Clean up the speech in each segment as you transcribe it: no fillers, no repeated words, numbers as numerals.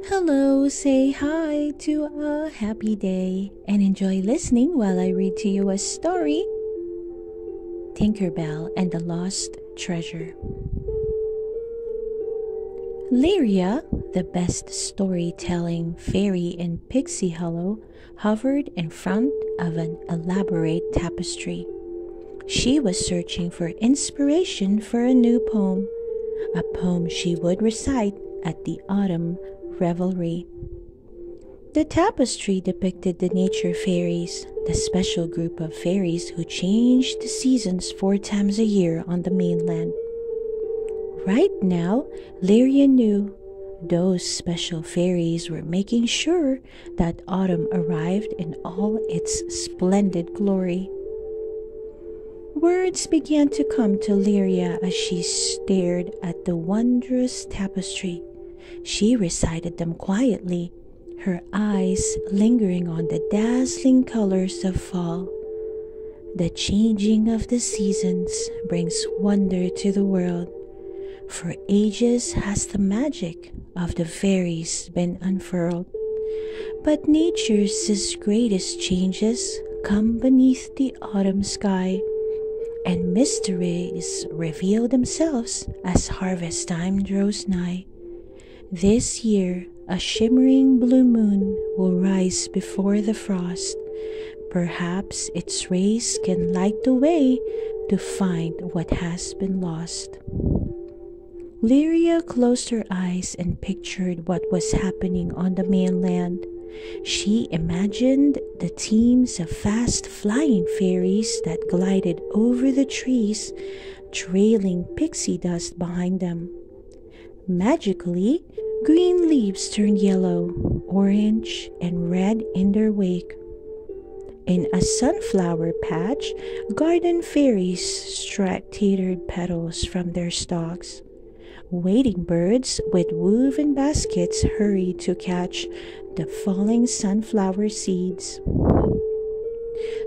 Hello, say hi to a happy day and enjoy listening while I read to you a story Tinkerbell and the Lost Treasure. Lyria, the best storytelling fairy in Pixie Hollow, hovered in front of an elaborate tapestry. She was searching for inspiration for a new poem, a poem she would recite at the autumn revelry. The tapestry depicted the nature fairies, the special group of fairies who changed the seasons 4 times a year on the mainland. Right now, Lyria knew those special fairies were making sure that autumn arrived in all its splendid glory. Words began to come to Lyria as she stared at the wondrous tapestry. She recited them quietly, her eyes lingering on the dazzling colors of fall. The changing of the seasons brings wonder to the world. For ages has the magic of the fairies been unfurled. But nature's greatest changes come beneath the autumn sky, and mysteries reveal themselves as harvest time draws nigh. This year, a shimmering blue moon will rise before the frost. Perhaps its rays can light the way to find what has been lost. Lyria closed her eyes and pictured what was happening on the mainland. She imagined the teams of fast-flying fairies that glided over the trees, trailing pixie dust behind them. Magically, green leaves turned yellow, orange, and red in their wake. In a sunflower patch, garden fairies teetered petals from their stalks. Waiting birds with woven baskets hurried to catch the falling sunflower seeds.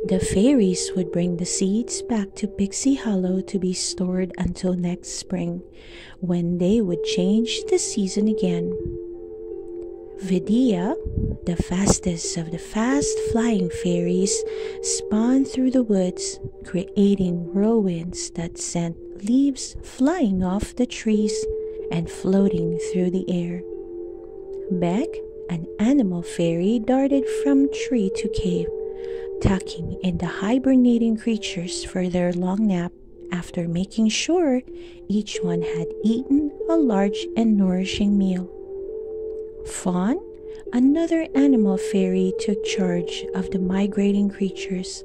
The fairies would bring the seeds back to Pixie Hollow to be stored until next spring, when they would change the season again. Vidya, the fastest of the fast-flying fairies, spun through the woods, creating whirlwinds that sent leaves flying off the trees and floating through the air. Beck, an animal fairy, darted from tree to cave, tucking in the hibernating creatures for their long nap after making sure each one had eaten a large and nourishing meal. Fawn, another animal fairy, took charge of the migrating creatures.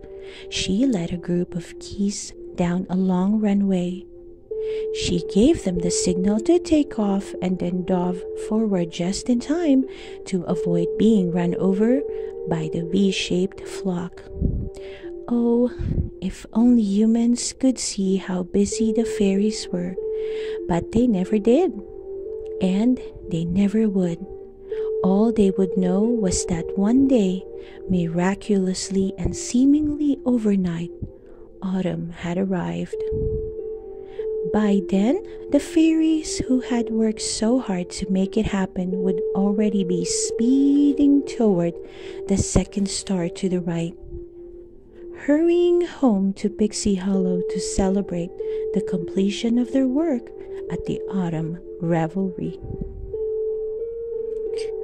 She led a group of geese down a long runway. She gave them the signal to take off and then dove forward just in time to avoid being run over by the V-shaped flock. Oh, if only humans could see how busy the fairies were, but they never did, and they never would. All they would know was that one day, miraculously and seemingly overnight, autumn had arrived. By then, the fairies who had worked so hard to make it happen would already be speeding toward the second star to the right, hurrying home to Pixie Hollow to celebrate the completion of their work at the autumn revelry.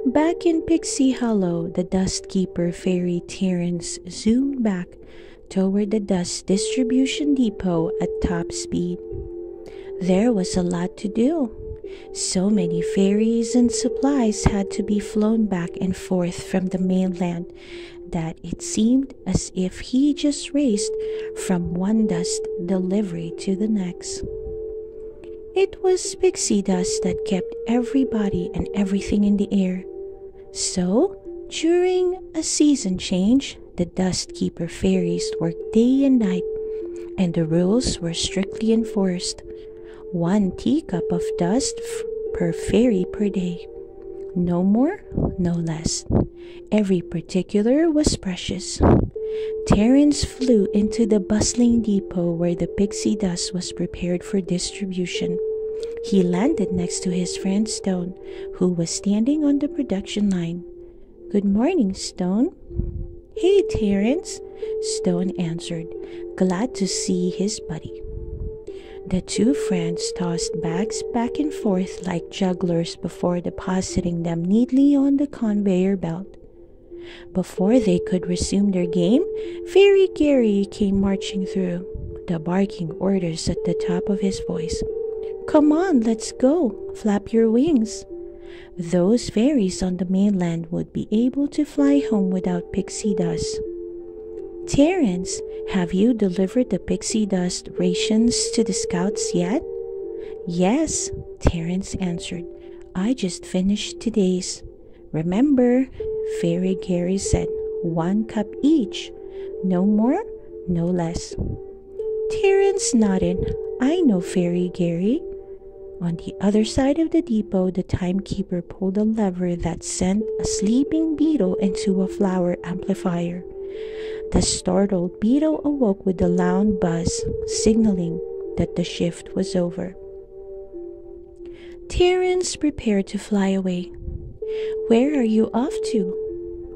Back in Pixie Hollow, the Dust Keeper fairy Terence zoomed back toward the dust distribution depot at top speed. There was a lot to do. So many fairies and supplies had to be flown back and forth from the mainland that it seemed as if he just raced from one dust delivery to the next. It was pixie dust that kept everybody and everything in the air. So, during a season change, the Dust Keeper fairies worked day and night, and the rules were strictly enforced. 1 teacup of dust per fairy per day. No more, no less. Every particular was precious. Terence flew into the bustling depot where the pixie dust was prepared for distribution. He landed next to his friend Stone, who was standing on the production line. "Good morning, Stone." "Hey, Terence," Stone answered, glad to see his buddy. The two friends tossed bags back and forth like jugglers before depositing them neatly on the conveyor belt. Before they could resume their game, Fairy Gary came marching through, the barking orders at the top of his voice. "Come on, let's go. Flap your wings." Those fairies on the mainland would be able to fly home without pixie dust. "Terence, have you delivered the pixie dust rations to the scouts yet?" "Yes," Terence answered. "I just finished today's." "Remember," Fairy Gary said, "1 cup each. No more, no less." Terence nodded. "I know, Fairy Gary." On the other side of the depot, the timekeeper pulled a lever that sent a sleeping beetle into a flower amplifier. The startled beetle awoke with a loud buzz, signaling that the shift was over. Terence prepared to fly away. "Where are you off to?"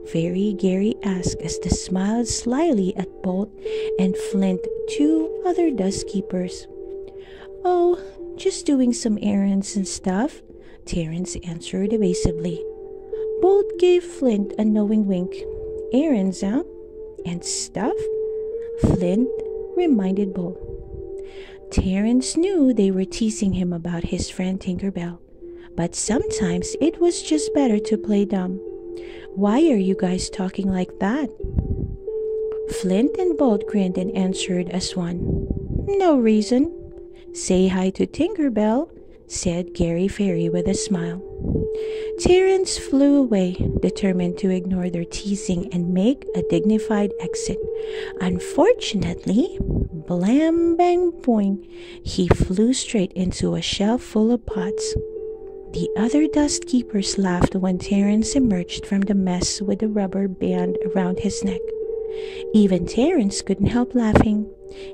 Fairy Gary asked as they smiled slyly at Bolt and Flint, two other dust keepers. "Oh, just doing some errands and stuff," Terence answered evasively. Bolt gave Flint a knowing wink. "Errands, huh? And stuff?" Flint reminded Bolt. Terence knew they were teasing him about his friend Tinkerbell, but sometimes it was just better to play dumb. "Why are you guys talking like that?" Flint and Bolt grinned and answered as one. "No reason." "Say hi to Tinkerbell," said Gary Fairy with a smile. Terence flew away, determined to ignore their teasing and make a dignified exit. Unfortunately, blam bang boing, he flew straight into a shelf full of pots. The other dust keepers laughed when Terence emerged from the mess with a rubber band around his neck. Even Terence couldn't help laughing.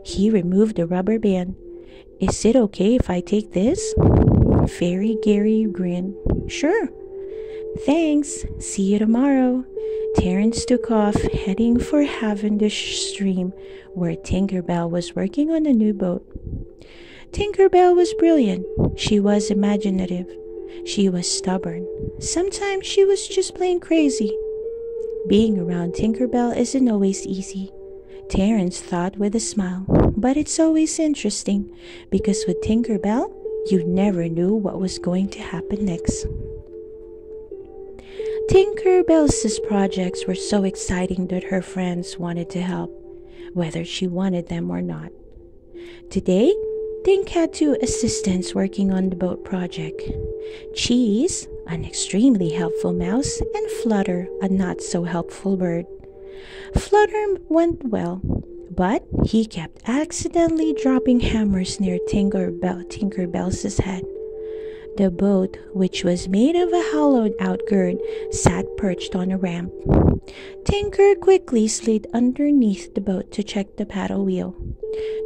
He removed the rubber band. "Is it okay if I take this?" Fairy Gary grinned. "Sure." "Thanks. See you tomorrow." Terence took off, heading for Cavendish Stream, where Tinkerbell was working on a new boat. Tinkerbell was brilliant. She was imaginative. She was stubborn. Sometimes she was just plain crazy. Being around Tinkerbell isn't always easy, Terence thought with a smile, but it's always interesting because with Tinkerbell, you never knew what was going to happen next. Tinkerbell's projects were so exciting that her friends wanted to help, whether she wanted them or not. Today, Tink had two assistants working on the boat project. Cheese, an extremely helpful mouse, and Flutter, a not-so-helpful bird. Flutter went well, but he kept accidentally dropping hammers near Tinkerbell's head. The boat, which was made of a hollowed-out gird, sat perched on a ramp. Tinker quickly slid underneath the boat to check the paddle wheel.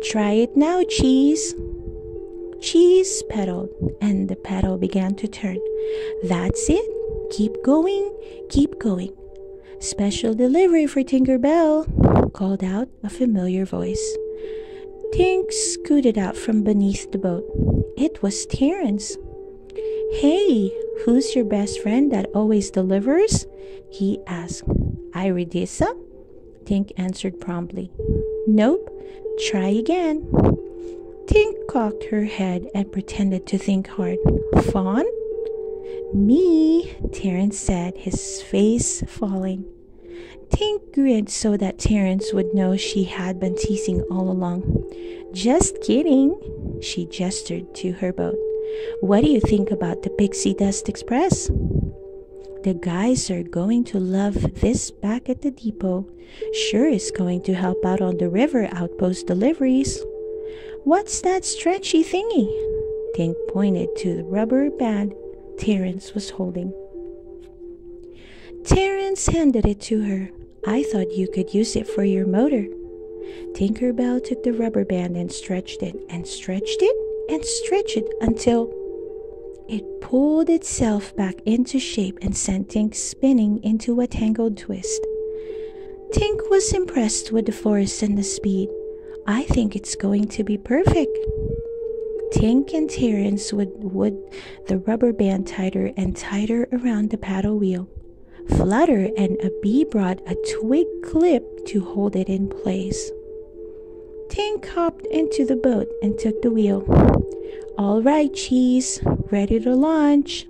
"Try it now, Cheese." Cheese pedaled, and the paddle began to turn. "That's it. Keep going, keep going." "Special delivery for Tinkerbell," called out a familiar voice. Tink scooted out from beneath the boat. It was Terence. "Hey, who's your best friend that always delivers?" he asked. "Iridissa?" Tink answered promptly. "Nope, try again." Tink cocked her head and pretended to think hard. "Fawn?" "Me," Terence said, his face falling. Tink grinned so that Terence would know she had been teasing all along. "Just kidding," she gestured to her boat. "What do you think about the Pixie Dust Express?" "The guys are going to love this back at the depot. Sure is going to help out on the river outpost deliveries." "What's that stretchy thingy?" Tink pointed to the rubber band Terence was holding. Terence handed it to her. "I thought you could use it for your motor." Tinkerbell took the rubber band and stretched it, and stretched it, and stretched it until It pulled itself back into shape and sent Tink spinning into a tangled twist. Tink was impressed with the force and the speed. I think it's going to be perfect. Tink and Terence would the rubber band tighter and tighter around the paddle wheel. Flutter and a bee brought a twig clip to hold it in place. Tink hopped into the boat and took the wheel. All right, Cheese, ready to launch.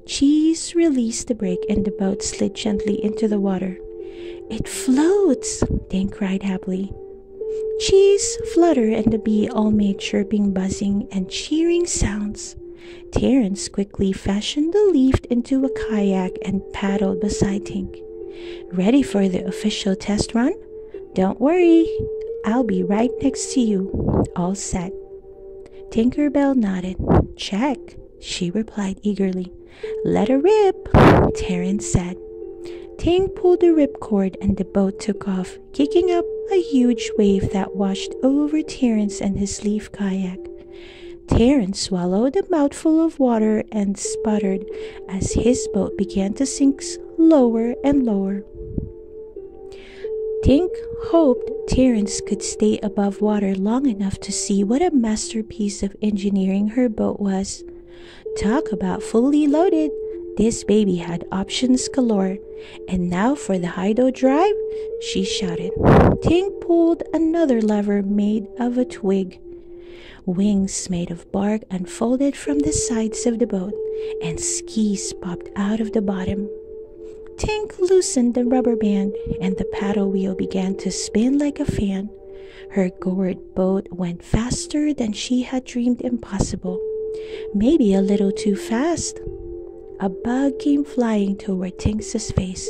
Cheese released the brake and the boat slid gently into the water. It floats, Tink cried happily. Cheese, Flutter, and the bee all made chirping, buzzing, and cheering sounds. Terence quickly fashioned the leaf into a kayak and paddled beside Tink. Ready for the official test run? Don't worry, I'll be right next to you. All set. Tinkerbell nodded. Check, she replied eagerly. Let her rip, Terence said. Tink pulled the ripcord and the boat took off, kicking up a huge wave that washed over Terence and his leaf kayak. Terence swallowed a mouthful of water and sputtered as his boat began to sink lower and lower. Tink hoped Terence could stay above water long enough to see what a masterpiece of engineering her boat was. Talk about fully loaded. This baby had options galore. And now for the hydro drive, she shouted. Tink pulled another lever made of a twig. Wings made of bark unfolded from the sides of the boat, and skis popped out of the bottom. Tink loosened the rubber band, and the paddle wheel began to spin like a fan. Her gourd boat went faster than she had dreamed impossible. Maybe a little too fast. A bug came flying toward Tink's face.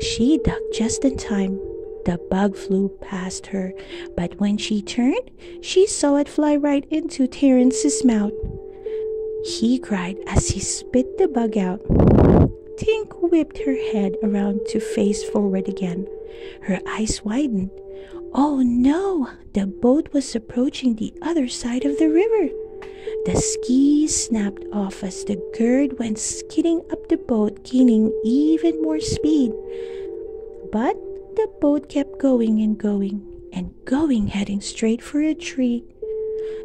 She ducked just in time. The bug flew past her, but when she turned, she saw it fly right into Terence's mouth. He cried as he spit the bug out. Tink whipped her head around to face forward again. Her eyes widened. Oh no! The boat was approaching the other side of the river. The skis snapped off as the gird went skidding up the boat, gaining even more speed. But the boat kept going and going and going, heading straight for a tree.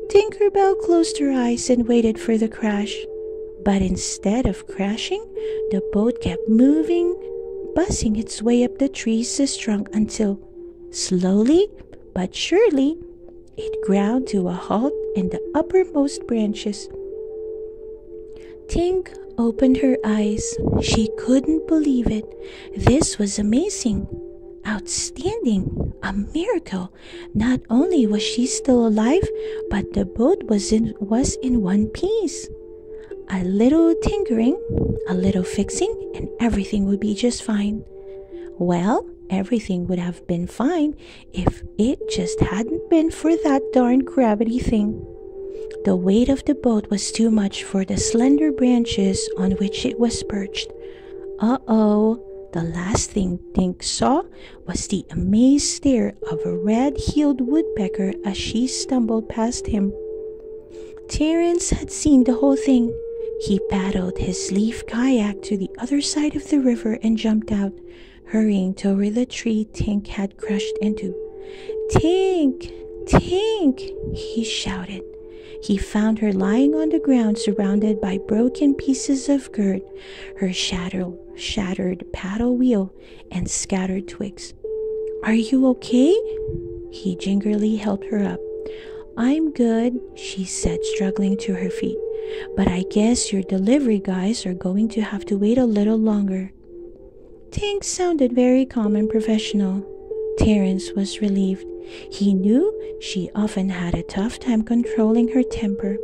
Tinkerbell closed her eyes and waited for the crash. But instead of crashing, the boat kept moving, buzzing its way up the tree's trunk until, slowly but surely, it ground to a halt in the uppermost branches. Tink opened her eyes. She couldn't believe it. This was amazing. Outstanding. A miracle. Not only was she still alive, but the boat was in one piece. A little tinkering, a little fixing, and everything would be just fine. Well, everything would have been fine if it just hadn't been for that darn gravity thing. The weight of the boat was too much for the slender branches on which it was perched. Uh-oh. The last thing Tink saw was the amazed stare of a red-heeled woodpecker as she stumbled past him. Terence had seen the whole thing. He paddled his leaf kayak to the other side of the river and jumped out, hurrying toward the tree Tink had crashed into. Tink! Tink! He shouted. He found her lying on the ground surrounded by broken pieces of gird, her shattered paddle wheel, and scattered twigs. Are you okay? He gingerly helped her up. I'm good, she said, struggling to her feet. But I guess your delivery guys are going to have to wait a little longer. Tink sounded very calm and professional. Terence was relieved. He knew she often had a tough time controlling her temper.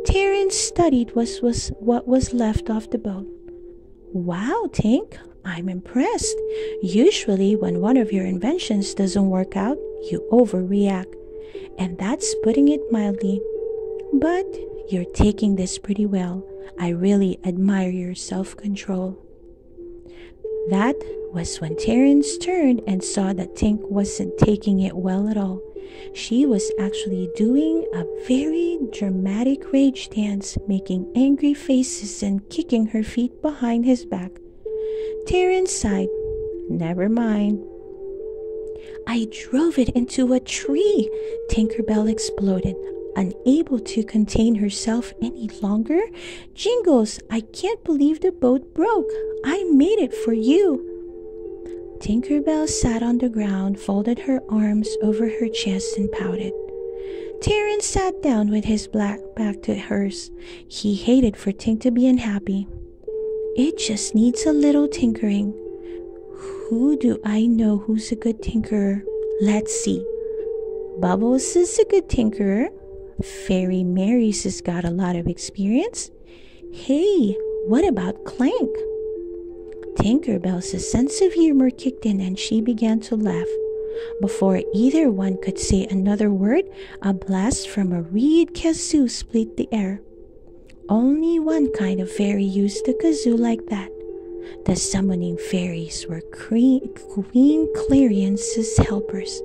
Terence studied what was left of the boat. Wow, Tink, I'm impressed. Usually when one of your inventions doesn't work out, you overreact. And that's putting it mildly. But you're taking this pretty well. I really admire your self-control. That was when Terence turned and saw that Tink wasn't taking it well at all. She was actually doing a very dramatic rage dance, making angry faces and kicking her feet behind his back. Terence sighed. Never mind. I drove it into a tree, Tinkerbell exploded, unable to contain herself any longer. Jingles, I can't believe the boat broke. I made it for you. Tinkerbell sat on the ground, folded her arms over her chest, and pouted. Terence sat down with his back to hers. He hated for Tink to be unhappy. It just needs a little tinkering. Who do I know who's a good tinkerer? Let's see. Bubbles is a good tinkerer. Fairy Mary's has got a lot of experience. Hey, what about Clank? Tinkerbell's sense of humor kicked in and she began to laugh. Before either one could say another word, a blast from a reed kazoo split the air. Only one kind of fairy used a kazoo like that. The summoning fairies were Queen Clarion's helpers.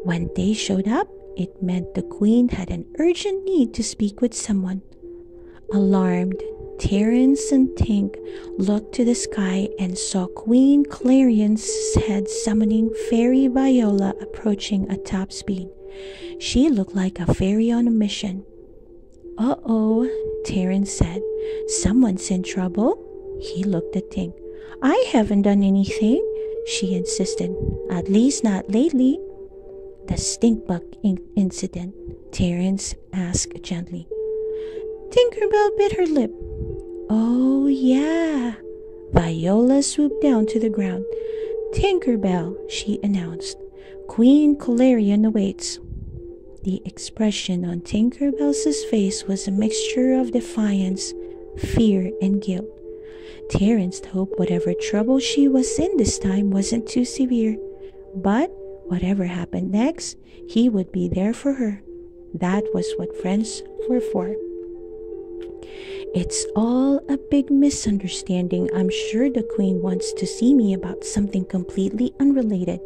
When they showed up, it meant the queen had an urgent need to speak with someone. Alarmed, Terence and Tink looked to the sky and saw Queen Clarion's head summoning Fairy Viola approaching at top speed. She looked like a fairy on a mission. Uh-oh, Terence said. Someone's in trouble? He looked at Tink. I haven't done anything, she insisted. At least not lately. The stink bug incident, Terence asked gently. Tinkerbell bit her lip. Oh, yeah. Viola swooped down to the ground. Tinkerbell, she announced. Queen Clarion awaits. The expression on Tinkerbell's face was a mixture of defiance, fear, and guilt. Terence hoped whatever trouble she was in this time wasn't too severe, but whatever happened next, he would be there for her. That was what friends were for. It's all a big misunderstanding. I'm sure the queen wants to see me about something completely unrelated.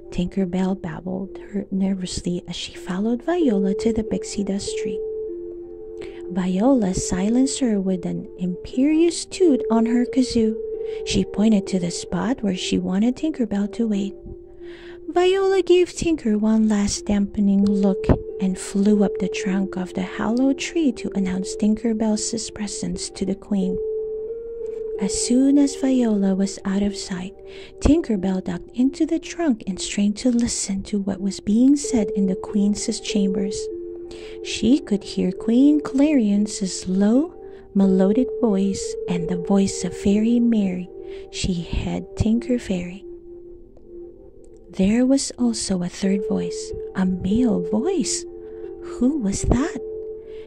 Tinkerbell babbled nervously as she followed Viola to the pixie dust tree. Viola silenced her with an imperious toot on her kazoo. She pointed to the spot where she wanted Tinkerbell to wait. Viola gave Tinker one last dampening look and flew up the trunk of the hollow tree to announce Tinkerbell's presence to the queen. As soon as Viola was out of sight, Tinkerbell ducked into the trunk and strained to listen to what was being said in the queen's chambers. She could hear Queen Clarion's low, melodic voice and the voice of Fairy Mary. She had Tinker Fairy. There was also a third voice, a male voice. Who was that?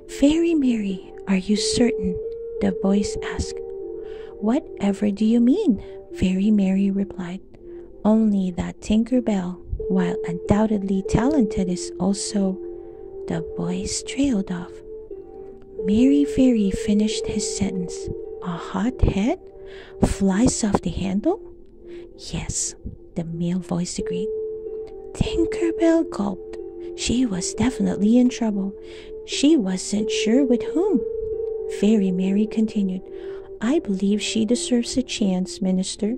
Fairy Mary, are you certain? The voice asked. Whatever do you mean? Fairy Mary replied. Only that Tinkerbell, while undoubtedly talented, is also... The voice trailed off. Mary Fairy finished his sentence. A hot head? Flies off the handle? Yes, the male voice agreed. Tinkerbell gulped. She was definitely in trouble. She wasn't sure with whom. Fairy Mary continued. I believe she deserves a chance, Minister.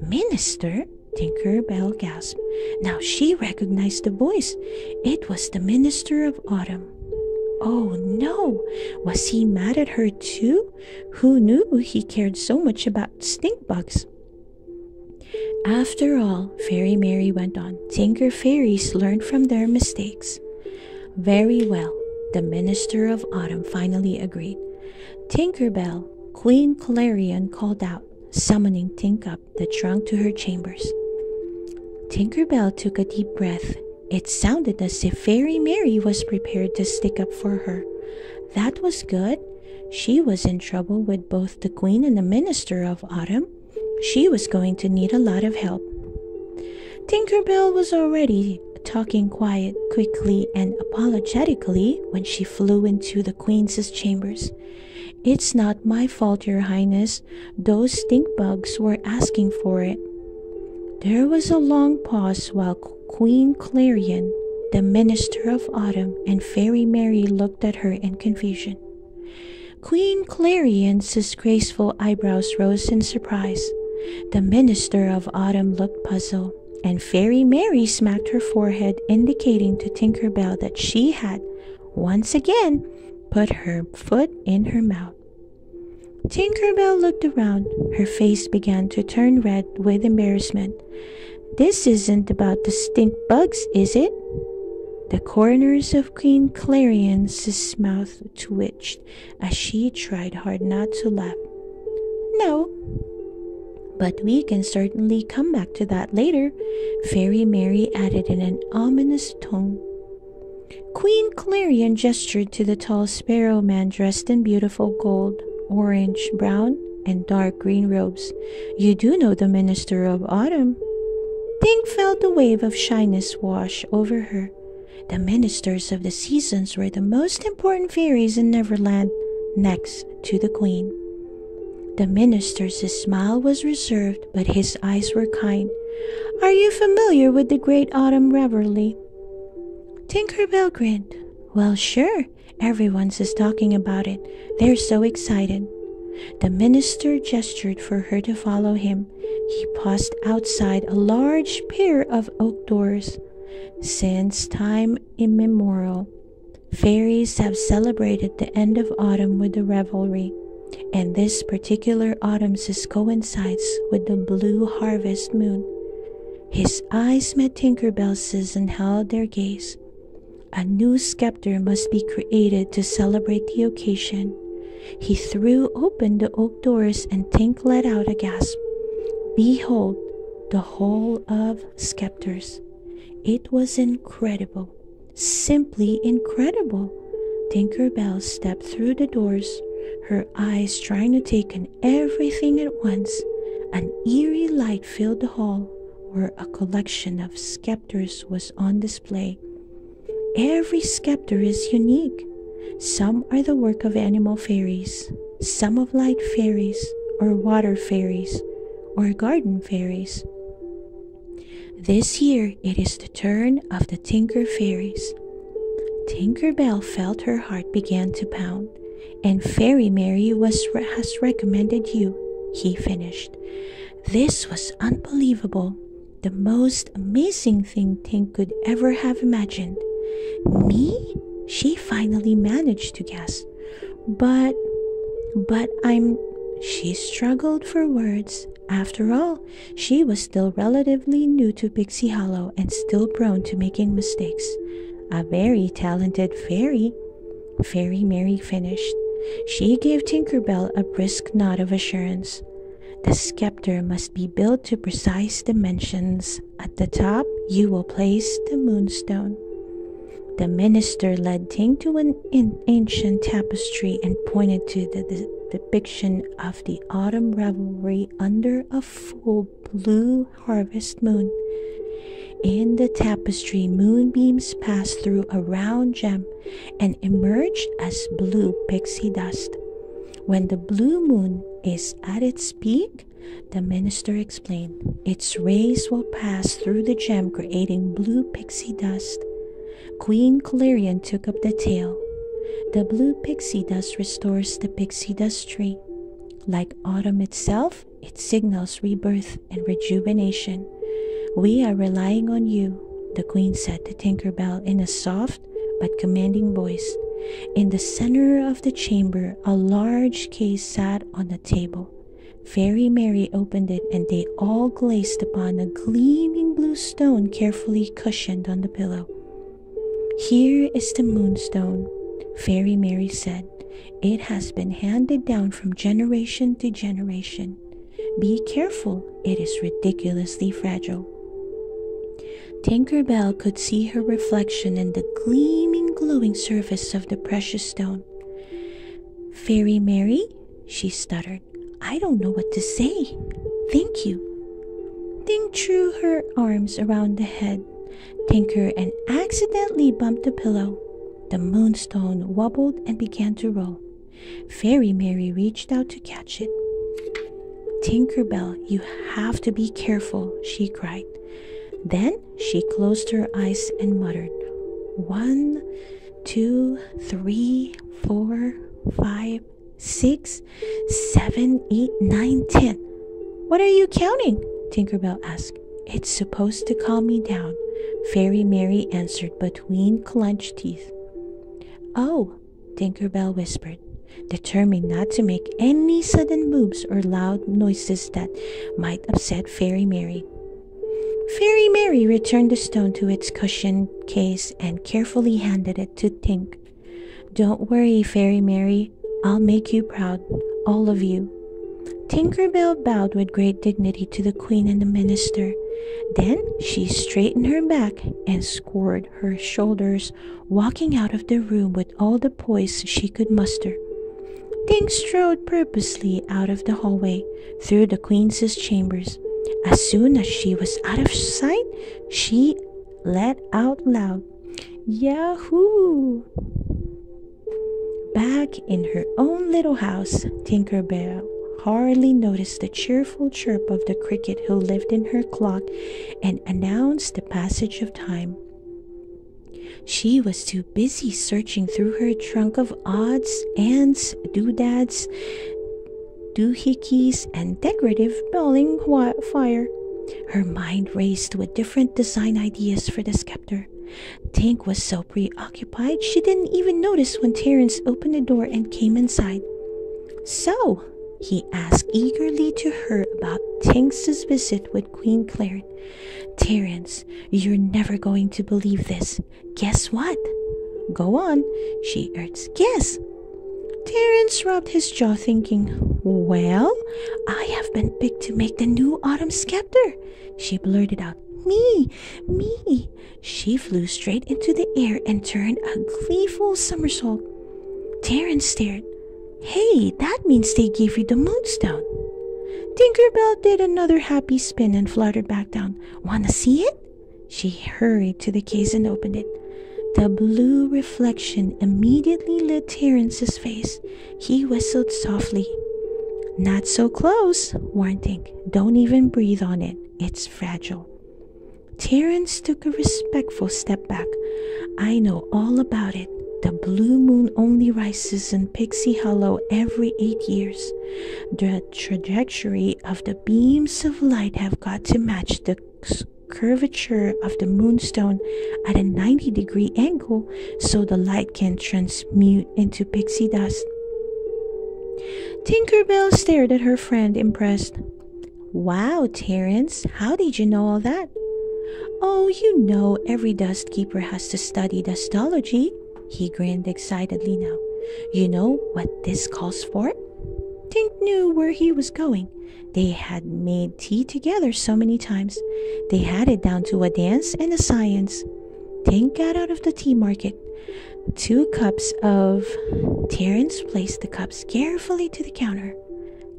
Minister? Tinkerbell gasped. Now she recognized the voice. It was the Minister of Autumn. Oh no! Was he mad at her too? Who knew he cared so much about stink bugs? After all, Fairy Mary went on, Tinker Fairies learned from their mistakes. Very well, the Minister of Autumn finally agreed. Tinkerbell, Queen Clarion called out, summoning Tink up the trunk to her chambers. Tinkerbell took a deep breath. It sounded as if Fairy Mary was prepared to stick up for her. That was good. She was in trouble with both the Queen and the Minister of Autumn. She was going to need a lot of help. Tinkerbell was already talking quickly and apologetically when she flew into the Queen's chambers. It's not my fault, Your Highness. Those stink bugs were asking for it. There was a long pause while Queen Clarion, The Minister of Autumn and Fairy Mary looked at her in confusion. Queen Clarion's graceful eyebrows rose in surprise. The Minister of Autumn looked puzzled, and Fairy Mary smacked her forehead, indicating to Tinker Bell that she had, once again, put her foot in her mouth. Tinker Bell looked around. Her face began to turn red with embarrassment. This isn't about the stink bugs, is it? The corners of Queen Clarion's mouth twitched as she tried hard not to laugh. No, but we can certainly come back to that later, Fairy Mary added in an ominous tone. Queen Clarion gestured to the tall sparrow man dressed in beautiful gold, orange, brown, and dark green robes. You do know the Minister of Autumn. Tink felt a wave of shyness wash over her. The ministers of the seasons were the most important fairies in Neverland, next to the Queen. The minister's smile was reserved, but his eyes were kind. Are you familiar with the Great Autumn Revelry? Tinker Bell grinned. Well, sure. Everyone's just talking about it. They're so excited. The minister gestured for her to follow him. He paused outside a large pair of oak doors. Since time immemorial, fairies have celebrated the end of autumn with the revelry, and this particular autumn coincides with the blue harvest moon. His eyes met Tinker Bell's and held their gaze. A new scepter must be created to celebrate the occasion. He threw open the oak doors and Tink let out a gasp. Behold, the hall of scepters. It was incredible, simply incredible. Tinker Bell stepped through the doors, her eyes trying to take in everything at once. An eerie light filled the hall, where a collection of scepters was on display. Every scepter is unique. Some are the work of animal fairies, some of light fairies, or water fairies, or garden fairies. This year it is the turn of the Tinker Fairies. Tinker Bell felt her heart began to pound. And Fairy Mary has recommended you, he finished. This was unbelievable. The most amazing thing Tink could ever have imagined. Me? She finally managed to gasp. But She struggled for words. After all, she was still relatively new to Pixie Hollow and still prone to making mistakes. A very talented fairy, Fairy Mary finished. She gave Tinker Bell a brisk nod of assurance. The scepter must be built to precise dimensions. At the top, you will place the moonstone. The minister led Tink to an ancient tapestry and pointed to the depiction of the autumn revelry under a full blue harvest moon. In the tapestry, moonbeams passed through a round gem and emerged as blue pixie dust. When the blue moon is at its peak, the minister explained, its rays will pass through the gem, creating blue pixie dust. Queen Clarion took up the tale. The blue pixie dust restores the pixie dust tree. Like autumn itself, it signals rebirth and rejuvenation. We are relying on you, the queen said to Tinker Bell in a soft but commanding voice. In the center of the chamber, a large case sat on the table. Fairy Mary opened it, and they all gazed upon a gleaming blue stone carefully cushioned on the pillow. Here is the moonstone, Fairy Mary said. It has been handed down from generation to generation. Be careful, it is ridiculously fragile. Tinker Bell could see her reflection in the gleaming, glowing surface of the precious stone. Fairy Mary, she stuttered, I don't know what to say. Thank you. Tink threw her arms around the head, Tinker, and accidentally bumped the pillow. The moonstone wobbled and began to roll. Fairy Mary reached out to catch it. Tinker Bell, you have to be careful, she cried. Then she closed her eyes and muttered, 1, 2, 3, 4, 5, 6, 7, 8, 9, 10. What are you counting? Tinkerbell asked. It's supposed to calm me down, Fairy Mary answered between clenched teeth. Oh, Tinkerbell whispered, determined not to make any sudden moves or loud noises that might upset Fairy Mary. Fairy Mary returned the stone to its cushion case and carefully handed it to Tink. Don't worry, Fairy Mary. I'll make you proud, all of you. Tinkerbell bowed with great dignity to the Queen and the Minister. Then she straightened her back and squared her shoulders, walking out of the room with all the poise she could muster. Tink strode purposely out of the hallway, through the Queen's chambers. As soon as she was out of sight, she let out loud, Yahoo! Back in her own little house, Tinkerbell hardly noticed the cheerful chirp of the cricket who lived in her clock and announced the passage of time. She was too busy searching through her trunk of odds, ends, doodads, doohickeys, and decorative belling fire. Her mind raced with different design ideas for the scepter. Tink was so preoccupied she didn't even notice when Terence opened the door and came inside. So, he asked eagerly to her about Tink's visit with Queen Claret. Terence, you're never going to believe this. Guess what? Go on, she urged. Guess. Terence rubbed his jaw thinking, well, I have been picked to make the new Autumn Scepter. She blurted out, Me! She flew straight into the air and turned a gleeful somersault. Terence stared. Hey, that means they gave you the moonstone. Tinkerbell did another happy spin and fluttered back down. Wanna see it? She hurried to the case and opened it. The blue reflection immediately lit Terence's face. He whistled softly. Not so close, warned Tink. Don't even breathe on it. It's fragile. Terence took a respectful step back. I know all about it. The blue moon only rises in Pixie Hollow every 8 years. The trajectory of the beams of light have got to match the curvature of the moonstone at a 90-degree angle so the light can transmute into pixie dust. Tinkerbell stared at her friend, impressed. Wow, Terence, how did you know all that? Oh, you know, every dust keeper has to study dustology. He grinned excitedly now. You know what this calls for? Tink knew where he was going. They had made tea together so many times. They had it down to a dance and a science. Tink got out of the tea market. 2 cups of... Terence placed the cups carefully to the counter.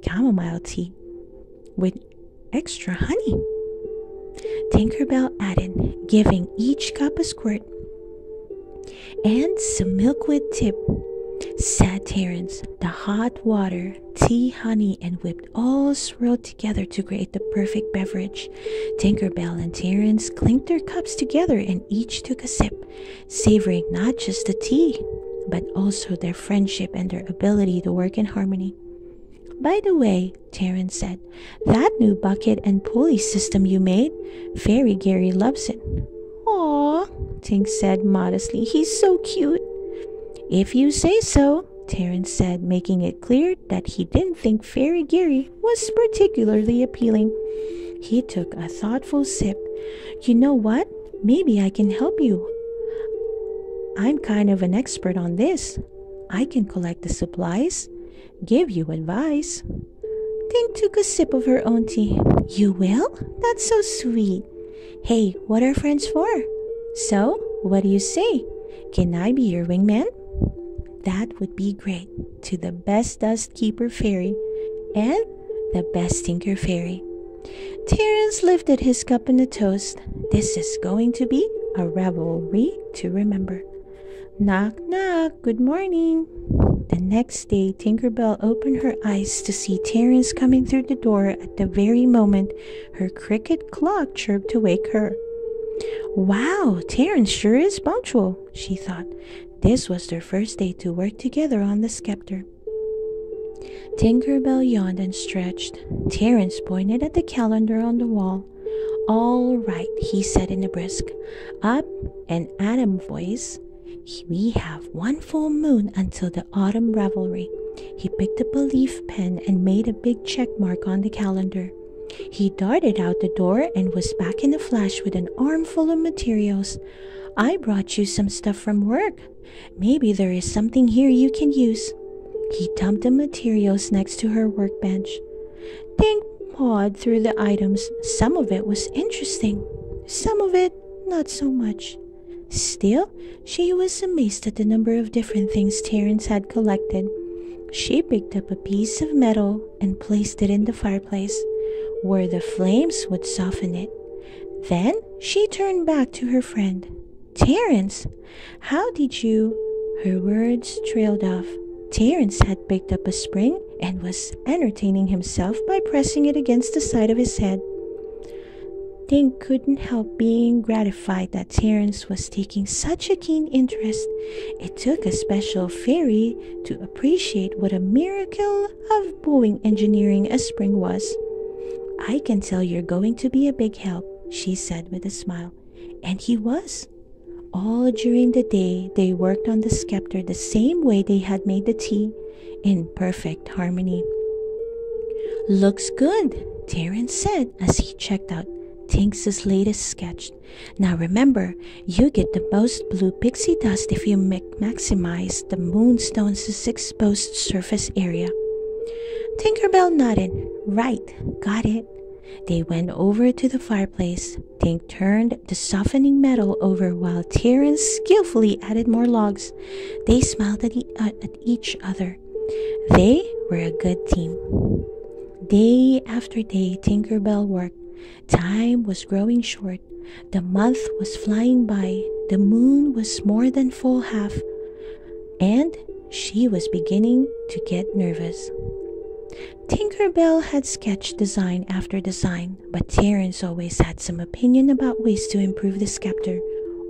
Chamomile tea with extra honey. Tinkerbell added, giving each cup a squirt. And some milkweed tip, said Terence. The hot water, tea, honey, and whipped all swirled together to create the perfect beverage. Tinkerbell and Terence clinked their cups together and each took a sip, savoring not just the tea, but also their friendship and their ability to work in harmony. By the way, Terence said, that new bucket and pulley system you made, Fairy Gary loves it. Aw, Tink said modestly, he's so cute. If you say so, Terence said, making it clear that he didn't think Fairy Gary was particularly appealing. He took a thoughtful sip. You know what? Maybe I can help you. I'm kind of an expert on this. I can collect the supplies, give you advice. Tink took a sip of her own tea. You will? That's so sweet. Hey, what are friends for? So, what do you say? Can I be your wingman? That would be great. To the best dust keeper fairy and the best tinker fairy. Terence lifted his cup in a toast. This is going to be a revelry to remember. Knock, knock. Good morning. The next day, Tinkerbell opened her eyes to see Terence coming through the door at the very moment her cricket clock chirped to wake her. Wow, Terence sure is punctual, she thought. This was their first day to work together on the scepter. Tinkerbell yawned and stretched. Terence pointed at the calendar on the wall. All right, he said in a brisk, up and Autumn voice. We have one full moon until the autumn revelry. He picked up a leaf pen and made a big check mark on the calendar. He darted out the door and was back in a flash with an armful of materials. I brought you some stuff from work. Maybe there is something here you can use. He dumped the materials next to her workbench. Tink pawed through the items. Some of it was interesting, some of it not so much. Still, she was amazed at the number of different things Terence had collected. She picked up a piece of metal and placed it in the fireplace, where the flames would soften it. Then she turned back to her friend. Terence, how did you... Her words trailed off. Terence had picked up a spring and was entertaining himself by pressing it against the side of his head. Tink couldn't help being gratified that Terence was taking such a keen interest. It took a special fairy to appreciate what a miracle of bowing engineering a spring was. I can tell you're going to be a big help, she said with a smile. And he was. All during the day, they worked on the scepter the same way they had made the tea, in perfect harmony. Looks good, Terence said as he checked out Tink's latest sketch. Now remember, you get the most blue pixie dust if you maximize the moonstone's exposed surface area. Tinkerbell nodded. Right, got it. They went over to the fireplace. Tink turned the softening metal over while Terence skillfully added more logs. They smiled at each other. They were a good team. Day after day, Tinkerbell worked. Time was growing short. The month was flying by. The moon was more than full half. And she was beginning to get nervous. Tinkerbell had sketched design after design, but Terence always had some opinion about ways to improve the scepter,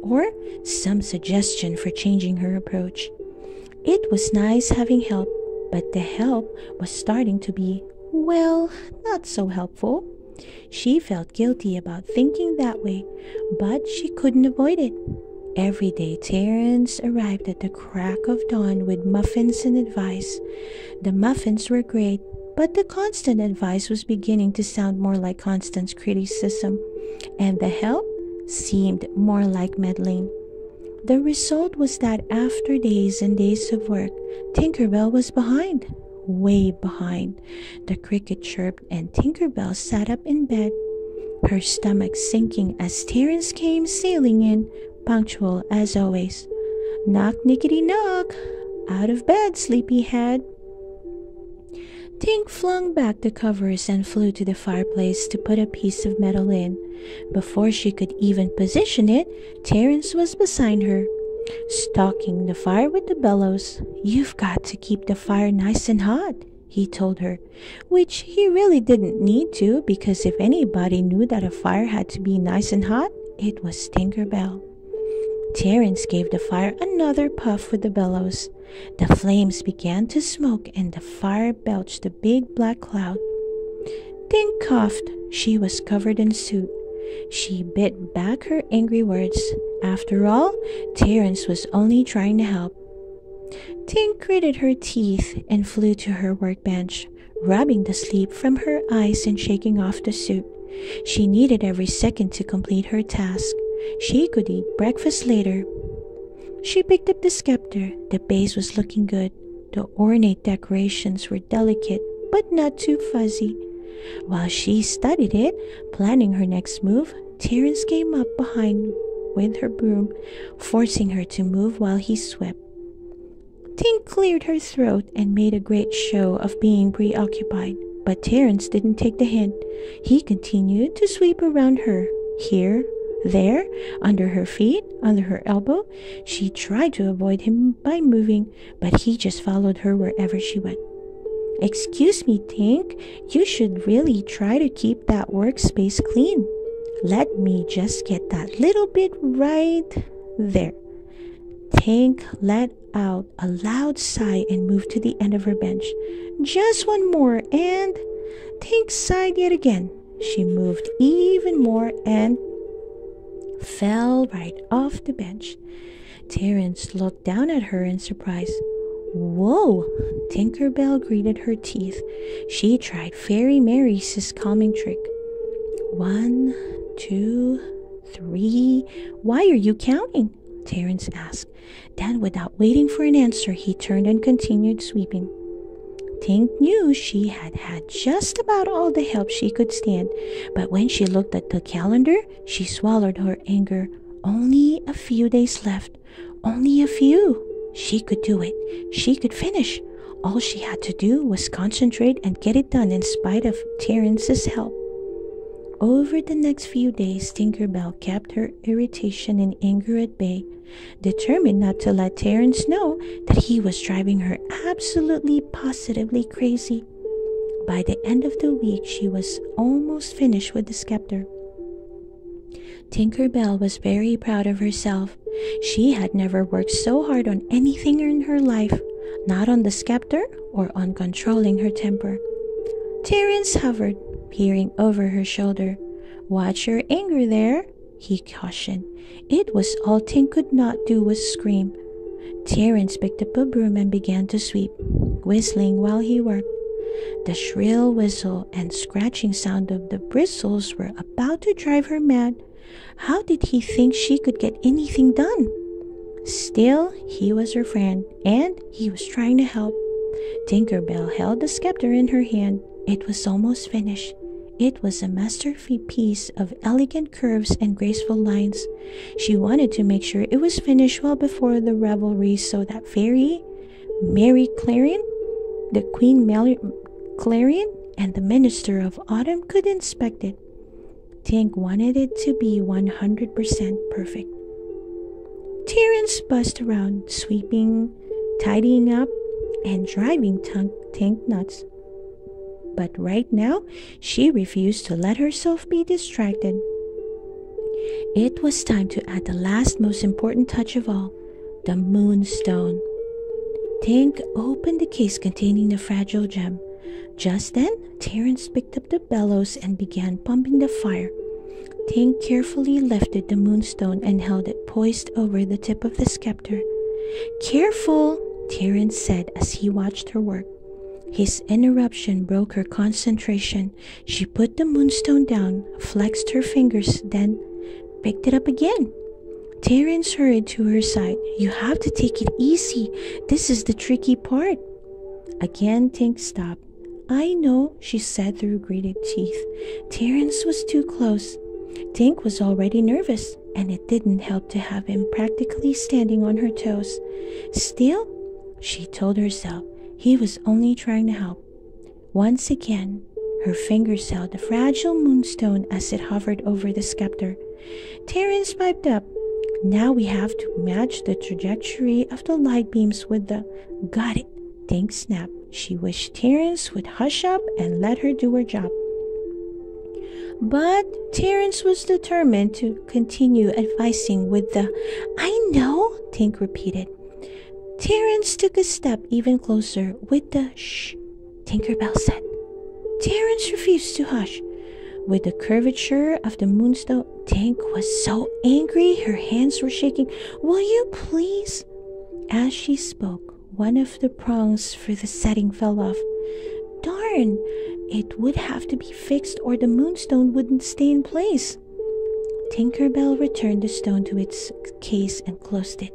or some suggestion for changing her approach. It was nice having help, but the help was starting to be, well, not so helpful. She felt guilty about thinking that way, but she couldn't avoid it. Every day, Terence arrived at the crack of dawn with muffins and advice. The muffins were great, but the constant advice was beginning to sound more like constant criticism, and the help seemed more like meddling. The result was that after days and days of work, Tinkerbell was behind. Way behind. The cricket chirped and Tinkerbell sat up in bed, her stomach sinking as Terence came sailing in, punctual as always. Knock, nickety knock. Out of bed, sleepyhead. Tink flung back the covers and flew to the fireplace to put a piece of metal in. Before she could even position it, Terence was beside her, stalking the fire with the bellows. You've got to keep the fire nice and hot, he told her, which he really didn't need to, because if anybody knew that a fire had to be nice and hot, it was Tinkerbell. Terence gave the fire another puff with the bellows. The flames began to smoke and the fire belched a big black cloud. Tink coughed. She was covered in soot. She bit back her angry words. After all, Terence was only trying to help. Tink gritted her teeth and flew to her workbench, rubbing the sleep from her eyes and shaking off the soot. She needed every second to complete her task. She could eat breakfast later. She picked up the scepter. The base was looking good. The ornate decorations were delicate, but not too fuzzy. While she studied it, planning her next move, Terence came up behind with her broom, forcing her to move while he swept. Tink cleared her throat and made a great show of being preoccupied, but Terence didn't take the hint. He continued to sweep around her, here, there, under her feet, under her elbow. She tried to avoid him by moving, but he just followed her wherever she went. Excuse me, Tink, you should really try to keep that workspace clean. Let me just get that little bit right there. Tink let out a loud sigh and moved to the end of her bench. Just one more, and Tink sighed yet again. She moved even more and fell right off the bench. Terence looked down at her in surprise. Whoa! Tinkerbell gritted her teeth. She tried Fairy Mary's calming trick. 1, 2, 3. Why are you counting? Terence asked. Then, without waiting for an answer, he turned and continued sweeping. Tink knew she had had just about all the help she could stand, but when she looked at the calendar, she swallowed her anger. Only a few days left. Only a few. She could do it. She could finish. All she had to do was concentrate and get it done in spite of Terence's help. Over the next few days, Tinkerbell kept her irritation and anger at bay, determined not to let Terence know that he was driving her absolutely positively crazy. By the end of the week, she was almost finished with the scepter. Tinkerbell was very proud of herself. She had never worked so hard on anything in her life, not on the scepter or on controlling her temper. Terence hovered, peering over her shoulder. Watch your anger there, he cautioned. It was all Tink could not do was scream. Terence picked up a broom and began to sweep, whistling while he worked. The shrill whistle and scratching sound of the bristles were about to drive her mad. How did he think she could get anything done? Still, he was her friend, and he was trying to help. Tinkerbell held the scepter in her hand. It was almost finished. It was a masterpiece of elegant curves and graceful lines. She wanted to make sure it was finished well before the revelry so that Mary Clarion, the Queen Clarion, and the Minister of Autumn could inspect it. Tink wanted it to be 100% perfect. Terence buzzed around, sweeping, tidying up, and driving Tink nuts. But right now, she refused to let herself be distracted. It was time to add the last most important touch of all, the moonstone. Tink opened the case containing the fragile gem. Just then, Terence picked up the bellows and began pumping the fire. Tink carefully lifted the moonstone and held it poised over the tip of the scepter. Careful, Terence said as he watched her work. His interruption broke her concentration. She put the moonstone down, flexed her fingers, then picked it up again. Terence hurried to her side. You have to take it easy. This is the tricky part. Again, Tink stopped. I know, she said through gritted teeth. Terence was too close. Tink was already nervous, and it didn't help to have him practically standing on her toes. Still, she told herself, he was only trying to help. Once again, her fingers held the fragile moonstone as it hovered over the scepter. Terence piped up. Now we have to match the trajectory of the light beams with the... Got it, Tink snapped. She wished Terence would hush up and let her do her job. But Terence was determined to continue advising with the I know, Tink repeated. Terence took a step even closer with the shh, Tinkerbell said. Terence refused to hush. With the curvature of the moonstone, Tink was so angry her hands were shaking. Will you please? As she spoke, one of the prongs for the setting fell off. Darn, it would have to be fixed or the moonstone wouldn't stay in place. Tinkerbell returned the stone to its case and closed it.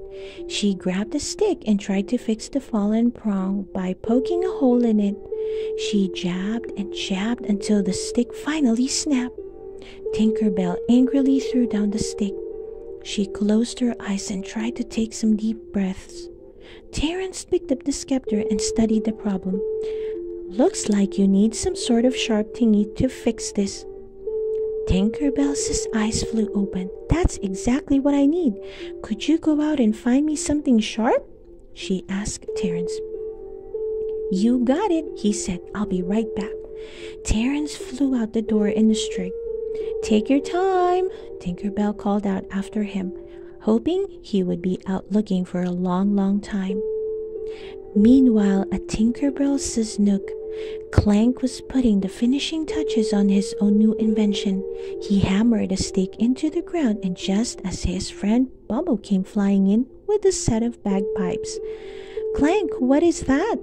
She grabbed a stick and tried to fix the fallen prong by poking a hole in it. She jabbed and jabbed until the stick finally snapped. Tinkerbell angrily threw down the stick. She closed her eyes and tried to take some deep breaths. Terence picked up the scepter and studied the problem. Looks like you need some sort of sharp thingy to fix this. Tinkerbell's eyes flew open. That's exactly what I need. Could you go out and find me something sharp? She asked Terence. You got it, he said. I'll be right back. Terence flew out the door in a streak. "Take your time," Tinkerbell called out after him, hoping he would be out looking for a long, long time. Meanwhile, at Tinkerbell's nook, Clank was putting the finishing touches on his own new invention. He hammered a stake into the ground, and just as his friend Bubble came flying in with a set of bagpipes. "Clank, what is that?"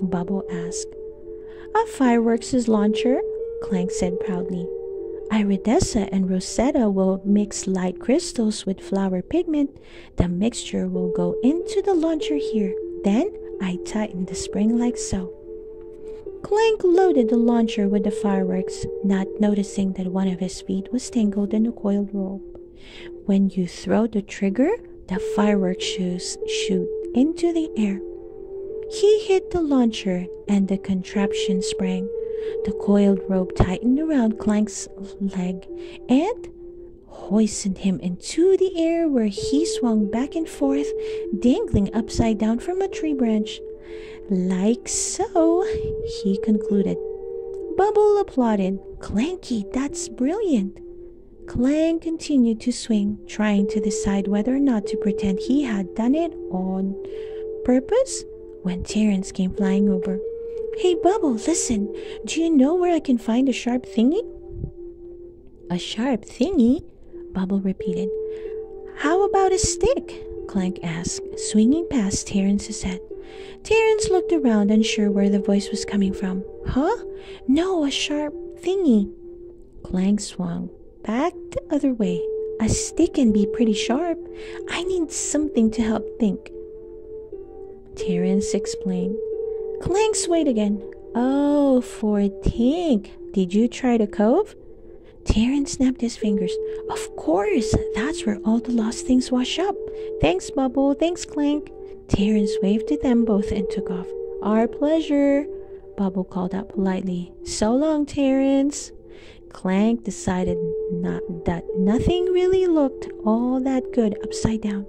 Bubble asked. "A fireworks launcher," Clank said proudly. "Iridessa and Rosetta will mix light crystals with flower pigment. The mixture will go into the launcher here. Then I tighten the spring like so." Clank loaded the launcher with the fireworks, not noticing that one of his feet was tangled in a coiled rope. When you throw the trigger, the fireworks shoot into the air. He hit the launcher and the contraption sprang. The coiled rope tightened around Clank's leg and hoisted him into the air, where he swung back and forth, dangling upside down from a tree branch. "Like so," he concluded. Bubble applauded. "Clanky, that's brilliant." Clank continued to swing, trying to decide whether or not to pretend he had done it on purpose, when Terence came flying over. "Hey, Bubble, listen. Do you know where I can find a sharp thingy?" "A sharp thingy?" Bubble repeated. "How about a stick?" Clank asked, swinging past Terence's head. Terence looked around, unsure where the voice was coming from. "Huh? No, a sharp thingy." Clank swung back the other way. "A stick can be pretty sharp. I need something to help think." Terence explained. Clank swayed again. "Oh, for Tink. Did you try the cove?" Terence snapped his fingers. "Of course. That's where all the lost things wash up. Thanks, Bubble. Thanks, Clank." Terence waved to them both and took off. "Our pleasure," Bubble called out politely. "So long, Terence." Clank decided that nothing really looked all that good upside down.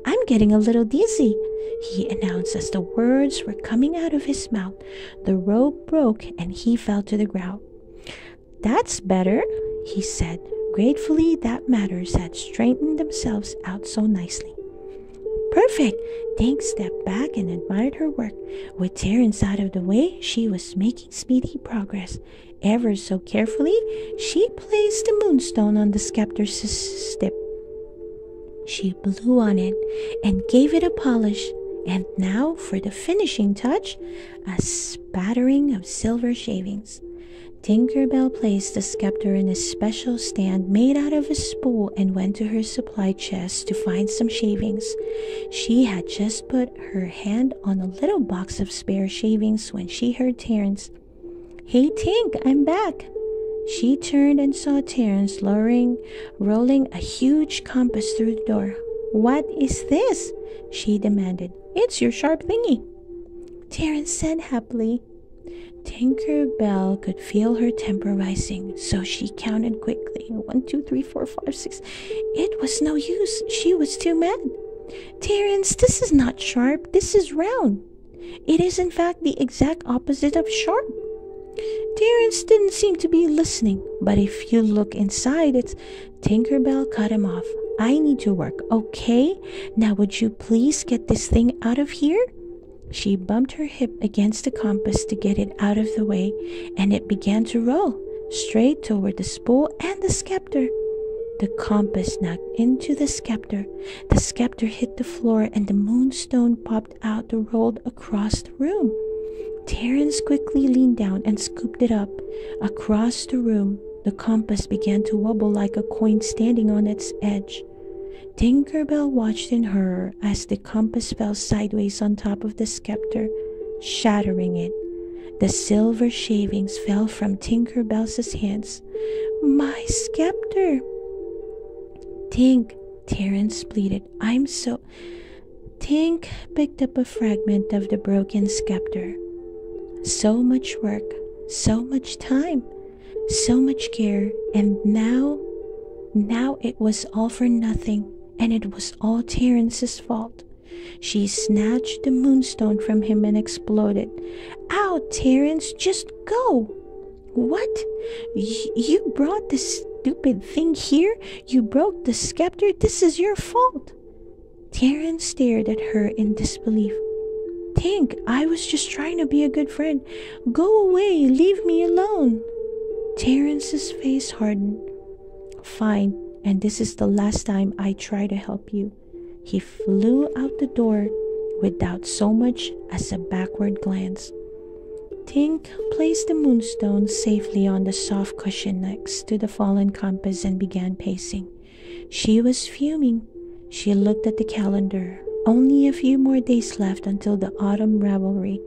"I'm getting a little dizzy," he announced as the words were coming out of his mouth. The rope broke and he fell to the ground. "That's better," he said. Gratefully, that matters had straightened themselves out so nicely. "Perfect!" Tink stepped back and admired her work. With Terence out of the way, she was making speedy progress. Ever so carefully, she placed the moonstone on the scepter's tip. She blew on it and gave it a polish. And now, for the finishing touch, a spattering of silver shavings. Tinkerbell placed the scepter in a special stand made out of a spool and went to her supply chest to find some shavings. She had just put her hand on a little box of spare shavings when she heard Terence. "Hey, Tink, I'm back." She turned and saw Terence rolling a huge compass through the door. "What is this?" she demanded. "It's your sharp thingy," Terence said happily. Tinkerbell could feel her temper rising, so she counted quickly. 1, 2, 3, 4, 5, 6. It was no use. She was too mad. "Terence, this is not sharp. This is round. It is in fact the exact opposite of sharp." Terence didn't seem to be listening, but if you look inside it, Tinkerbell cut him off. "I need to work, okay? Now would you please get this thing out of here?" She bumped her hip against the compass to get it out of the way, and it began to roll, straight toward the spool and the scepter. The compass knocked into the scepter. The scepter hit the floor, and the moonstone popped out and rolled across the room. Terence quickly leaned down and scooped it up. Across the room, the compass began to wobble like a coin standing on its edge. Tinkerbell watched in horror as the compass fell sideways on top of the scepter, shattering it. The silver shavings fell from Tinkerbell's hands. "My scepter!" "Tink," Terence pleaded. Tink picked up a fragment of the broken scepter. So much work, so much time, so much care, and now it was all for nothing, and it was all Terence's fault. She snatched the moonstone from him and exploded. "Ow, Terence, just go!" What? You brought this stupid thing here? You broke the scepter? This is your fault. Terence stared at her in disbelief. Tink, I was just trying to be a good friend. Go away, leave me alone. Terence's face hardened. Fine, and this is the last time I try to help you. He flew out the door without so much as a backward glance. Tink placed the moonstone safely on the soft cushion next to the fallen compass and began pacing. She was fuming. She looked at the calendar. Only a few more days left until the autumn revelry.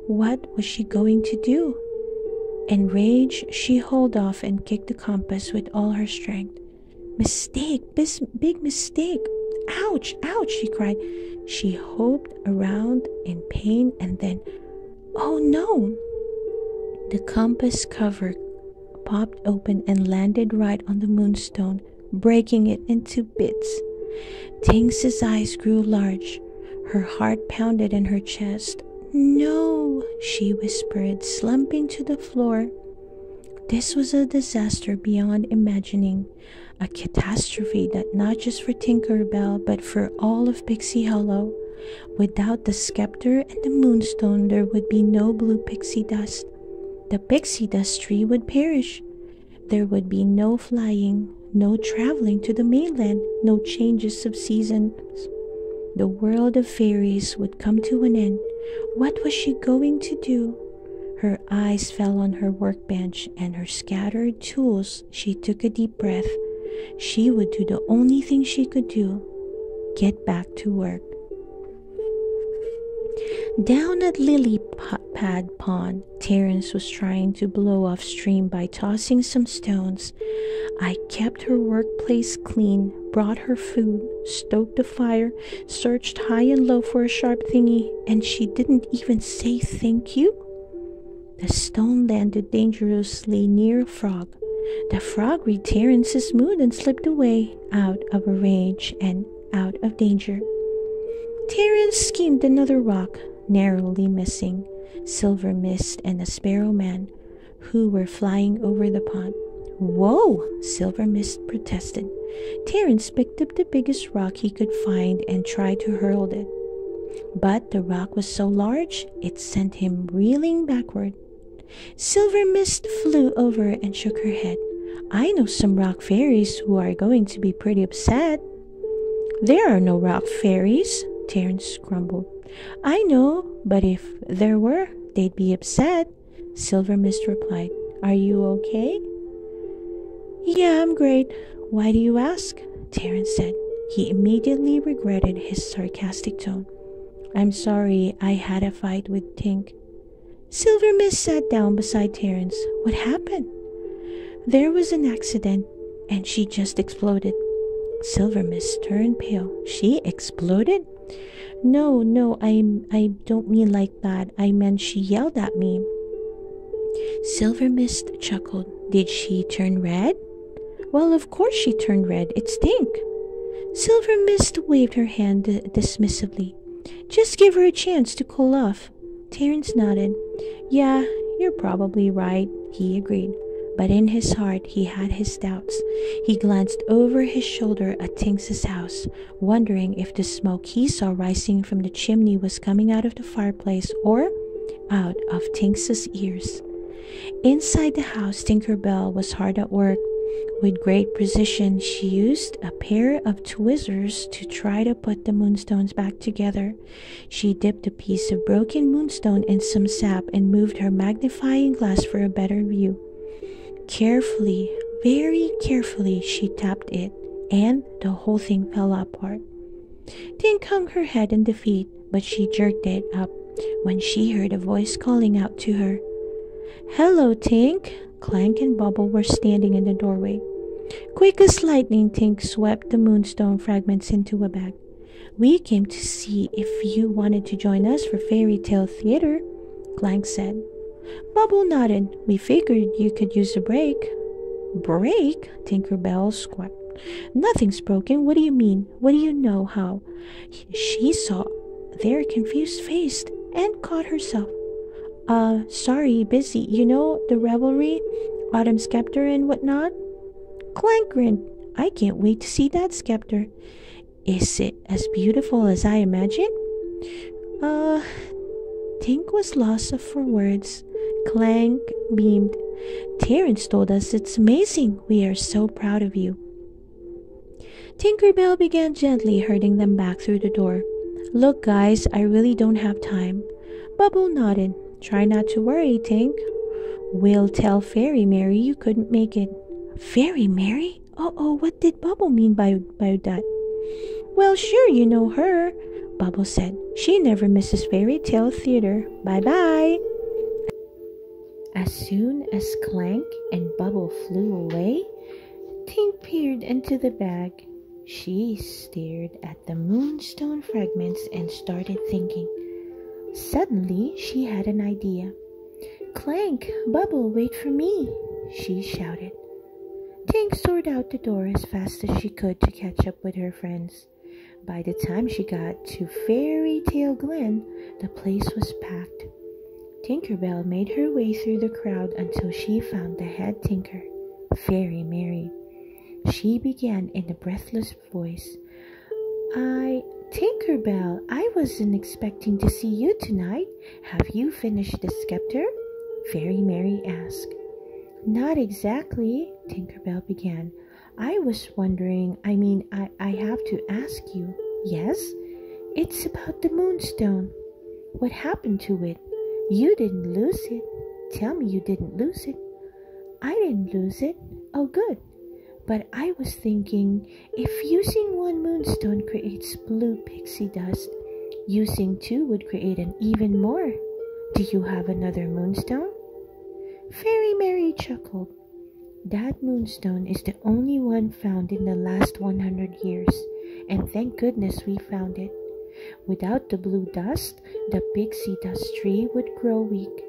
What was she going to do? Enraged, she hauled off and kicked the compass with all her strength. Mistake! Big mistake! Ouch! Ouch! She cried. She hopped around in pain and then, oh no! The compass cover popped open and landed right on the moonstone, breaking it into bits. Tink's eyes grew large. Her heart pounded in her chest. No, she whispered, slumping to the floor. This was a disaster beyond imagining. A catastrophe that not just for Tinkerbell, but for all of Pixie Hollow. Without the scepter and the moonstone, there would be no blue pixie dust. The pixie dust tree would perish. There would be no flying, no traveling to the mainland, no changes of seasons. The world of fairies would come to an end. What was she going to do? Her eyes fell on her workbench and her scattered tools. She took a deep breath. She would do the only thing she could do. Get back to work. Down at Lily Pad Pond, Terence was trying to blow off steam by tossing some stones. I kept her workplace clean, brought her food, stoked the fire, searched high and low for a sharp thingy, and she didn't even say thank you? The stone landed dangerously near a frog. The frog read Terence's mood and slipped away, out of a rage and out of danger. Terence skimmed another rock, narrowly missing Silver Mist and the Sparrow Man, who were flying over the pond. Whoa! Silver Mist protested. Terence picked up the biggest rock he could find and tried to hurl it. But the rock was so large, it sent him reeling backward. Silver Mist flew over and shook her head. I know some rock fairies who are going to be pretty upset. There are no rock fairies, Terence grumbled. I know, but if there were, they'd be upset, Silver Mist replied. Are you okay? Yeah, I'm great. Why do you ask? Terence said. He immediately regretted his sarcastic tone. I'm sorry I had a fight with Tink. Silver Mist sat down beside Terence. What happened? There was an accident, and she just exploded. Silver Mist turned pale. She exploded? No, I don't mean like that. I meant she yelled at me. Silver Mist chuckled. Did she turn red? Well, of course she turned red. It's Tink. Silver Mist waved her hand dismissively. Just give her a chance to cool off. Terence nodded. Yeah, you're probably right, he agreed. But in his heart, he had his doubts. He glanced over his shoulder at Tink's house, wondering if the smoke he saw rising from the chimney was coming out of the fireplace or out of Tink's ears. Inside the house, Tinkerbell was hard at work. With great precision, she used a pair of tweezers to try to put the moonstones back together. She dipped a piece of broken moonstone in some sap and moved her magnifying glass for a better view. Carefully, very carefully, she tapped it, and the whole thing fell apart. Tink hung her head in defeat, but she jerked it up when she heard a voice calling out to her. Hello, Tink. Clank and Bubble were standing in the doorway. Quick as lightning, Tink swept the moonstone fragments into a bag. We came to see if you wanted to join us for fairy tale theater, Clank said. Bubble nodded. We figured you could use a break. Break? Tinkerbell squawked. Nothing's broken. What do you mean? What do you know how? She saw their confused face and caught herself. Sorry, busy. You know, the revelry, Autumn Scepter and whatnot? Clank grinned. I can't wait to see that scepter. Is it as beautiful as I imagined? Uh, Tink was lost for words. Clank beamed. Terence told us it's amazing. We are so proud of you. Tinkerbell began gently herding them back through the door. Look, guys, I really don't have time. Bubble nodded. Try not to worry, Tink. We'll tell Fairy Mary you couldn't make it. Fairy Mary? Oh, what did Bubble mean by that? Well, sure, you know her, Bubble said. She never misses fairy tale theater. Bye-bye. As soon as Clank and Bubble flew away, Tink peered into the bag. She stared at the moonstone fragments and started thinking. Suddenly, she had an idea. Clank, Bubble, wait for me, she shouted. Tink soared out the door as fast as she could to catch up with her friends. By the time she got to Fairy Tale Glen, the place was packed. Tinkerbell made her way through the crowd until she found the head tinker, Fairy Mary. She began in a breathless voice. Tinkerbell, I wasn't expecting to see you tonight. Have you finished the scepter? Fairy Mary asked. Not exactly, Tinkerbell began. I was wondering, I have to ask you. Yes? It's about the moonstone. What happened to it? You didn't lose it. Tell me you didn't lose it. I didn't lose it. Oh, good. But I was thinking, if using one moonstone creates blue pixie dust, using two would create an even more. Do you have another moonstone? Fairy Mary chuckled. That moonstone is the only one found in the last 100 years, and thank goodness we found it. Without the blue dust, the pixie dust tree would grow weak,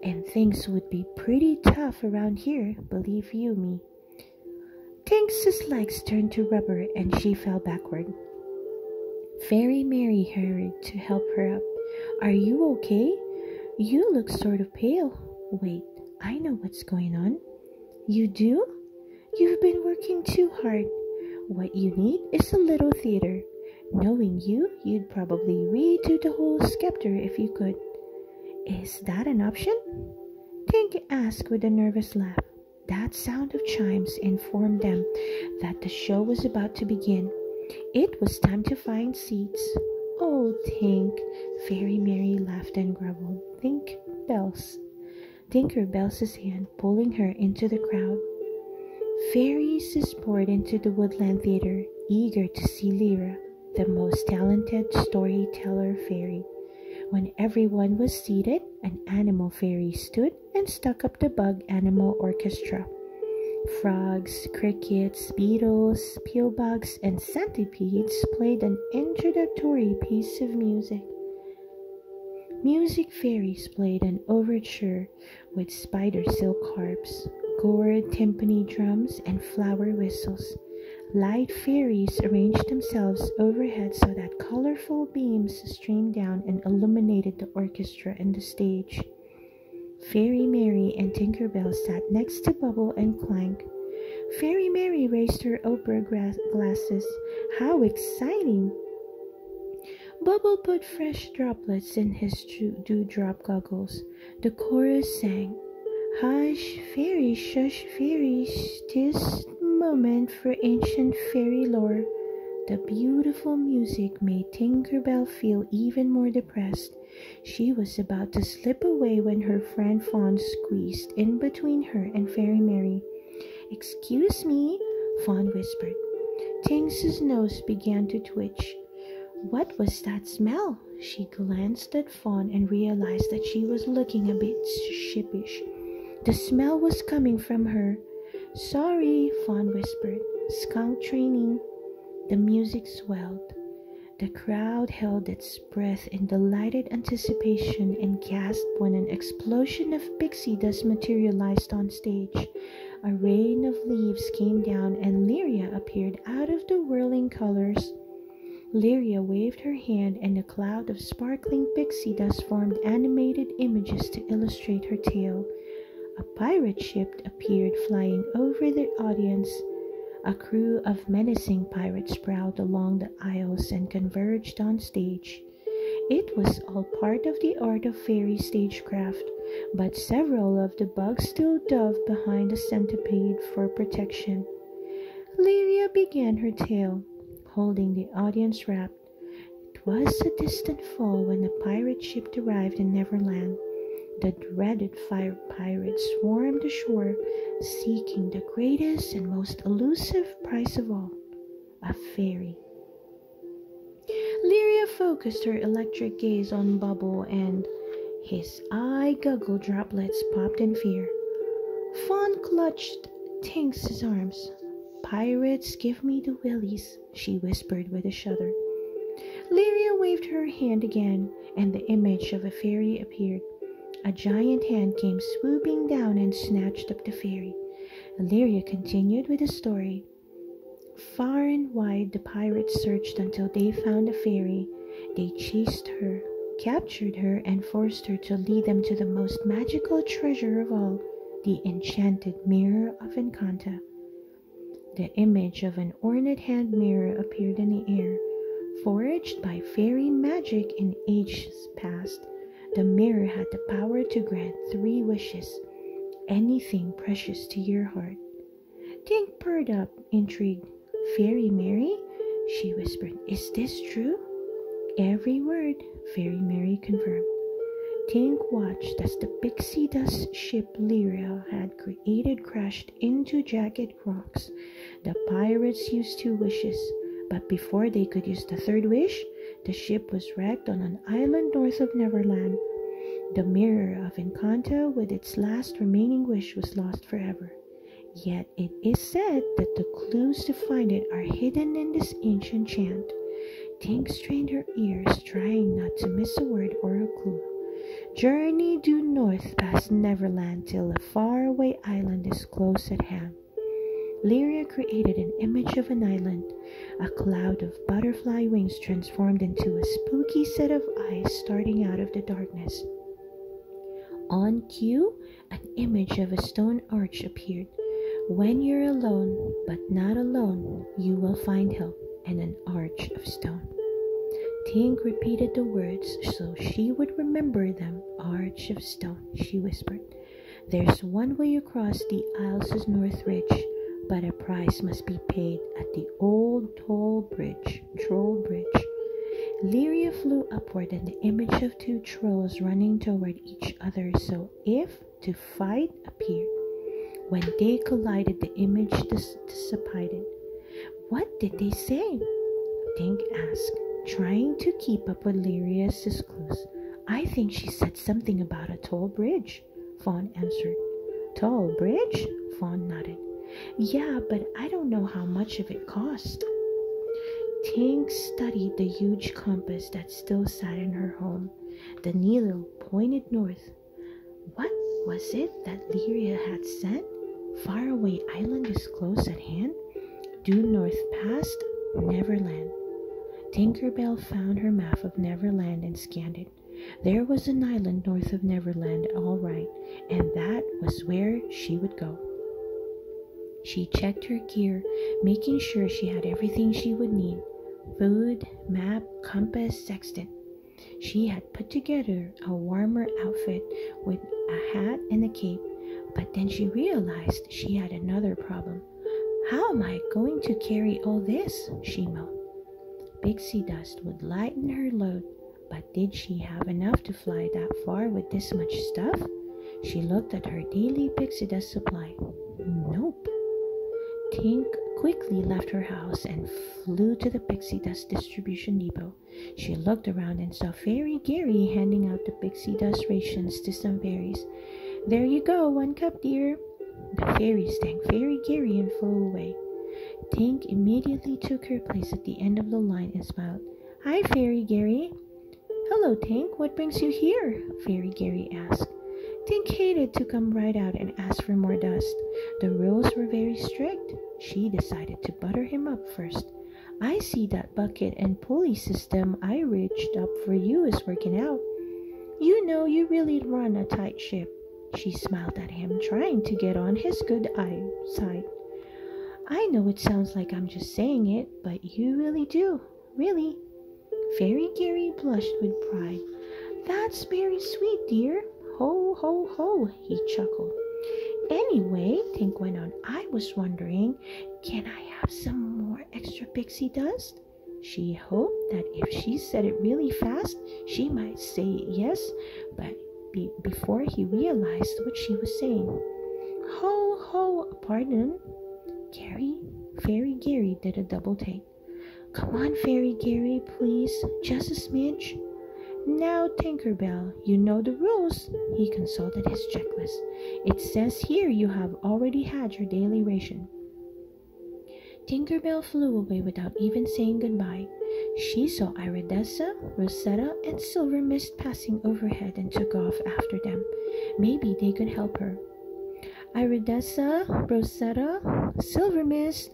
and things would be pretty tough around here, believe you me. Tink's legs turned to rubber and she fell backward. Fairy Mary hurried to help her up. Are you okay? You look sort of pale. Wait, I know what's going on. You do? You've been working too hard. What you need is a little theater. Knowing you, you'd probably redo the whole scepter if you could. Is that an option? Tink asked with a nervous laugh. That sound of chimes informed them that the show was about to begin. It was time to find seats. Oh, Tink, Fairy Mary laughed and grumbled. Tinkerbell's hand, pulling her into the crowd. Fairies poured into the Woodland Theater, eager to see Lyra, the most talented storyteller fairy. When everyone was seated, an animal fairy stood and stuck up the bug animal orchestra. Frogs, crickets, beetles, peelbugs, and centipedes played an introductory piece of music. Music fairies played an overture with spider silk harps, gourd timpani drums, and flower whistles. Light fairies arranged themselves overhead so that colorful beams streamed down and illuminated the orchestra and the stage. Fairy Mary and Tinkerbell sat next to Bubble and Clank. Fairy Mary raised her opera glasses. How exciting! Bubble put fresh droplets in his dewdrop goggles. The chorus sang, Hush, fairies, shush, fairies, 'tis moment for ancient fairy lore. The beautiful music made Tinkerbell feel even more depressed. She was about to slip away when her friend Fawn squeezed in between her and Fairy Mary. Excuse me, Fawn whispered. Tink's nose began to twitch. What was that smell? She glanced at Fawn and realized that she was looking a bit sheepish. The smell was coming from her. Sorry, Fawn whispered. Skunk training. The music swelled. The crowd held its breath in delighted anticipation and gasped when an explosion of pixie dust materialized on stage. A rain of leaves came down and Lyria appeared out of the whirling colors. Lyria waved her hand, and a cloud of sparkling pixie dust formed animated images to illustrate her tale. A pirate ship appeared flying over the audience. A crew of menacing pirates prowled along the aisles and converged on stage. It was all part of the art of fairy stagecraft, but several of the bugs still dove behind the centipede for protection. Lyria began her tale, holding the audience rapt. It was a distant fall when the pirate ship arrived in Neverland. The dreaded fire pirates swarmed ashore, seeking the greatest and most elusive prize of all, a fairy. Lyria focused her electric gaze on Bubble, and his eye goggle droplets popped in fear. Fawn clutched Tink's arms. "Pirates give me the willies," she whispered with a shudder. Lyria waved her hand again, and the image of a fairy appeared. A giant hand came swooping down and snatched up the fairy. Lyria continued with the story. Far and wide the pirates searched until they found the fairy. They chased her, captured her, and forced her to lead them to the most magical treasure of all, the enchanted Mirror of Incanta. The image of an ornate hand mirror appeared in the air. Forged by fairy magic in ages past, the mirror had the power to grant 3 wishes, anything precious to your heart. Tink purred up, intrigued. "Fairy Mary?" she whispered. "Is this true?" "Every word," Fairy Mary confirmed. Tink watched as the pixie dust ship Lyria had created crashed into jagged rocks. The pirates used 2 wishes, but before they could use the 3rd wish, the ship was wrecked on an island north of Neverland. The Mirror of Incanta, with its last remaining wish, was lost forever. Yet it is said that the clues to find it are hidden in this ancient chant. Tink strained her ears, trying not to miss a word or a clue. "Journey due north past Neverland till a faraway island is close at hand." Lyria created an image of an island. A cloud of butterfly wings transformed into a spooky set of eyes starting out of the darkness. On cue, an image of a stone arch appeared. "When you're alone, but not alone, you will find help and an arch of stone." Tink repeated the words so she would remember them. "Arch of stone," she whispered. "There's one way across the Isles' North Ridge, but a price must be paid at the old Troll Bridge. Lyria flew upward, and the image of 2 trolls running toward each other, so if to fight appeared. When they collided, the image dissipated. "What did they say?" Tink asked, trying to keep up with Lyria's clues. "I think she said something about a tall bridge," Fawn answered. "Tall bridge?" Fawn nodded. "Yeah, but I don't know how much of it cost." Tink studied the huge compass that still sat in her home. The needle pointed north. What was it that Lyria had said? Faraway island is close at hand? Due north past Neverland. Tinkerbell found her map of Neverland and scanned it. There was an island north of Neverland, all right, and that was where she would go. She checked her gear, making sure she had everything she would need. Food, map, compass, sextant. She had put together a warmer outfit with a hat and a cape, but then she realized she had another problem. "How am I going to carry all this?" she moaned. Pixie dust would lighten her load, but did she have enough to fly that far with this much stuff? She looked at her daily pixie dust supply. Nope. Tink quickly left her house and flew to the pixie dust distribution depot. She looked around and saw Fairy Gary handing out the pixie dust rations to some fairies. "There you go, 1 cup, dear." The fairies thanked Fairy Gary and flew away. Tink immediately took her place at the end of the line and smiled. "Hi, Fairy Gary." "Hello, Tink. What brings you here?" Fairy Gary asked. Tink hated to come right out and ask for more dust. The rules were very strict. She decided to butter him up first. I see that bucket and pulley system I reached up for you is working out. You know you really run a tight ship. She smiled at him, trying to get on his good side. I know it sounds like I'm just saying it, but you really do. Really. Fairy Gary blushed with pride. That's very sweet, dear. Ho, ho, ho, he chuckled. Anyway, Tink went on, I was wondering, can I have some more extra pixie dust? She hoped that if she said it really fast, she might say yes, but before he realized what she was saying. Ho, ho, pardon. Fairy Gary did a double take. Come on, Fairy Gary, please, just a smidge. Now, Tinkerbell, you know the rules. He consulted his checklist. It says here you have already had your daily ration. Tinkerbell flew away without even saying goodbye. She saw Iridessa, Rosetta, and Silver Mist passing overhead and took off after them. Maybe they could help her. Iridessa, Rosetta, Silver Mist.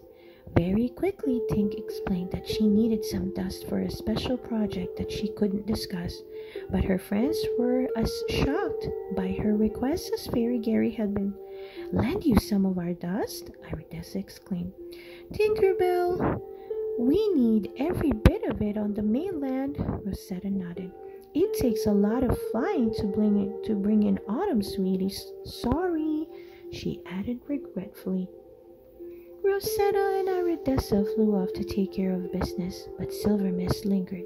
Very quickly, Tink explained that she needed some dust for a special project that she couldn't discuss, but her friends were as shocked by her request as Fairy Gary had been. Lend you some of our dust? Iridessa exclaimed. Tinkerbell, we need every bit of it on the mainland, Rosetta nodded. It takes a lot of flying to bring in autumn, sweeties. Sorry, she added regretfully. Rosetta and Iridessa flew off to take care of business, but Silver Mist lingered.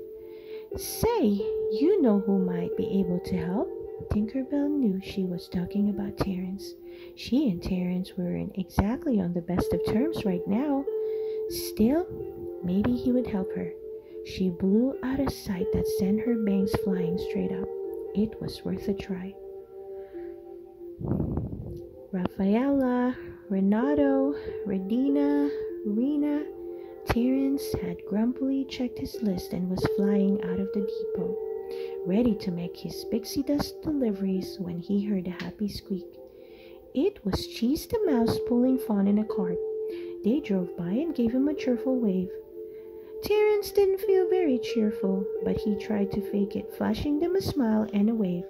Say, you know who might be able to help? Tinkerbell knew she was talking about Terence. She and Terence weren't exactly on the best of terms right now. Still, maybe he would help her. She blew out a sight that sent her bangs flying straight up. It was worth a try. Rafaela, Renato, Redina, Rena, Terence had grumpily checked his list and was flying out of the depot, ready to make his pixie dust deliveries when he heard a happy squeak. It was Cheese the Mouse pulling Fawn in a cart. They drove by and gave him a cheerful wave. Terence didn't feel very cheerful, but he tried to fake it, flashing them a smile and a wave.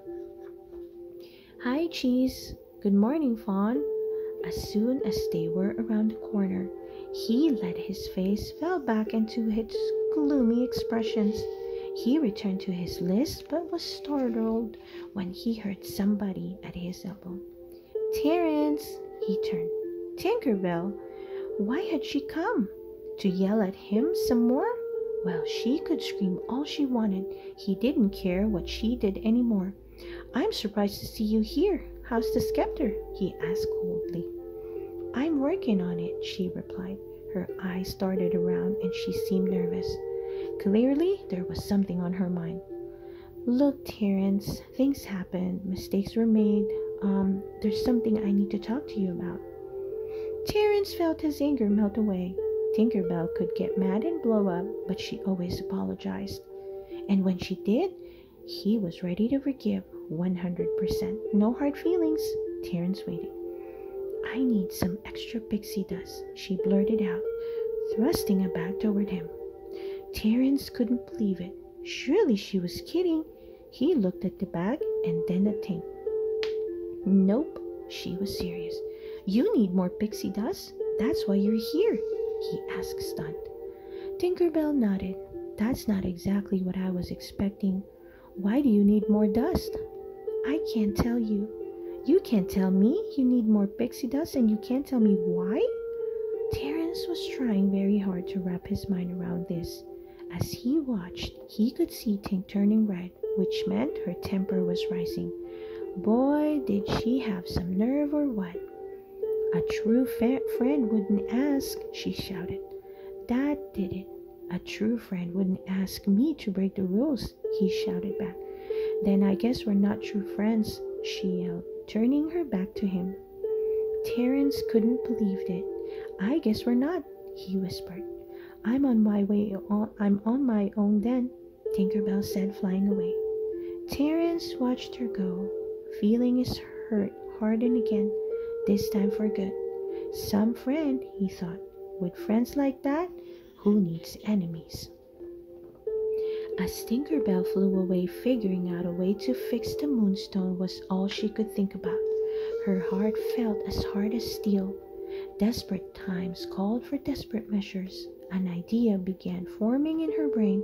Hi, Cheese. Good morning, Fawn. As soon as they were around the corner, he let his face fell back into its gloomy expressions. He returned to his list but was startled when he heard somebody at his elbow. Terence, he turned. Tinkerbell, why had she come? To yell at him some more? Well, she could scream all she wanted. He didn't care what she did anymore. I'm surprised to see you here. How's the scepter? He asked coldly. I'm working on it, she replied. Her eyes darted around and she seemed nervous. Clearly, there was something on her mind. Look, Terence, things happened. Mistakes were made. There's something I need to talk to you about. Terence felt his anger melt away. Tinkerbell could get mad and blow up, but she always apologized. And when she did, he was ready to forgive 100%. No hard feelings. Terence waited. I need some extra pixie dust, she blurted out, thrusting a bag toward him. Terence couldn't believe it. Surely she was kidding. He looked at the bag and then at Tink. Nope, she was serious. You need more pixie dust? That's why you're here, he asked, stunned. Tinkerbell nodded. That's not exactly what I was expecting. Why do you need more dust? I can't tell you. You can't tell me you need more pixie dust and you can't tell me why? Terence was trying very hard to wrap his mind around this. As he watched, he could see Tink turning red, which meant her temper was rising. Boy, did she have some nerve or what? A true friend wouldn't ask, she shouted. That did it. A true friend wouldn't ask me to break the rules, he shouted back. Then I guess we're not true friends, she yelled, turning her back to him. Terence couldn't believe it. I guess we're not, he whispered. I'm on my own then, Tinkerbell said, flying away. Terence watched her go, feeling his hurt harden again, this time for good. Some friend, he thought. With friends like that, Who needs enemies? As Tinkerbell flew away, figuring out a way to fix the moonstone was all she could think about. Her heart felt as hard as steel. Desperate times called for desperate measures. An idea began forming in her brain.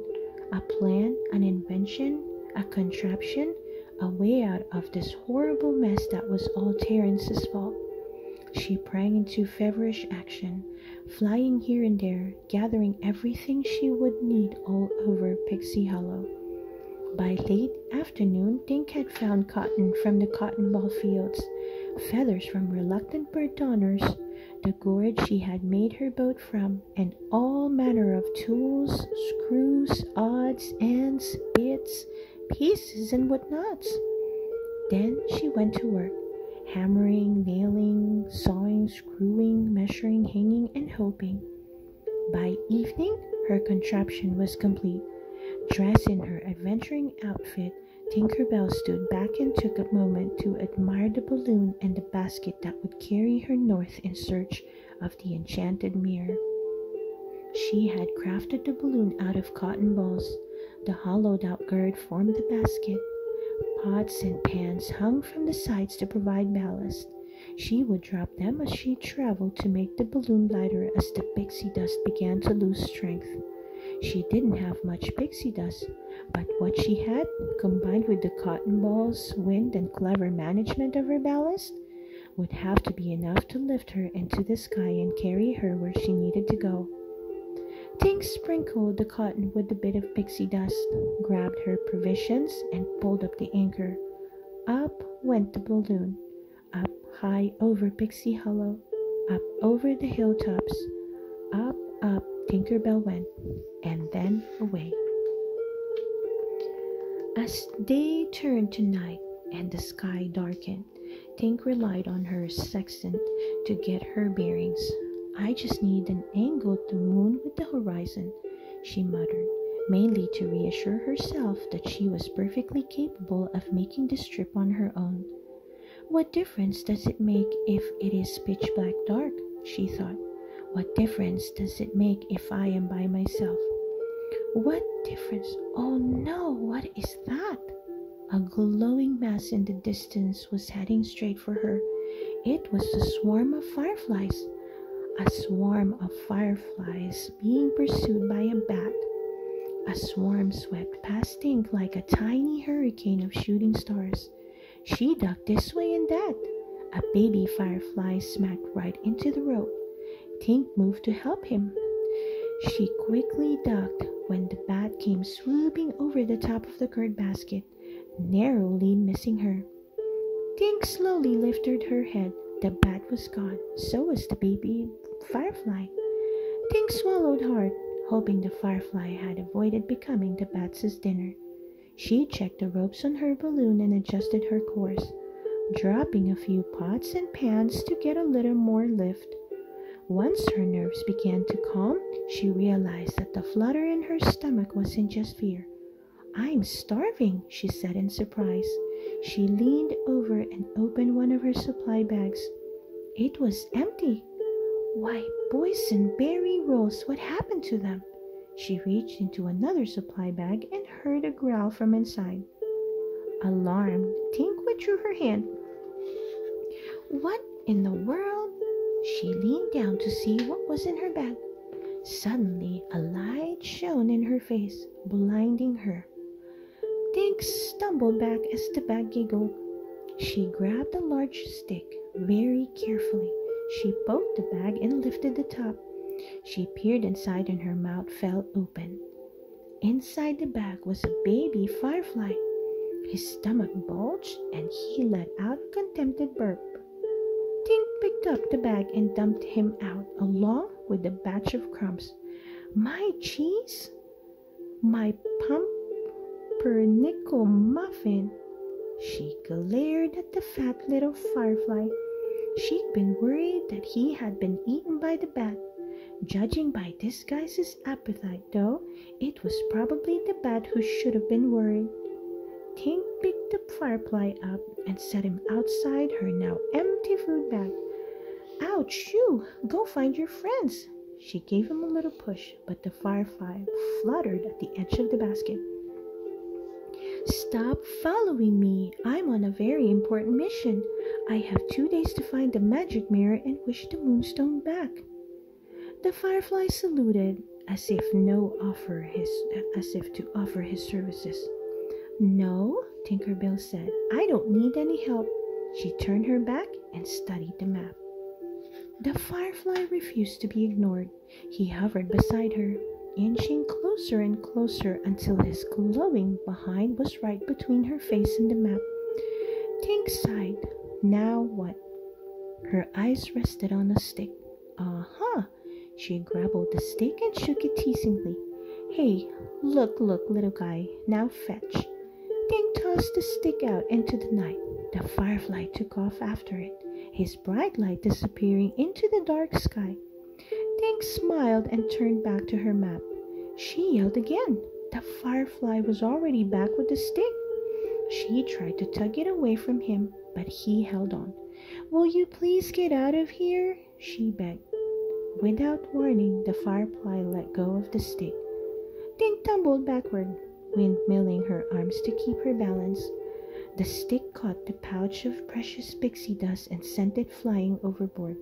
A plan, an invention, a contraption, a way out of this horrible mess that was all Terence's fault. She sprang into feverish action, flying here and there, gathering everything she would need all over Pixie Hollow. By late afternoon, Tink had found cotton from the cotton ball fields, feathers from reluctant bird donors, the gourd she had made her boat from, and all manner of tools, screws, odds, ends, bits, pieces, and whatnots. Then she went to work, hammering, nailing, sawing, screwing, measuring, hanging, and hoping. By evening, her contraption was complete. Dressed in her adventuring outfit, Tinkerbell stood back and took a moment to admire the balloon and the basket that would carry her north in search of the enchanted mirror. She had crafted the balloon out of cotton balls. The hollowed-out gourd formed the basket. Pots and pans hung from the sides to provide ballast. She would drop them as she traveled to make the balloon lighter as the pixie dust began to lose strength. She didn't have much pixie dust, but what she had, combined with the cotton balls, wind, and clever management of her ballast, would have to be enough to lift her into the sky and carry her where she needed to go. Tink sprinkled the cotton with a bit of pixie dust, grabbed her provisions, and pulled up the anchor. Up went the balloon, up high over Pixie Hollow, up over the hilltops, up, Tinkerbell went, and then away. As day turned to night and the sky darkened, Tink relied on her sextant to get her bearings. "I just need an angle to moon with the horizon," she muttered, mainly to reassure herself that she was perfectly capable of making this trip on her own. "What difference does it make if it is pitch black dark?" she thought. "What difference does it make if I am by myself? What difference? Oh no, what is that?" A glowing mass in the distance was heading straight for her. It was a swarm of fireflies. A swarm of fireflies being pursued by a bat. A swarm swept past Tink like a tiny hurricane of shooting stars. She ducked this way and that. A baby firefly smacked right into the rope. Tink moved to help him. She quickly ducked when the bat came swooping over the top of the gourd basket, narrowly missing her. Tink slowly lifted her head. The bat was gone. So was the baby firefly. Tink swallowed hard, hoping the firefly had avoided becoming the bat's dinner. She checked the ropes on her balloon and adjusted her course, dropping a few pots and pans to get a little more lift. Once her nerves began to calm, she realized that the flutter in her stomach wasn't just fear. "I'm starving," she said in surprise. She leaned over and opened one of her supply bags. It was empty. "Why, boysenberry rolls, what happened to them?" She reached into another supply bag and heard a growl from inside. Alarmed, Tink withdrew her hand. "What in the world?" She leaned down to see what was in her bag. Suddenly, a light shone in her face, blinding her. Tink stumbled back as the bag giggled. She grabbed a large stick very carefully. She poked the bag and lifted the top. She peered inside and her mouth fell open. Inside the bag was a baby firefly. His stomach bulged and he let out a contented burp. Tink picked up the bag and dumped him out along with a batch of crumbs. "My cheese? My pumpernickel muffin!" She glared at the fat little firefly. She'd been worried that he had been eaten by the bat. Judging by this guy's appetite, though, it was probably the bat who should have been worried. Tink picked the firefly up and set him outside her now empty food bag. "Ouch, you! Go find your friends!" She gave him a little push, but the firefly fluttered at the edge of the basket. "Stop following me. I'm on a very important mission. I have 2 days to find the magic mirror and wish the moonstone back." The firefly saluted as if to offer his services. "No," Tinkerbell said, "I don't need any help." She turned her back and studied the map. The firefly refused to be ignored. He hovered beside her, inching closer and closer until his glowing behind was right between her face and the map. Tink sighed. Now what? Her eyes rested on a stick. Aha! She grabbled the stick and shook it teasingly. "Hey, look, little guy, now fetch." Tink tossed the stick out into the night. The firefly took off after it, his bright light disappearing into the dark sky. Tink smiled and turned back to her map. She yelled again. The firefly was already back with the stick. She tried to tug it away from him, but he held on. "Will you please get out of here?" she begged. Without warning, the firefly let go of the stick. Tink tumbled backward, windmilling her arms to keep her balance. The stick caught the pouch of precious pixie dust and sent it flying overboard.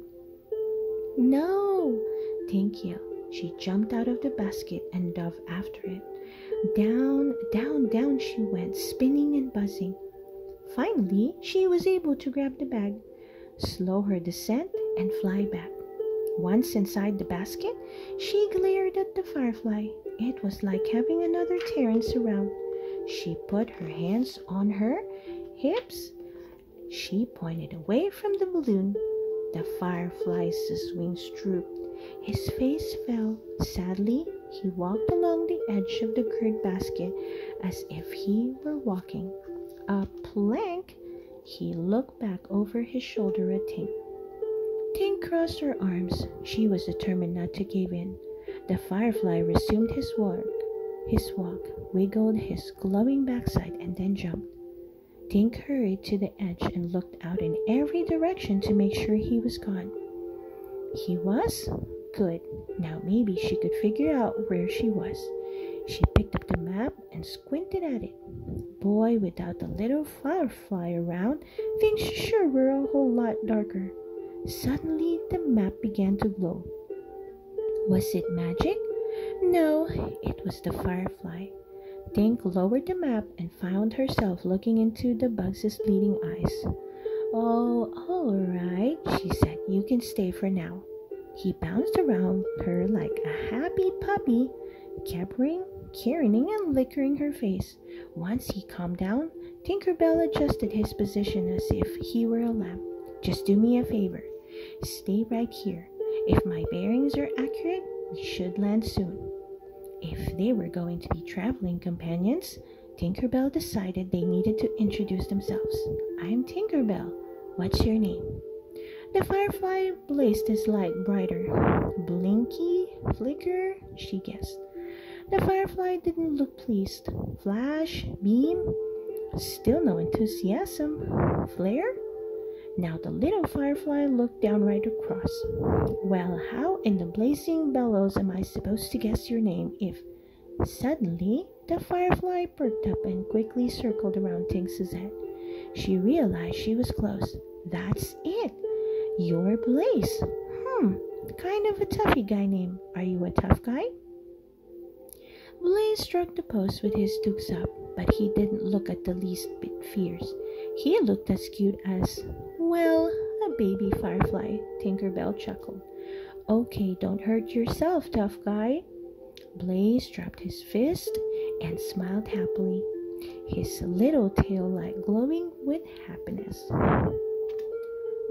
"No!" Tink yelled. She jumped out of the basket and dove after it. Down, down, down she went, spinning and buzzing. Finally, she was able to grab the bag, slow her descent, and fly back. Once inside the basket, she glared at the firefly. It was like having another Terence around. She put her hands on her hips. She pointed away from the balloon. The firefly's wings drooped. His face fell. Sadly, he walked along the edge of the curd basket as if he were walking a plank. He looked back over his shoulder at Tink. Tink crossed her arms. She was determined not to give in. The firefly resumed his walk, wiggled his glowing backside, and then jumped. Tink hurried to the edge and looked out in every direction to make sure he was gone. He was? Good. Now maybe she could figure out where she was. She picked up the map and squinted at it. Boy, without the little firefly around, things sure were a whole lot darker. Suddenly, the map began to glow. Was it magic? No, it was the firefly. Tink lowered the map and found herself looking into the bugs' bleeding eyes. "Oh, all right," she said. "You can stay for now." He bounced around her like a happy puppy, caring and licking her face. Once he calmed down, Tinkerbell adjusted his position as if he were a lamb. "Just do me a favor. Stay right here. If my bearings are accurate, we should land soon." If they were going to be traveling companions, Tinkerbell decided they needed to introduce themselves. "I'm Tinkerbell. What's your name?" The firefly blazed his light brighter. "Blinky? Flicker?" she guessed. The firefly didn't look pleased. "Flash? Beam?" Still no enthusiasm. "Flare?" Now the little firefly looked downright across. "Well, how in the blazing bellows am I supposed to guess your name if—" Suddenly, the firefly perked up and quickly circled around Tink's head. She realized she was close. "That's it! You're Blaze. Kind of a toughy guy name. Are you a tough guy?" Blaze struck the post with his dukes up, but he didn't look at the least bit fierce. He looked as cute as, well, a baby firefly. Tinkerbell chuckled. "Okay, don't hurt yourself, tough guy." Blaze dropped his fist and smiled happily, his little tail light glowing with happiness.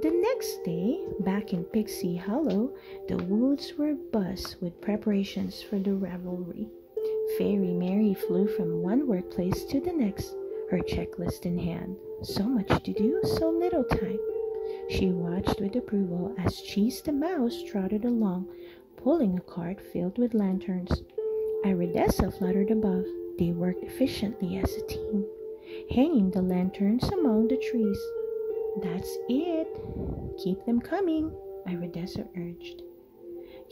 The next day, back in Pixie Hollow, the woods were abuzz with preparations for the revelry. Fairy Mary flew from one workplace to the next, her checklist in hand. So much to do, so little time. She watched with approval as Cheese the Mouse trotted along, pulling a cart filled with lanterns. Iridessa fluttered above. They worked efficiently as a team, hanging the lanterns among the trees. "That's it. Keep them coming," Iridessa urged.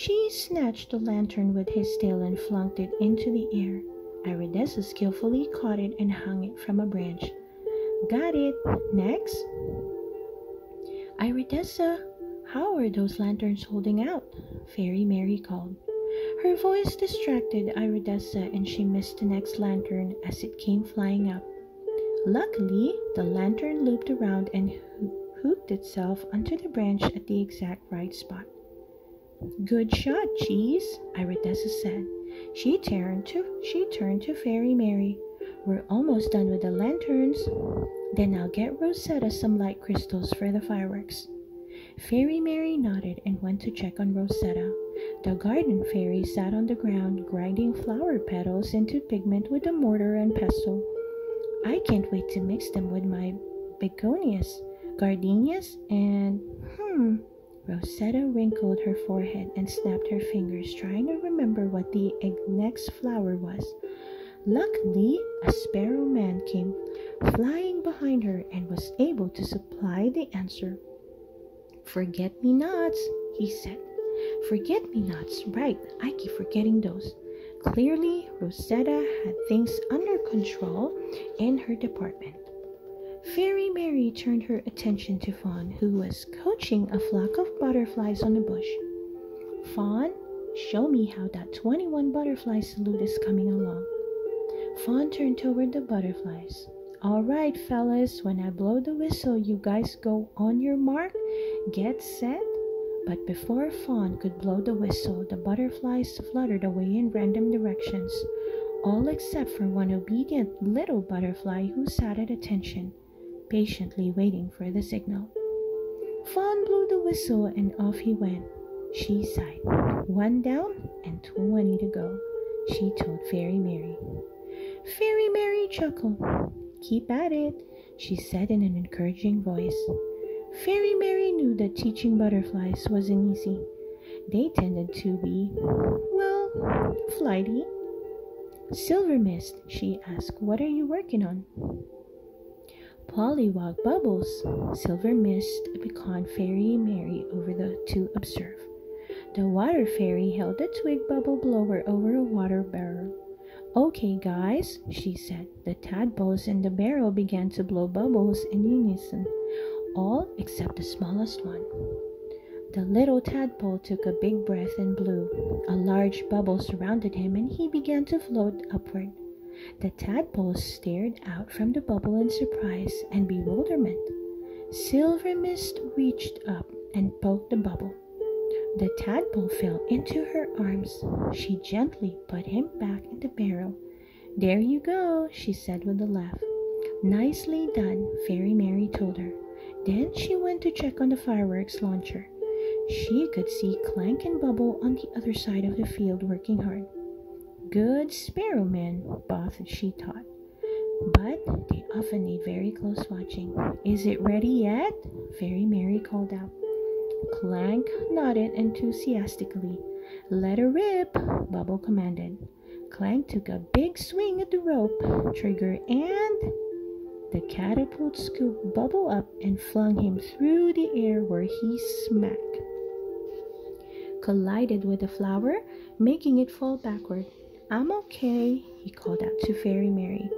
Cheese snatched the lantern with his tail and flung it into the air. Iridessa skillfully caught it and hung it from a branch. Got it. Next. Iridessa, how are those lanterns holding out? Fairy Mary called. Her voice distracted Iridessa and she missed the next lantern as it came flying up. Luckily, the lantern looped around and hooked itself onto the branch at the exact right spot. Good shot, Cheese, Iridessa said. She turned to Fairy Mary. We're almost done with the lanterns. Then I'll get Rosetta some light crystals for the fireworks. Fairy Mary nodded and went to check on Rosetta. The garden fairy sat on the ground, grinding flower petals into pigment with a mortar and pestle. I can't wait to mix them with my begonias, gardenias, and Rosetta wrinkled her forehead and snapped her fingers, trying to remember what the next flower was. Luckily, a sparrow man came flying behind her and was able to supply the answer. Forget-me-nots, he said. Forget-me-nots, right, I keep forgetting those. Clearly, Rosetta had things under control in her department. Fairy Mary turned her attention to Fawn, who was coaching a flock of butterflies on a bush. Fawn, show me how that 21 butterfly salute is coming along. Fawn turned toward the butterflies. All right, fellas, when I blow the whistle, you guys go on your mark, get set. But before Fawn could blow the whistle, the butterflies fluttered away in random directions, all except for one obedient little butterfly who sat at attention, patiently waiting for the signal. Fawn blew the whistle and off he went. She sighed. 1 down and 20 to go, she told Fairy Mary. Fairy Mary chuckled. Keep at it, she said in an encouraging voice. Fairy Mary knew that teaching butterflies wasn't easy. They tended to be, well, flighty. Silver Mist, she asked, what are you working on? Pollywog bubbles, Silver Mist beckoned Fairy Mary over to observe. The water fairy held a twig bubble blower over a water barrel. Okay, guys, she said. The tadpoles in the barrel began to blow bubbles in unison, all except the smallest one. The little tadpole took a big breath and blew. A large bubble surrounded him and he began to float upward. The tadpole stared out from the bubble in surprise and bewilderment. Silver Mist reached up and poked the bubble. The tadpole fell into her arms. She gently put him back in the barrel. There you go, she said with a laugh. Nicely done, Fairy Mary told her. Then she went to check on the fireworks launcher. She could see Clank and Bubble on the other side of the field working hard. Good sparrowmen, both she thought. But they often need very close watching. Is it ready yet? Fairy Mary called out. Clank nodded enthusiastically. Let her rip, Bubble commanded. Clank took a big swing at the rope trigger and the catapult scooped Bubble up and flung him through the air where he collided with the flower, making it fall backward. I'm okay, he called out to Fairy Mary.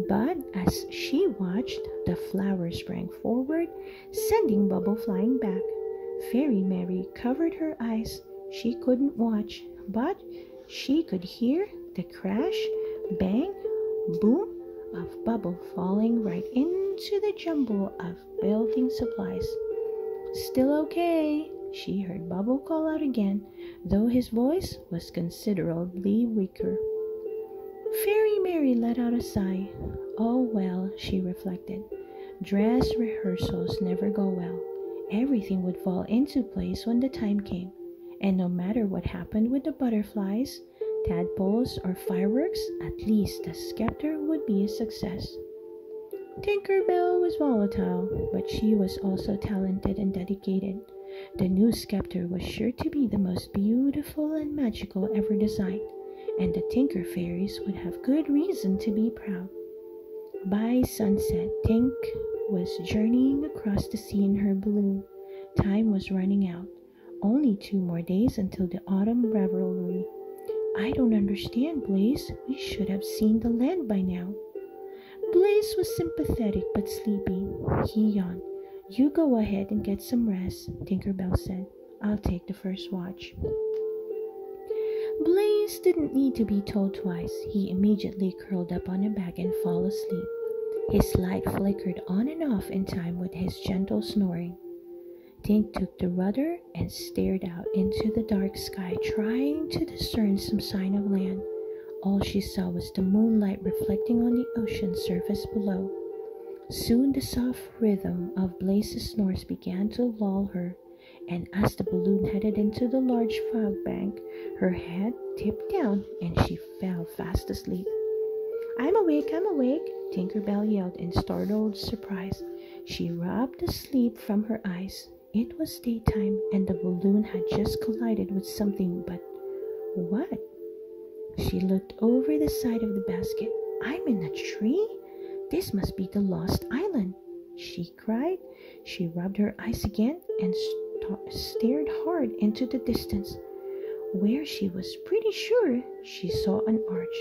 But as she watched, the flower sprang forward, sending Bubble flying back. Fairy Mary covered her eyes. She couldn't watch, but she could hear the crash, bang, boom of Bubble falling right into the jumble of building supplies. Still okay, she heard Bubble call out again, though his voice was considerably weaker. Fairy Mary let out a sigh. Oh well, she reflected. Dress rehearsals never go well. Everything would fall into place when the time came, and no matter what happened with the butterflies, tadpoles, or fireworks, at least the scepter would be a success. Tinkerbell was volatile, but she was also talented and dedicated. The new scepter was sure to be the most beautiful and magical ever designed, and the Tinker Fairies would have good reason to be proud. By sunset, Tink was journeying across the sea in her balloon. Time was running out. Only 2 more days until the autumn revelry. I don't understand, Blaze. We should have seen the land by now. Blaze was sympathetic but sleepy. He yawned. You go ahead and get some rest, Tinkerbell said. I'll take the first watch. Blaze didn't need to be told twice. He immediately curled up on a bag and fell asleep. His light flickered on and off in time with his gentle snoring. Tink took the rudder and stared out into the dark sky, trying to discern some sign of land. All she saw was the moonlight reflecting on the ocean surface below. Soon the soft rhythm of Blaze's snores began to lull her, and as the balloon headed into the large fog bank, her head tipped down and she fell fast asleep. I'm awake, Tinkerbell yelled in startled surprise. She rubbed the sleep from her eyes. It was daytime, and the balloon had just collided with something, but what? She looked over the side of the basket. I'm in a tree? This must be the lost island, she cried. She rubbed her eyes again and stared hard into the distance, where she was pretty sure she saw an arch.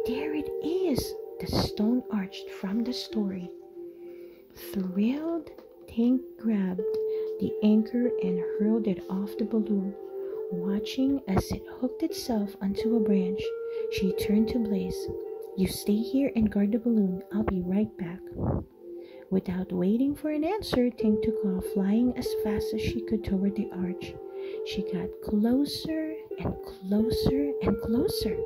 There it is, the stone arch from the story. Thrilled, Tink grabbed the anchor and hurled it off the balloon. Watching as it hooked itself onto a branch, she turned to Blaze. You stay here and guard the balloon. I'll be right back. Without waiting for an answer, Tink took off, flying as fast as she could toward the arch. She got closer and closer and closer.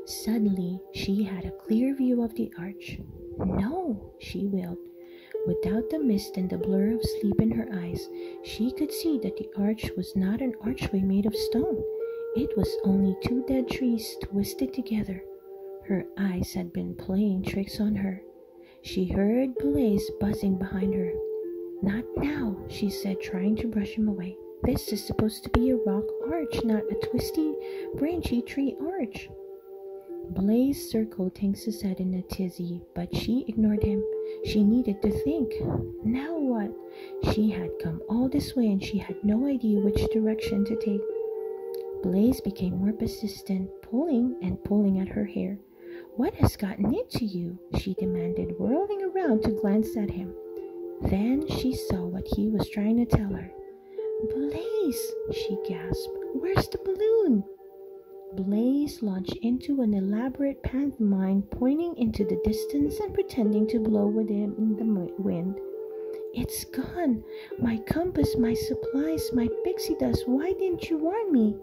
Suddenly, she had a clear view of the arch. No, she wailed. Without the mist and the blur of sleep in her eyes, she could see that the arch was not an archway made of stone. It was only 2 dead trees twisted together. Her eyes had been playing tricks on her. She heard Blaze buzzing behind her. Not now, she said, trying to brush him away. This is supposed to be a rock arch, not a twisty, branchy tree arch. Blaze circled Tink's head in a tizzy, but she ignored him. She needed to think. Now what? She had come all this way and she had no idea which direction to take. Blaze became more persistent, pulling and pulling at her hair. What has gotten into you? She demanded, whirling around to glance at him. Then she saw what he was trying to tell her. Blaze, she gasped. Where's the balloon? Blaze launched into an elaborate pantomime, pointing into the distance and pretending to blow with him in the wind. It's gone. My compass, my supplies, my pixie dust. Why didn't you warn me?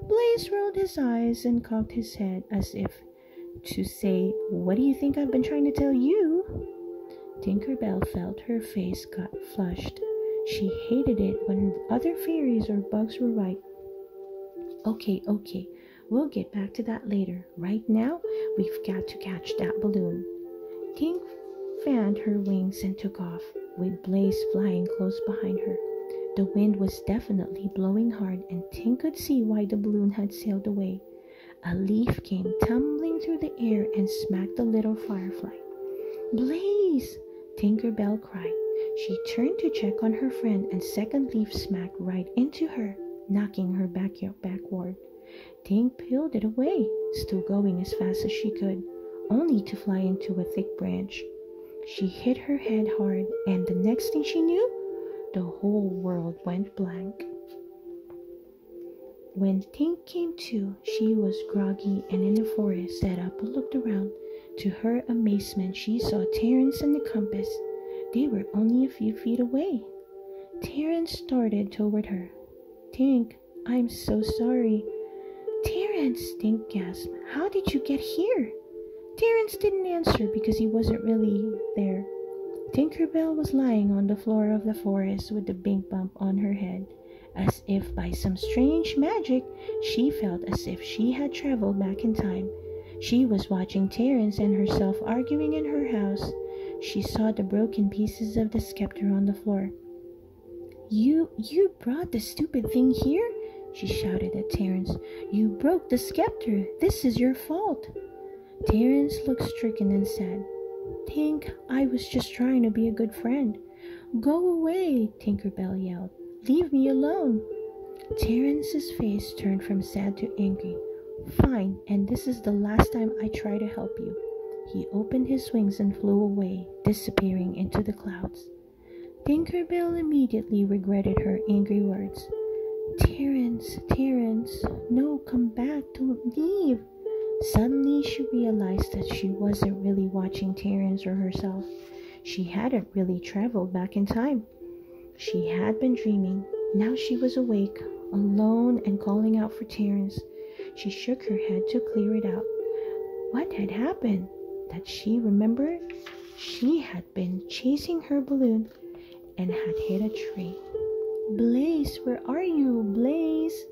Blaze rolled his eyes and cocked his head as if to say, what do you think I've been trying to tell you? Tinkerbell felt her face got flushed. She hated it when other fairies or bugs were right. Okay, we'll get back to that later. Right now, we've got to catch that balloon. Tink fanned her wings and took off, with Blaze flying close behind her. The wind was definitely blowing hard, and Tink could see why the balloon had sailed away. A leaf came tumbling through the air and smacked the little firefly. Blaze! Tinkerbell cried. She turned to check on her friend, and second leaf smacked right into her, knocking her backward. Tink peeled it away, still going as fast as she could, only to fly into a thick branch. She hit her head hard, and the next thing she knew, the whole world went blank. When Tink came to, she was groggy and in the forest, sat up and looked around. To her amazement, she saw Terence and the compass. They were only a few feet away. Terence started toward her. Tink, I'm so sorry. Terence, Tink gasped. How did you get here? Terence didn't answer because he wasn't really there. Tinkerbell was lying on the floor of the forest with a big bump on her head. As if by some strange magic, she felt as if she had traveled back in time. She was watching Terence and herself arguing in her house. She saw the broken pieces of the scepter on the floor. You brought the stupid thing here? She shouted at Terence. You broke the scepter. This is your fault. Terence looked stricken and said, Tink, I was just trying to be a good friend. Go away, Tinkerbell yelled. Leave me alone." Terence's face turned from sad to angry. "Fine, and this is the last time I try to help you." He opened his wings and flew away, disappearing into the clouds. Tinkerbell immediately regretted her angry words. "Terence, Terence, no, come back, don't leave." Suddenly she realized that she wasn't really watching Terence or herself. She hadn't really traveled back in time. She had been dreaming. Now she was awake, alone and calling out for Terence. She shook her head to clear it out. What had happened? That she remembered? She had been chasing her balloon and had hit a tree. "Blaze, where are you, Blaze?"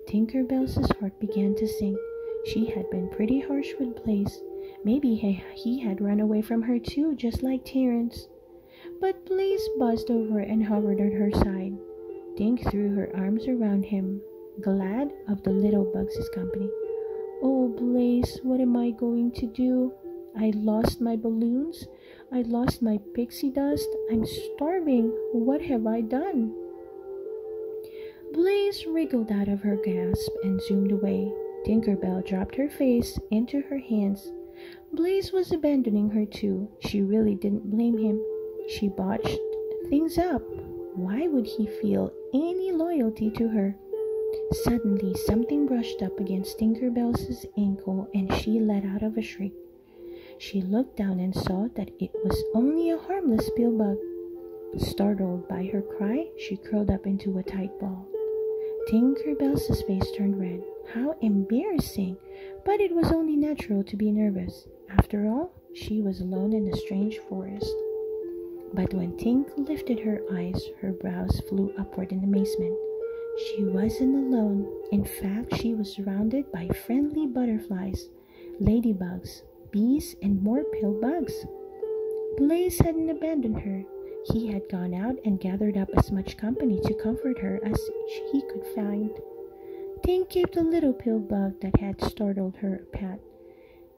Tinkerbell's heart began to sink. She had been pretty harsh with Blaze. Maybe he had run away from her too, just like Terence. But Blaze buzzed over and hovered at her side. Tink threw her arms around him, glad of the little bugs' company. "Oh, Blaze, what am I going to do? I lost my balloons. I lost my pixie dust. I'm starving. What have I done?" Blaze wriggled out of her grasp and zoomed away. Tinkerbell dropped her face into her hands. Blaze was abandoning her too. She really didn't blame him. She botched things up. Why would he feel any loyalty to her? Suddenly, something brushed up against Tinkerbell's ankle and she let out of a shriek. She looked down and saw that it was only a harmless bug. Startled by her cry, she curled up into a tight ball. Tinkerbell's face turned red. How embarrassing! But it was only natural to be nervous. After all, she was alone in a strange forest. But when Tink lifted her eyes, her brows flew upward in amazement. She wasn't alone. In fact, she was surrounded by friendly butterflies, ladybugs, bees, and more pill bugs. Blaze hadn't abandoned her. He had gone out and gathered up as much company to comfort her as he could find. Tink gave the little pill bug that had startled her a pat.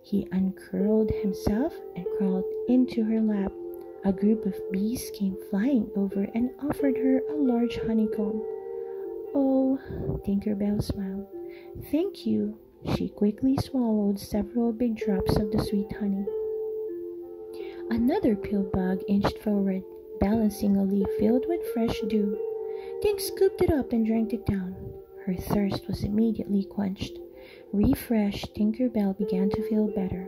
He uncurled himself and crawled into her lap. A group of bees came flying over and offered her a large honeycomb. "Oh," Tinkerbell smiled. "Thank you." She quickly swallowed several big drops of the sweet honey. Another pill bug inched forward, balancing a leaf filled with fresh dew. Tink scooped it up and drank it down. Her thirst was immediately quenched. Refreshed, Tinkerbell began to feel better.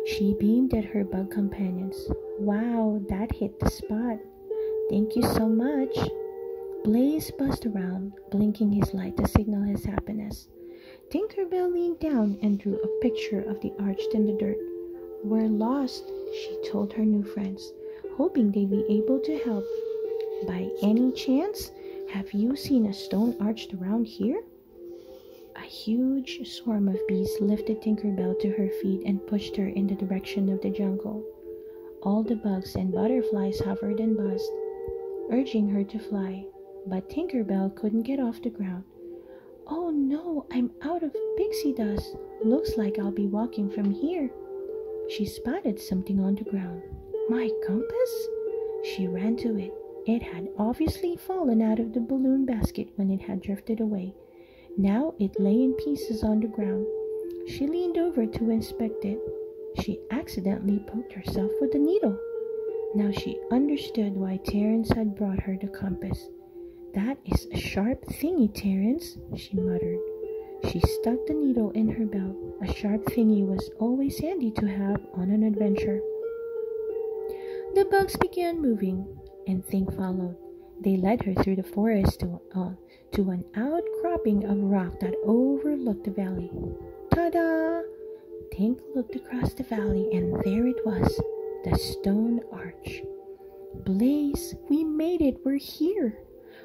She beamed at her bug companions. "Wow, that hit the spot. Thank you so much." Blaze buzzed around, blinking his light to signal his happiness. Tinkerbell leaned down and drew a picture of the arch in the dirt. "We're lost," she told her new friends, hoping they'd be able to help. "By any chance, have you seen a stone arched around here?" A huge swarm of bees lifted Tinkerbell to her feet and pushed her in the direction of the jungle. All the bugs and butterflies hovered and buzzed, urging her to fly, but Tinkerbell couldn't get off the ground. "Oh no, I'm out of pixie dust. Looks like I'll be walking from here." She spotted something on the ground. My compass? She ran to it. It had obviously fallen out of the balloon basket when it had drifted away. Now it lay in pieces on the ground. She leaned over to inspect it. She accidentally poked herself with the needle. Now she understood why Terence had brought her the compass. "That is a sharp thingy, Terence," she muttered. She stuck the needle in her belt. A sharp thingy was always handy to have on an adventure. The bugs began moving, and Tink followed. They led her through the forest to an outcropping of rock that overlooked the valley. Ta-da! Tink looked across the valley, and there it was, the stone arch. "Blaze, we made it! We're here!"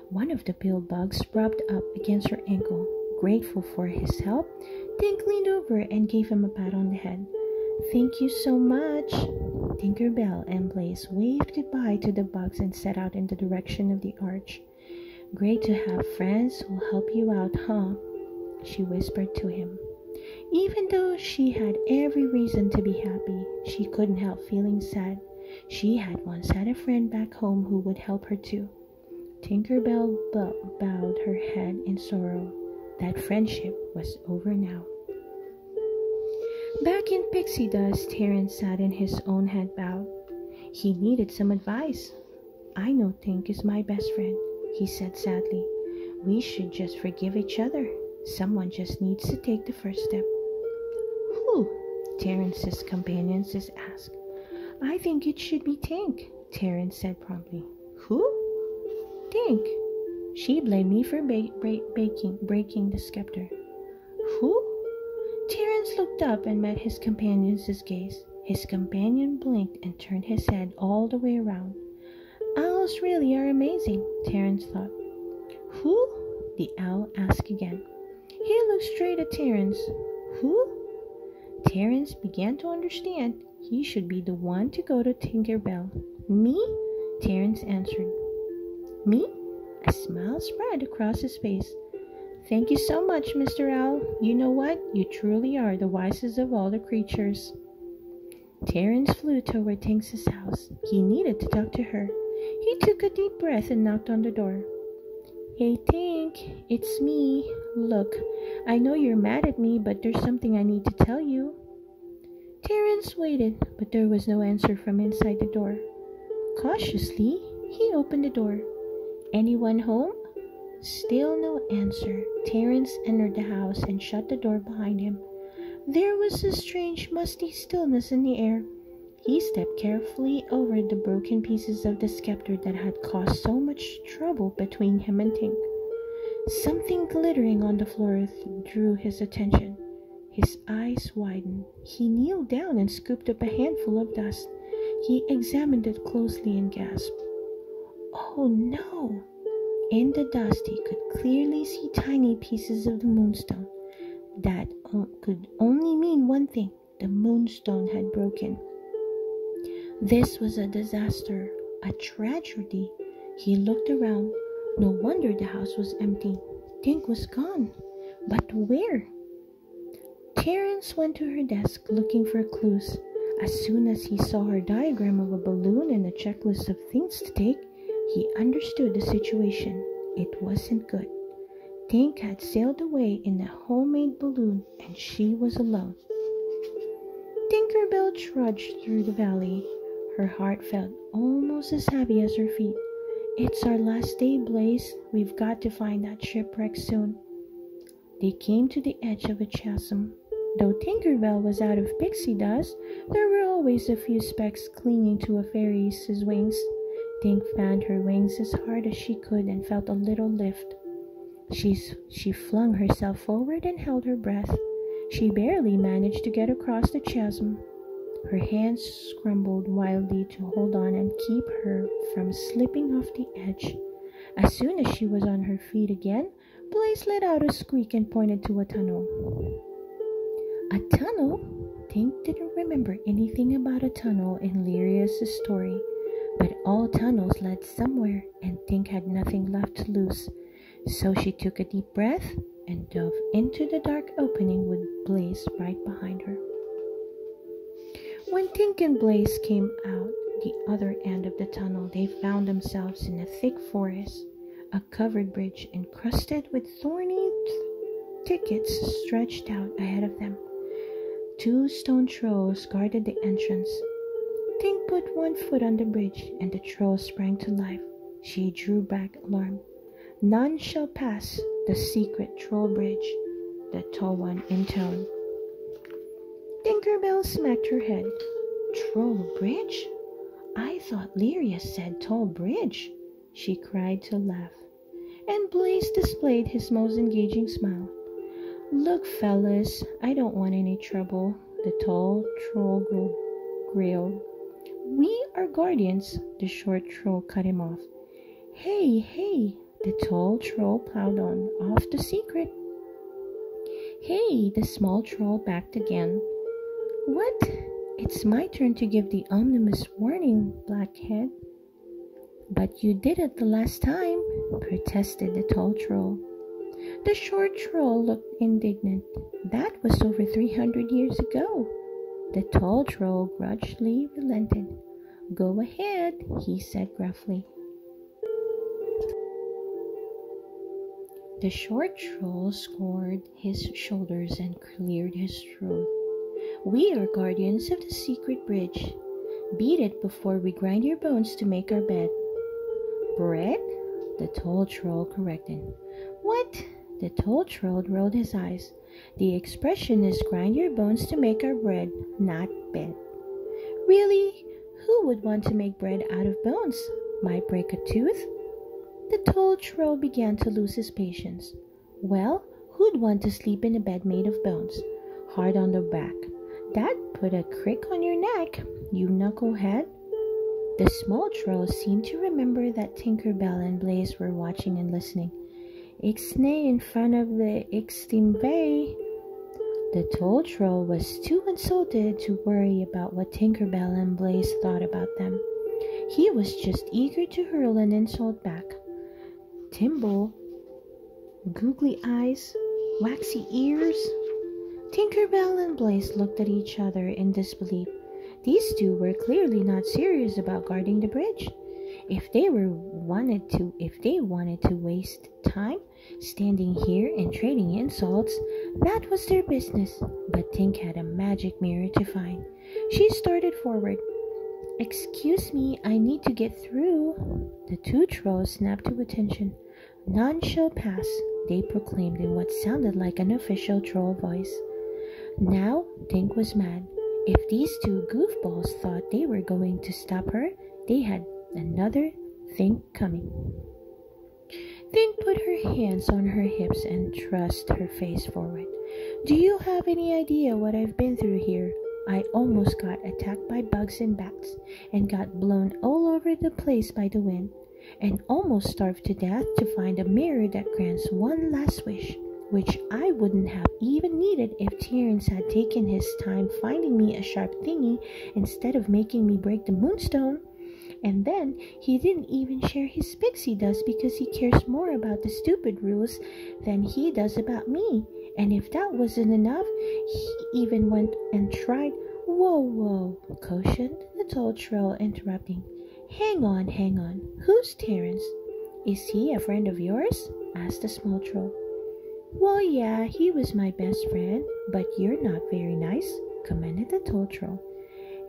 One of the pill bugs rubbed up against her ankle. Grateful for his help, Tink leaned over and gave him a pat on the head. "Thank you so much." Tinkerbell and Blaze waved goodbye to the bugs and set out in the direction of the arch. "Great to have friends who'll help you out, huh?" she whispered to him. Even though she had every reason to be happy, she couldn't help feeling sad. She had once had a friend back home who would help her too. Tinkerbell bowed her head in sorrow. That friendship was over now. Back in pixie dust, Terence sat in his own head bowed. He needed some advice. "I know Tink is my best friend," he said sadly. "We should just forgive each other. Someone just needs to take the first step." "Who?" Terence's companions asked. "I think it should be Tink," Terence said promptly. "Who?" "Tink. She blamed me for breaking the scepter." "Who?" Terence looked up and met his companion's gaze. His companion blinked and turned his head all the way around. "Owls really are amazing," Terence thought. "Who?" the owl asked again. He looked straight at Terence. "Who?" Terence began to understand he should be the one to go to Tinkerbell. "Me?" Terence answered. "Me?" A smile spread across his face. "Thank you so much, Mr. Owl. You know what? You truly are the wisest of all the creatures." Terence flew toward Tink's house. He needed to talk to her. He took a deep breath and knocked on the door. "Hey, Tink, it's me. Look, I know you're mad at me, but there's something I need to tell you." Terence waited, but there was no answer from inside the door. Cautiously, he opened the door. "Anyone home?" Still no answer. Terence entered the house and shut the door behind him. There was a strange, musty stillness in the air. He stepped carefully over the broken pieces of the scepter that had caused so much trouble between him and Tink. Something glittering on the floor drew his attention. His eyes widened. He kneeled down and scooped up a handful of dust. He examined it closely and gasped. "Oh no!" In the dust, he could clearly see tiny pieces of the moonstone. That could only mean one thing: the moonstone had broken. This was a disaster, a tragedy. He looked around. No wonder the house was empty. Tink was gone. But where? Terence went to her desk looking for clues. As soon as he saw her diagram of a balloon and a checklist of things to take, he understood the situation. It wasn't good. Tink had sailed away in a homemade balloon, and she was alone. Tinkerbell trudged through the valley. Her heart felt almost as heavy as her feet. "It's our last day, Blaze. We've got to find that shipwreck soon." They came to the edge of a chasm. Though Tinkerbell was out of pixie dust, there were always a few specks clinging to a fairy's wings. Tink fanned her wings as hard as she could and felt a little lift. She flung herself forward and held her breath. She barely managed to get across the chasm. Her hands scrambled wildly to hold on and keep her from slipping off the edge. As soon as she was on her feet again, Blaze let out a squeak and pointed to a tunnel. A tunnel? Tink didn't remember anything about a tunnel in Lyria's story, but all tunnels led somewhere, and Tink had nothing left to lose. So she took a deep breath and dove into the dark opening with Blaze right behind her. When Tink and Blaze came out the other end of the tunnel, they found themselves in a thick forest. A covered bridge encrusted with thorny thickets stretched out ahead of them. 2 stone trolls guarded the entrance. Tink put one foot on the bridge, and the troll sprang to life. She drew back, alarmed. "None shall pass the secret troll bridge," the tall one intoned. Tinkerbell smacked her head. "Troll bridge? I thought Lyria said tall bridge," she cried to laugh. And Blaze displayed his most engaging smile. "Look, fellas, I don't want any trouble," the tall troll growled. "We are guardians," the short troll cut him off. Hey, the tall troll plowed on. "Off the secret." "Hey," the small troll backed again. "What? It's my turn to give the ominous warning, Blackhead." "But you did it the last time," protested the tall troll. The short troll looked indignant. "That was over 300 years ago." The tall troll grudgingly relented. "Go ahead," he said gruffly. The short troll squared his shoulders and cleared his throat. "We are guardians of the secret bridge. Beat it before we grind your bones to make our bed." "Bread?" the tall troll corrected. "What?" The tall troll rolled his eyes. "The expression is grind your bones to make our bread, not bed." "Really? Who would want to make bread out of bones? Might break a tooth?" The tall troll began to lose his patience. "Well, who'd want to sleep in a bed made of bones? Hard on the back. That'd put a crick on your neck, you knucklehead." The small troll seemed to remember that Tinker Bell and Blaze were watching and listening. "Ixnay in front of the Ixtimbe." The tall troll was too insulted to worry about what Tinker Bell and Blaze thought about them. He was just eager to hurl an insult back. Timble, googly eyes, waxy ears. Tinker Bell and Blaze looked at each other in disbelief. These two were clearly not serious about guarding the bridge. If they wanted to waste time standing here and trading insults, that was their business. But Tink had a magic mirror to find. She started forward. "Excuse me, I need to get through." The two trolls snapped to attention. "None shall pass," they proclaimed in what sounded like an official troll voice. Now Tink was mad. If these two goofballs thought they were going to stop her, they had another thing coming. Tink put her hands on her hips and thrust her face forward. "Do you have any idea what I've been through here? I almost got attacked by bugs and bats, and got blown all over the place by the wind, and almost starved to death to find a mirror that grants one last wish, which I wouldn't have even needed if Terence had taken his time finding me a sharp thingy instead of making me break the moonstone. And then he didn't even share his pixie dust because he cares more about the stupid rules than he does about me. And if that wasn't enough, he even went and tried—" Whoa, cautioned the tall troll, interrupting. Hang on. Who's Terence? Is he a friend of yours?" asked the small troll. "Well, yeah, he was my best friend, but you're not very nice," commented the tall troll.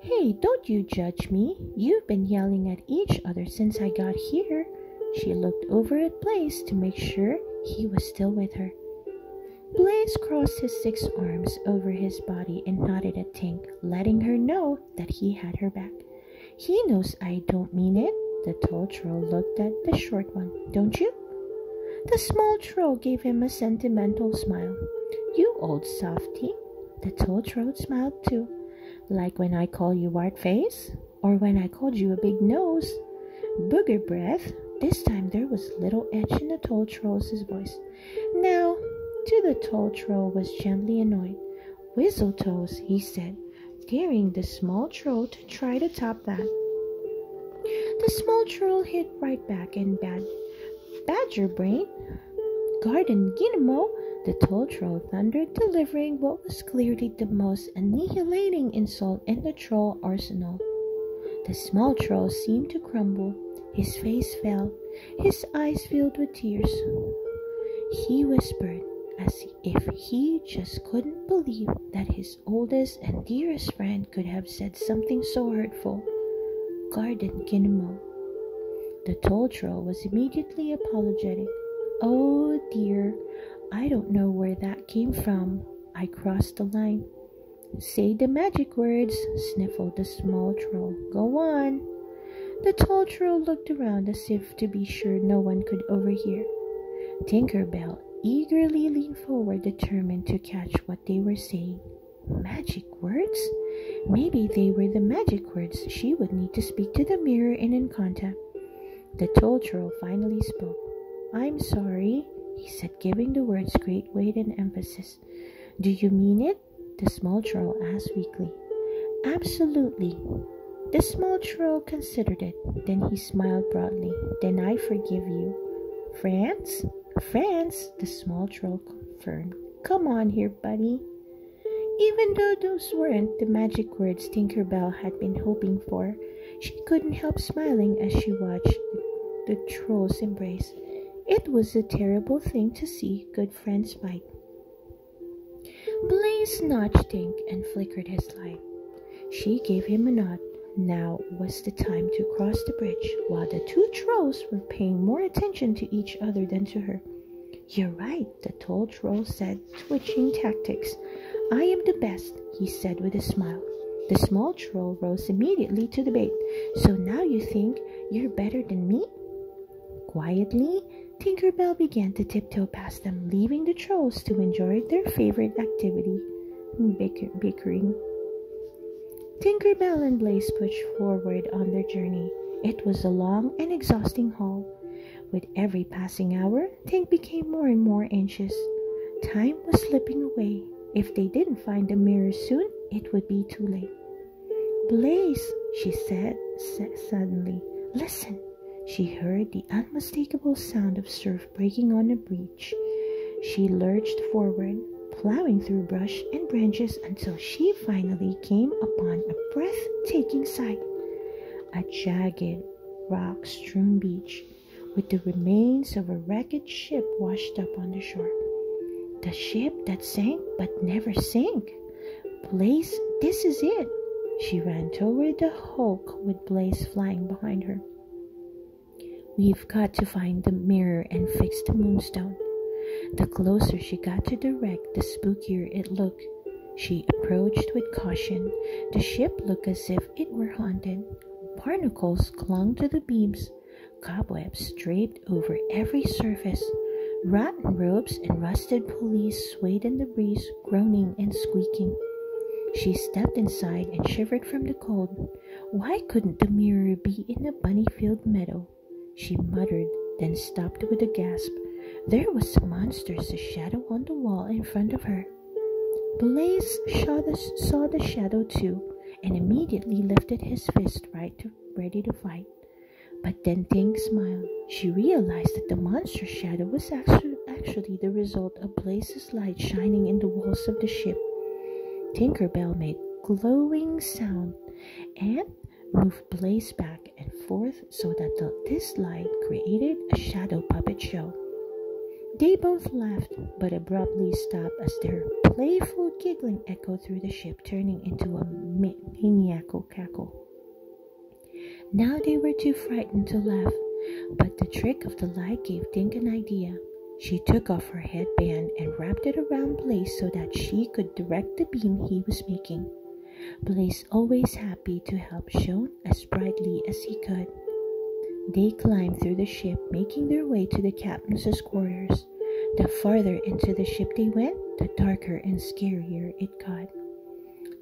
"Hey, don't you judge me. You've been yelling at each other since I got here." She looked over at Blaze to make sure he was still with her. Blaze crossed his 6 arms over his body and nodded at Tink, letting her know that he had her back. "He knows I don't mean it." The tall troll looked at the short one. "Don't you?" The small troll gave him a sentimental smile. "You old softy." The tall troll smiled too. "Like when I call you wart face? Or when I called you a big nose? Booger breath." This time there was little edge in the tall troll's voice. "Now," to the tall troll was gently annoyed. "Whistletoes," he said, daring the small troll to try to top that. The small troll hit right back and "Badger brain." "Garden Ginemo," the tall troll thundered, delivering what was clearly the most annihilating insult in the troll arsenal. The small troll seemed to crumble. His face fell. His eyes filled with tears. He whispered, as if he just couldn't believe that his oldest and dearest friend could have said something so hurtful. "Garden Ginemo." The tall troll was immediately apologetic. "Oh dear, I don't know where that came from. I crossed the line." "Say the magic words," sniffled the small troll. "Go on." The tall troll looked around as if to be sure no one could overhear. Tinker Bell eagerly leaned forward, determined to catch what they were saying. Magic words? Maybe they were the magic words she would need to speak to the mirror in Incanta. The tall troll finally spoke. "I'm sorry," he said, giving the words great weight and emphasis. "Do you mean it?" the small troll asked weakly. "Absolutely." The small troll considered it. Then he smiled broadly. "Then I forgive you." "France?" "France," the small troll confirmed. "Come on here, buddy." Even though those weren't the magic words Tinker Bell had been hoping for, she couldn't help smiling as she watched the troll's embrace. It was a terrible thing to see good friends fight. Blaze nudged Tink and flickered his light. She gave him a nod. Now was the time to cross the bridge, while the two trolls were paying more attention to each other than to her. "You're right," the tall troll said, switching tactics. "I am the best," he said with a smile. The small troll rose immediately to the bait. "So now you think you're better than me?" Quietly, Tinkerbell began to tiptoe past them, leaving the trolls to enjoy their favorite activity, bickering. Tinkerbell and Blaze pushed forward on their journey. It was a long and exhausting haul. With every passing hour, Tink became more and more anxious. Time was slipping away. If they didn't find the mirror soon, it would be too late. "Blaze," she said suddenly, "listen." She heard the unmistakable sound of surf breaking on a beach. She lurched forward, plowing through brush and branches until she finally came upon a breathtaking sight. A jagged, rock-strewn beach with the remains of a wrecked ship washed up on the shore. The ship that sank but never sank. "Blaze, this is it." She ran toward the hulk with Blaze flying behind her. "We've got to find the mirror and fix the moonstone." The closer she got to the wreck, the spookier it looked. She approached with caution. The ship looked as if it were haunted. Barnacles clung to the beams. Cobwebs draped over every surface. Rotten ropes and rusted pulleys swayed in the breeze, groaning and squeaking. She stepped inside and shivered from the cold. Why couldn't the mirror be in a bunny-filled meadow? She muttered, then stopped with a gasp. There was a monstrous shadow on the wall in front of her. Blaze saw the shadow too, and immediately lifted his fist ready to fight. But then Tink smiled. She realized that the monstrous shadow was actually the result of Blaze's light shining in the walls of the ship. Tinkerbell made glowing sound and moved Blaze back and forth so that this light created a shadow puppet show. They both laughed, but abruptly stopped as their playful giggling echoed through the ship, turning into a maniacal cackle. Now they were too frightened to laugh, but the trick of the light gave Tink an idea. She took off her headband and wrapped it around Blaze so that she could direct the beam he was making. Blaze, always happy to help, shone as brightly as he could. They climbed through the ship, making their way to the captain's quarters. The farther into the ship they went, the darker and scarier it got.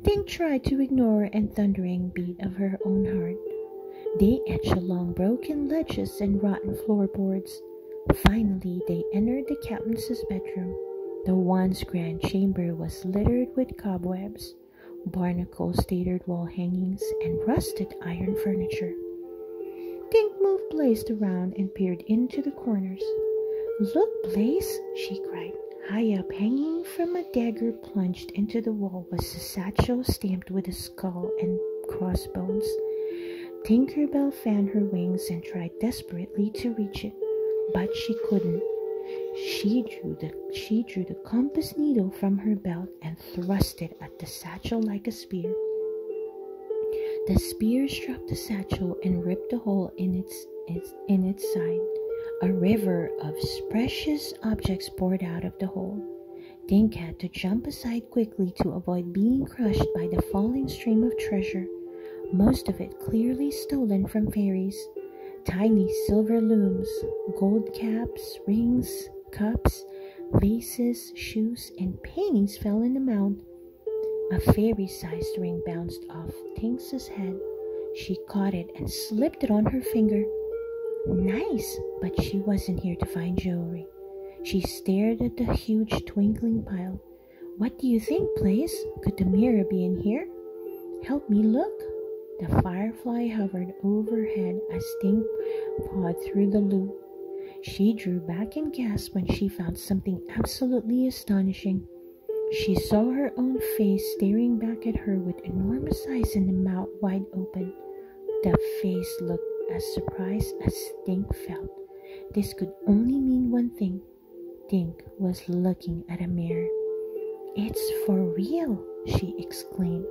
Tink tried to ignore the thundering beat of her own heart. They edged along broken ledges and rotten floorboards. Finally, they entered the captain's bedroom. The once grand chamber was littered with cobwebs, barnacle-stained wall hangings, and rusted iron furniture. Tink moved Blaze around and peered into the corners. "Look, Blaze," she cried. High up, hanging from a dagger plunged into the wall, was a satchel stamped with a skull and crossbones. Tinkerbell fanned her wings and tried desperately to reach it, but she couldn't. She drew the compass needle from her belt and thrust it at the satchel like a spear. The spear struck the satchel and ripped a hole in its side. A river of precious objects poured out of the hole. Tink had to jump aside quickly to avoid being crushed by the falling stream of treasure, most of it clearly stolen from fairies. Tiny silver looms, gold caps, rings, cups, vases, shoes, and paintings fell in the mound. A fairy-sized ring bounced off Tink's head. She caught it and slipped it on her finger. Nice, but she wasn't here to find jewelry. She stared at the huge twinkling pile. What do you think, Blaze? Could the mirror be in here? Help me look. The firefly hovered overhead as Tink pawed through the loop. She drew back and gasped when she found something absolutely astonishing. She saw her own face staring back at her with enormous eyes and a mouth wide open. The face looked as surprised as Tink felt. This could only mean one thing. Tink was looking at a mirror. "It's for real," she exclaimed.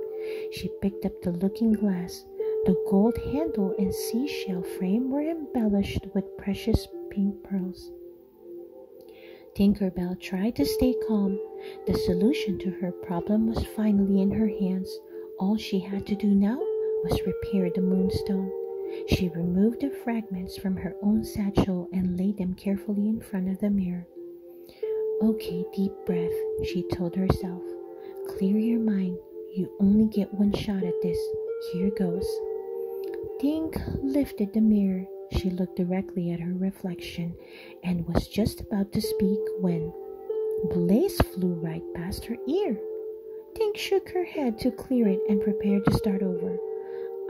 She picked up the looking glass. The gold handle and seashell frame were embellished with precious pink pearls. Tinkerbell tried to stay calm. The solution to her problem was finally in her hands. All she had to do now was repair the moonstone. She removed the fragments from her own satchel and laid them carefully in front of the mirror. "Okay, deep breath," she told herself. "Clear your mind. You only get one shot at this. Here goes." Tink lifted the mirror. She looked directly at her reflection and was just about to speak when Blaze flew right past her ear. Tink shook her head to clear it and prepared to start over.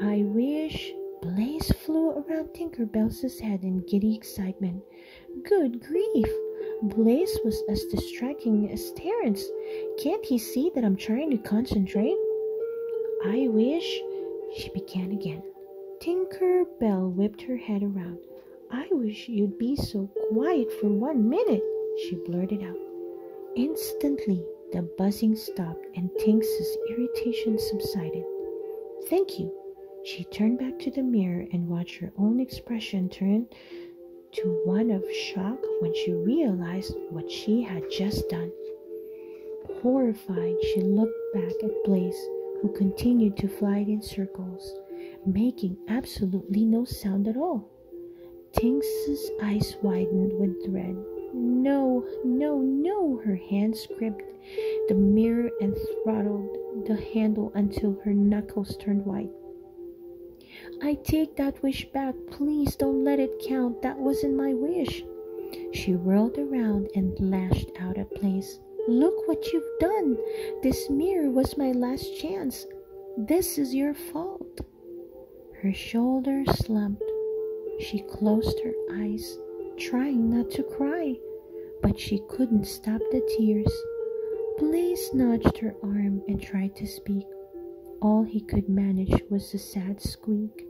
"I wish..." Blaze flew around Tinkerbell's head in giddy excitement. Good grief! Blaze was as distracting as Terence. Can't he see that I'm trying to concentrate? "I wish..." she began again. Tinkerbell whipped her head around. "I wish you'd be so quiet for 1 minute," she blurted out. Instantly, the buzzing stopped and Tink's irritation subsided. "Thank you." She turned back to the mirror and watched her own expression turn to one of shock when she realized what she had just done. Horrified, she looked back at Blaze, who continued to fly in circles, making absolutely no sound at all. Tink's eyes widened with dread. No, no, no! Her hands gripped the mirror and throttled the handle until her knuckles turned white. "I take that wish back. Please don't let it count. That wasn't my wish." She whirled around and lashed out at Blaze. "Look what you've done! This mirror was my last chance. This is your fault." Her shoulders slumped. She closed her eyes, trying not to cry, but she couldn't stop the tears. Blaze nudged her arm and tried to speak. All he could manage was a sad squeak.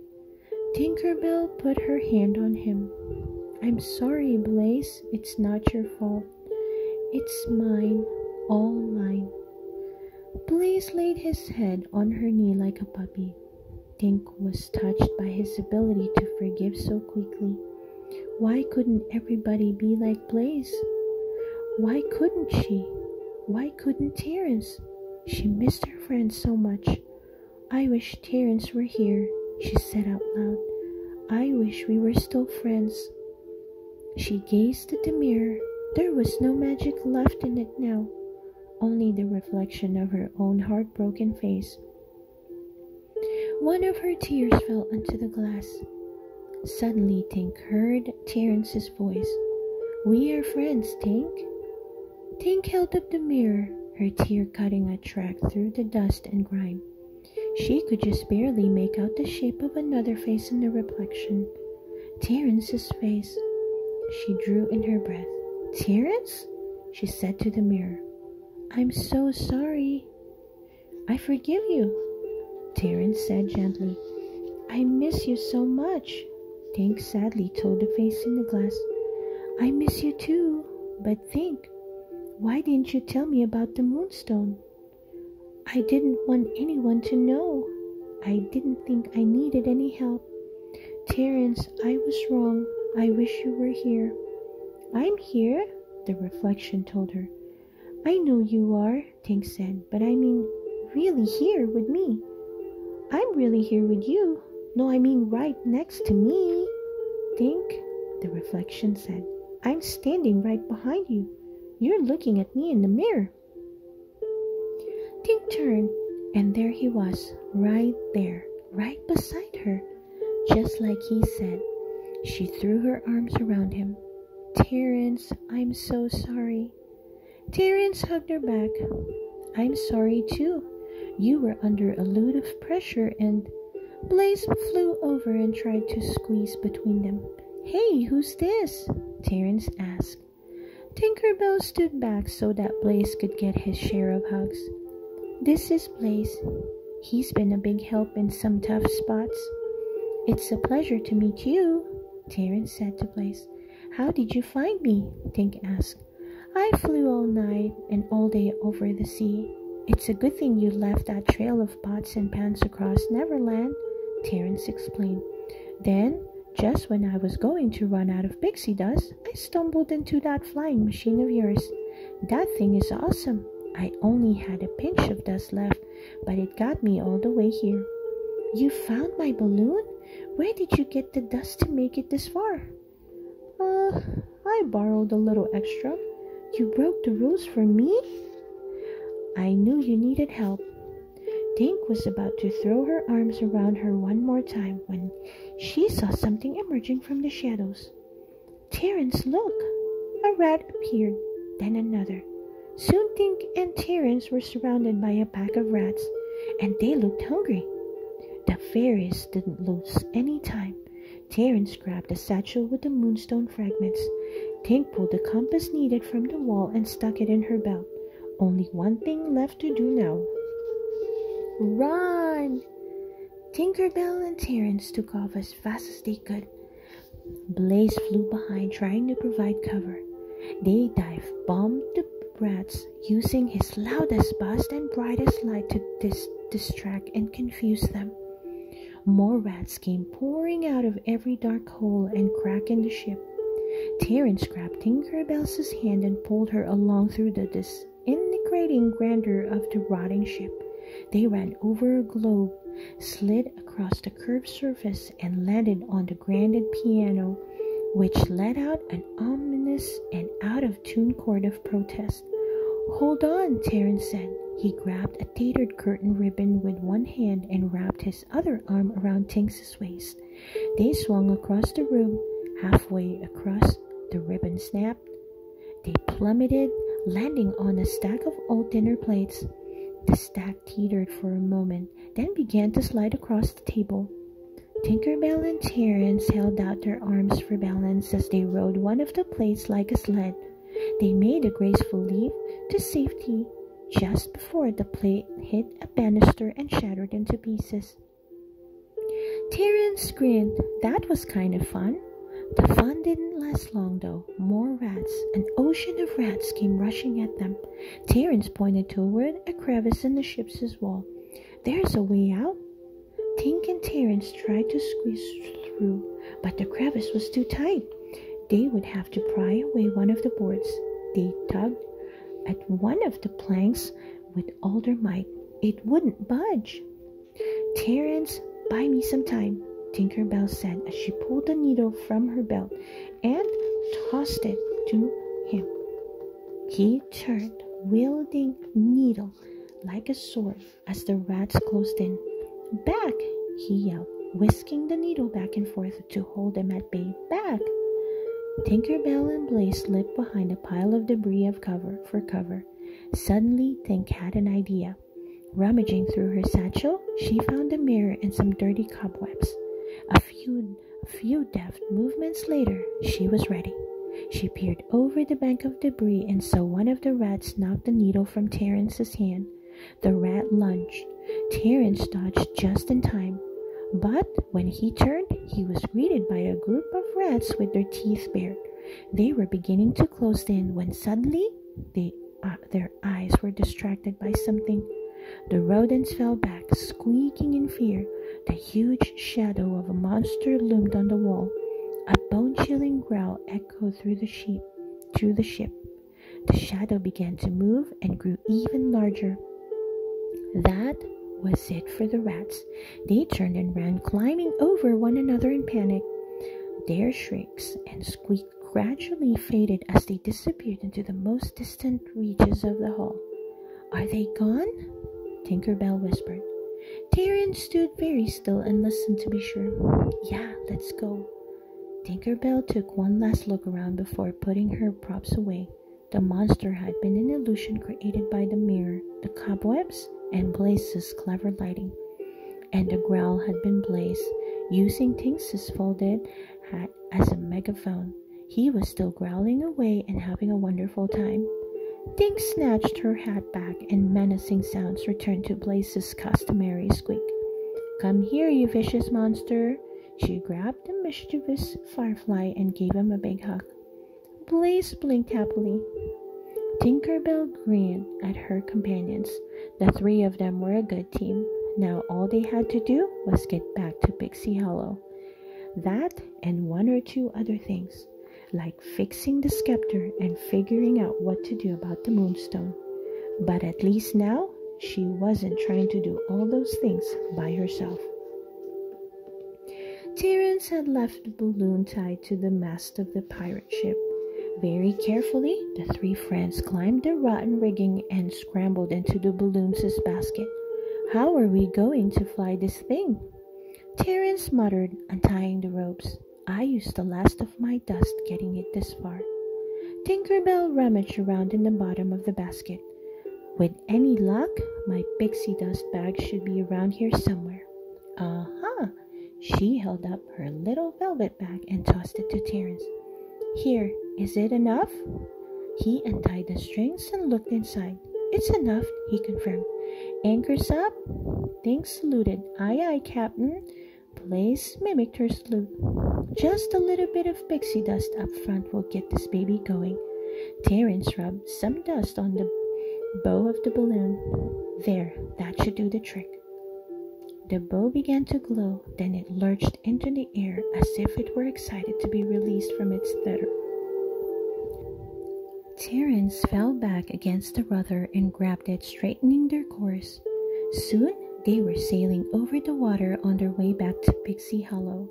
Tinkerbell put her hand on him. "I'm sorry, Blaze. It's not your fault. It's mine, all mine." Blaze laid his head on her knee like a puppy. Tink was touched by his ability to forgive so quickly. Why couldn't everybody be like Blaze? Why couldn't she? Why couldn't Terence? She missed her friend so much. "I wish Terence were here," she said out loud. "I wish we were still friends." She gazed at the mirror. There was no magic left in it now, only the reflection of her own heartbroken face. One of her tears fell onto the glass. Suddenly Tink heard Terence's voice. "We are friends, Tink." Tink held up the mirror, her tear cutting a track through the dust and grime. She could just barely make out the shape of another face in the reflection. Terence's face. She drew in her breath. "Terence?" she said to the mirror. "I'm so sorry." "I forgive you," Terence said gently. "I miss you so much," Tink sadly told the face in the glass. "I miss you too, but think, why didn't you tell me about the moonstone?" "I didn't want anyone to know. I didn't think I needed any help. Terence, I was wrong. I wish you were here." "I'm here," the reflection told her. "I know you are," Tink said, "but I mean really here with me." "I'm really here with you. No, I mean right next to me." "Tink," the reflection said, "I'm standing right behind you. You're looking at me in the mirror." Tink turned, and there he was, right there, right beside her, just like he said. She threw her arms around him. "Terence, I'm so sorry." Terence hugged her back. "I'm sorry too. You were under a lot of pressure and..." Blaze flew over and tried to squeeze between them. "Hey, who's this?" Terence asked. Tinkerbell stood back so that Blaze could get his share of hugs. "This is Blaze. He's been a big help in some tough spots." "It's a pleasure to meet you," Terence said to Blaze. How did you find me? Tink asked. I flew all night and all day over the sea. It's a good thing you left that trail of pots and pans across Neverland, Terence explained. Then, just when I was going to run out of pixie dust, I stumbled into that flying machine of yours. That thing is awesome. I only had a pinch of dust left, but it got me all the way here. You found my balloon? Where did you get the dust to make it this far? I borrowed a little extra. You broke the rules for me? I knew you needed help. Tink was about to throw her arms around her one more time when she saw something emerging from the shadows. Terence, look! A rat appeared, then another. Soon Tink and Terence were surrounded by a pack of rats, and they looked hungry. The fairies didn't lose any time. Terence grabbed a satchel with the moonstone fragments. Tink pulled the compass needed from the wall and stuck it in her belt. Only one thing left to do now. Run! Tinkerbell and Terence took off as fast as they could. Blaze flew behind, trying to provide cover. They dive-bombed the rats, using his loudest blast and brightest light to distract and confuse them. More rats came pouring out of every dark hole and crack in the ship. Terence grabbed Tinkerbell's hand and pulled her along through the disintegrating grandeur of the rotting ship. They ran over a globe, slid across the curved surface, and landed on the granite piano, which let out an ominous and out-of-tune chord of protest. Hold on, Terence said. He grabbed a tattered curtain ribbon with one hand and wrapped his other arm around Tink's waist. They swung across the room. Halfway across, the ribbon snapped. They plummeted, landing on a stack of old dinner plates. The stack teetered for a moment, then began to slide across the table. Tinkerbell and Terence held out their arms for balance as they rode one of the plates like a sled. They made a graceful leap to safety just before the plate hit a banister and shattered into pieces. Terence grinned. That was kind of fun. The fun didn't last long though. More rats, an ocean of rats, came rushing at them. Terence pointed toward a crevice in the ship's wall. There's a way out. Tink and Terence tried to squeeze through, but the crevice was too tight. They would have to pry away one of the boards. They tugged at one of the planks with all their might. It wouldn't budge. Terence, buy me some time, Tinkerbell said as she pulled the needle from her belt and tossed it to him. He turned, wielding needle like a sword as the rats closed in. Back, he yelled, whisking the needle back and forth to hold them at bay. Back! Tinkerbell and Blaze slipped behind a pile of debris for cover. Suddenly, Tink had an idea. Rummaging through her satchel, she found a mirror and some dirty cobwebs. A few deft movements later, she was ready. She peered over the bank of debris and saw one of the rats knock the needle from Terence's hand. The rat lunged. Terence dodged just in time. But when he turned, he was greeted by a group of rats with their teeth bared. They were beginning to close in when suddenly their eyes were distracted by something. The rodents fell back, squeaking in fear. The huge shadow of a monster loomed on the wall. A bone-chilling growl echoed through the ship. The shadow began to move and grew even larger. That was it for the rats. They turned and ran, climbing over one another in panic. Their shrieks and squeaks gradually faded as they disappeared into the most distant reaches of the hall. Are they gone? Tinkerbell whispered. Terence stood very still and listened to be sure. Yeah, let's go. Tinkerbell took one last look around before putting her props away. The monster had been an illusion created by the mirror, the cobwebs, and Blaze's clever lighting. And the growl had been Blaze, using Tink's folded hat as a megaphone. He was still growling away and having a wonderful time. Tink snatched her hat back and menacing sounds returned to Blaze's customary squeak. Come here, you vicious monster. She grabbed the mischievous firefly and gave him a big hug. Blaze blinked happily. Tinkerbell grinned at her companions. The three of them were a good team. Now all they had to do was get back to Pixie Hollow. That and one or two other things, like fixing the scepter and figuring out what to do about the moonstone. But at least now, she wasn't trying to do all those things by herself. Terence had left the balloon tied to the mast of the pirate ship. Very carefully, the three friends climbed the rotten rigging and scrambled into the balloon's basket. "How are we going to fly this thing?" Terence muttered, untying the ropes. "I used the last of my dust getting it this far." Tinkerbell rummaged around in the bottom of the basket. "With any luck, my pixie dust bag should be around here somewhere." "Uh-huh." She held up her little velvet bag and tossed it to Terence. "Here, is it enough?" He untied the strings and looked inside. "It's enough," he confirmed. "Anchors up?" Tink saluted. "Aye, aye, Captain." Blaze mimicked her salute. "Just a little bit of pixie dust up front will get this baby going." Terence rubbed some dust on the bow of the balloon. "There, that should do the trick." The bow began to glow, then it lurched into the air as if it were excited to be released from its tether. Terence fell back against the rudder and grabbed it, straightening their course. Soon, they were sailing over the water on their way back to Pixie Hollow.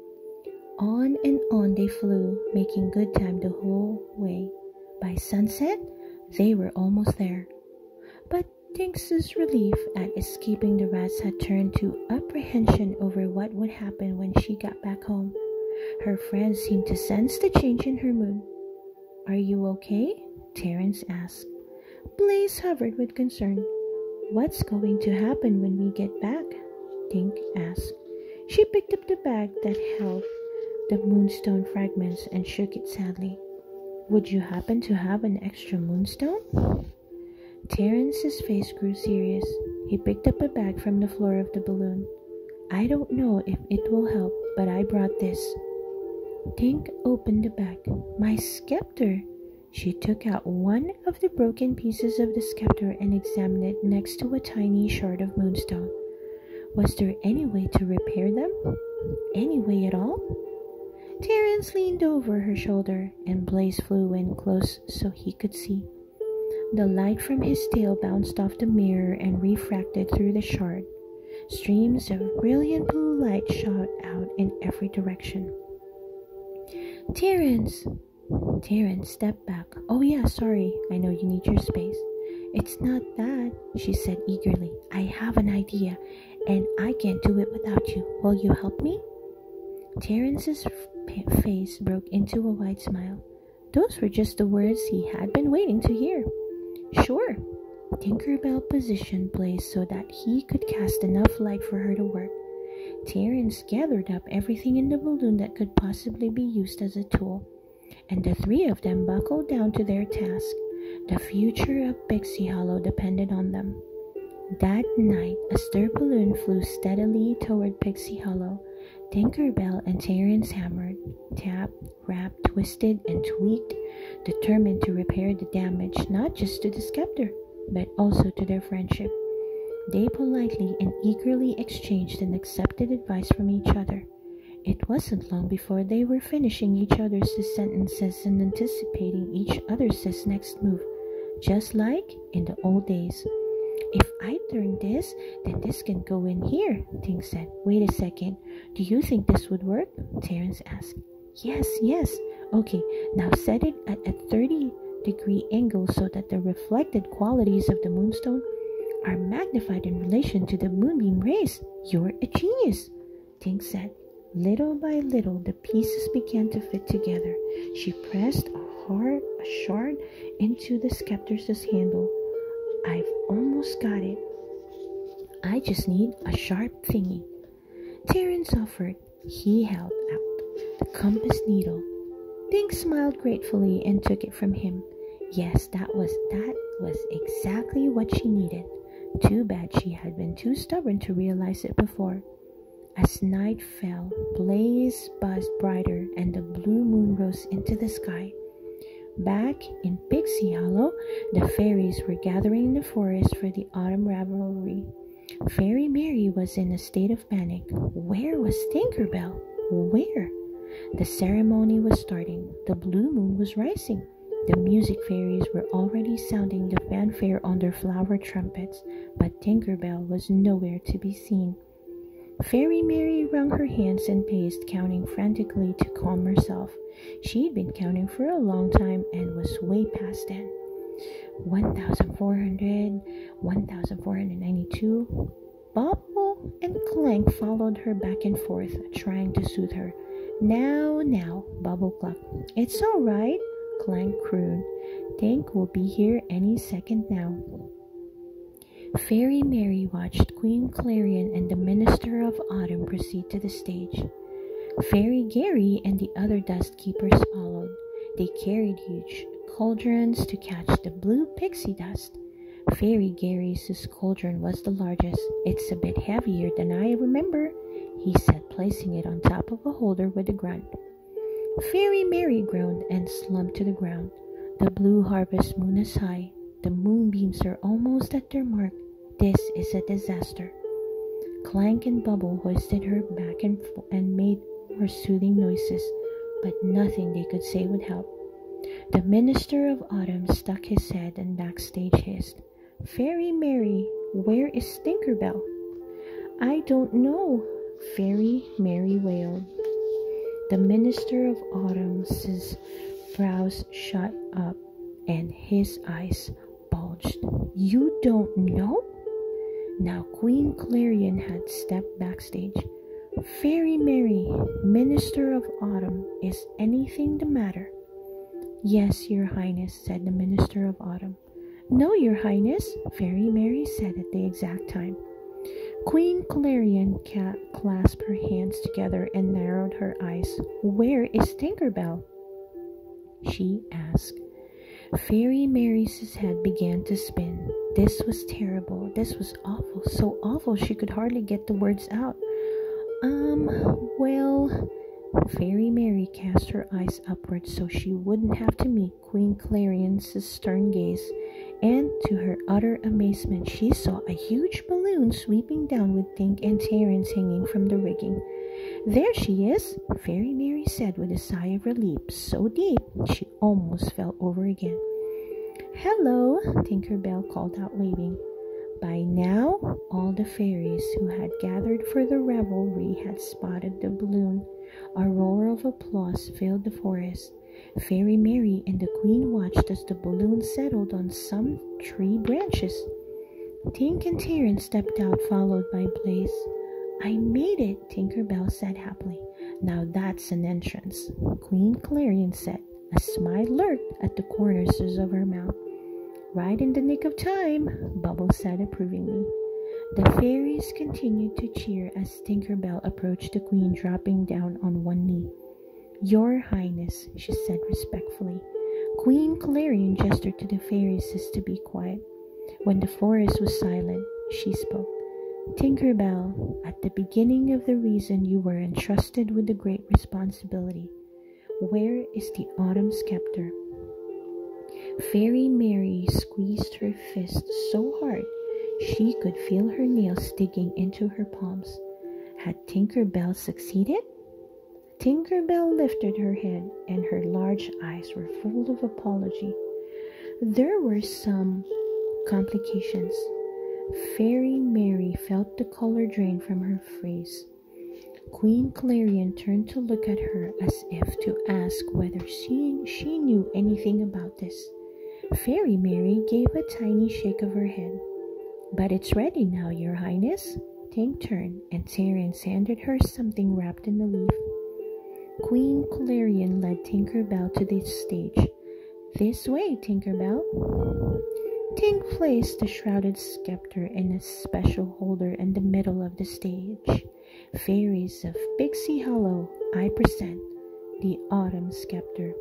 On and on they flew, making good time the whole way. By sunset, they were almost there. But Tink's relief at escaping the rats had turned to apprehension over what would happen when she got back home. Her friends seemed to sense the change in her mood. "Are you okay?" Terence asked. Blaze hovered with concern. "What's going to happen when we get back?" Tink asked. She picked up the bag that held the moonstone fragments and shook it sadly. "Would you happen to have an extra moonstone?" Terence's face grew serious. He picked up a bag from the floor of the balloon. "I don't know if it will help, but I brought this." Tink opened the bag. "My scepter!" She took out one of the broken pieces of the scepter and examined it next to a tiny shard of moonstone. Was there any way to repair them? Any way at all? Terence leaned over her shoulder, and Blaze flew in close so he could see. The light from his tail bounced off the mirror and refracted through the shard. Streams of brilliant blue light shot out in every direction. "Terence!" Terence stepped back. "Oh yeah, sorry. I know you need your space." "It's not that," she said eagerly. "I have an idea, and I can't do it without you. Will you help me?" Terence's face broke into a wide smile. Those were just the words he had been waiting to hear. "Sure." Tinkerbell positioned Blaze so that he could cast enough light for her to work. Terence gathered up everything in the balloon that could possibly be used as a tool, and the three of them buckled down to their task. The future of Pixie Hollow depended on them. That night, as their balloon flew steadily toward Pixie Hollow, Tinkerbell and Terence hammered, tapped, rapped, twisted, and tweaked, determined to repair the damage not just to the scepter, but also to their friendship. They politely and eagerly exchanged and accepted advice from each other. It wasn't long before they were finishing each other's sentences and anticipating each other's next move, just like in the old days. "If I turn this, then this can go in here," Tink said. "Wait a second. Do you think this would work?" Terence asked. Yes. Okay, now set it at a 30-degree angle so that the reflected qualities of the moonstone are magnified in relation to the moonbeam rays. You're a genius," Tink said. Little by little, the pieces began to fit together. She pressed a shard into the scepter's handle. "I've almost got it. I just need a sharp thingy." Terence offered. He held out the compass needle. Tink smiled gratefully and took it from him. Yes, that was exactly what she needed. Too bad she had been too stubborn to realize it before. As night fell, Blaze buzzed brighter and the blue moon rose into the sky. Back in Pixie Hollow, the fairies were gathering in the forest for the autumn revelry. Fairy Mary was in a state of panic. Where was Tinkerbell? Where? The ceremony was starting. The blue moon was rising. The music fairies were already sounding the fanfare on their flower trumpets, but Tinkerbell was nowhere to be seen. Fairy Mary wrung her hands and paced, counting frantically to calm herself. She'd been counting for a long time and was way past 10. 1,400, 1,492. Bobble and Clank followed her back and forth, trying to soothe her. Now, Bubble clucked. It's all right, Clank crooned. Tink will be here any second now. Fairy Mary watched Queen Clarion and the Minister of Autumn proceed to the stage. Fairy Gary and the other dust keepers followed. They carried huge cauldrons to catch the blue pixie dust. Fairy Gary's cauldron was the largest. It's a bit heavier than I remember, he said, placing it on top of a holder with a grunt. Fairy Mary groaned and slumped to the ground. The blue harvest moon is high. The moonbeams are almost at their mark. This is a disaster. Clank and Bubble hoisted her back and made more soothing noises, but nothing they could say would help. The Minister of Autumn stuck his head and backstage hissed, Fairy Mary, where is Tinkerbell? I don't know, Fairy Mary wailed. The Minister of Autumn's brows shot up and his eyes bulged. You don't know? Now Queen Clarion had stepped backstage. Fairy Mary, Minister of Autumn, is anything the matter? Yes, Your Highness, said the Minister of Autumn. No, Your Highness, Fairy Mary said at the exact time. Queen Clarion clasped her hands together and narrowed her eyes. Where is Tinkerbell? She asked. Fairy Mary's head began to spin. This was terrible. This was awful. So awful she could hardly get the words out. Well... Fairy Mary cast her eyes upward so she wouldn't have to meet Queen Clarion's stern gaze, and to her utter amazement she saw a huge balloon sweeping down with Tink and Terence hanging from the rigging. There she is, Fairy Mary said with a sigh of relief, so deep she almost fell over again. Hello, Tinkerbell called out, waving. By now, all the fairies who had gathered for the revelry had spotted the balloon. A roar of applause filled the forest. Fairy Mary and the Queen watched as the balloon settled on some tree branches. Tink and Terence stepped out, followed by Blaze. I made it, Tinkerbell said happily. Now that's an entrance, Queen Clarion said. A smile lurked at the corners of her mouth. Right in the nick of time, Bubble said approvingly. The fairies continued to cheer as Tinkerbell approached the Queen, dropping down on one knee. Your Highness, she said respectfully. Queen Clarion gestured to the fairies as to be quiet. When the forest was silent, she spoke. Tinkerbell, at the beginning of the reason you were entrusted with the great responsibility, where is the Autumn Scepter? Fairy Mary squeezed her fist so hard she could feel her nails digging into her palms. Had Tinkerbell succeeded? Tinkerbell lifted her head, and her large eyes were full of apology. There were some complications. Fairy Mary felt the color drain from her face. Queen Clarion turned to look at her as if to ask whether she knew anything about this. Fairy Mary gave a tiny shake of her head. But it's ready now, Your Highness. Tink turned, and Terence handed her something wrapped in a leaf. Queen Clarion led Tinkerbell to the stage. This way, Tinkerbell. Tink placed the shrouded scepter in a special holder in the middle of the stage. Fairies of Pixie Hollow, I present the Autumn Scepter.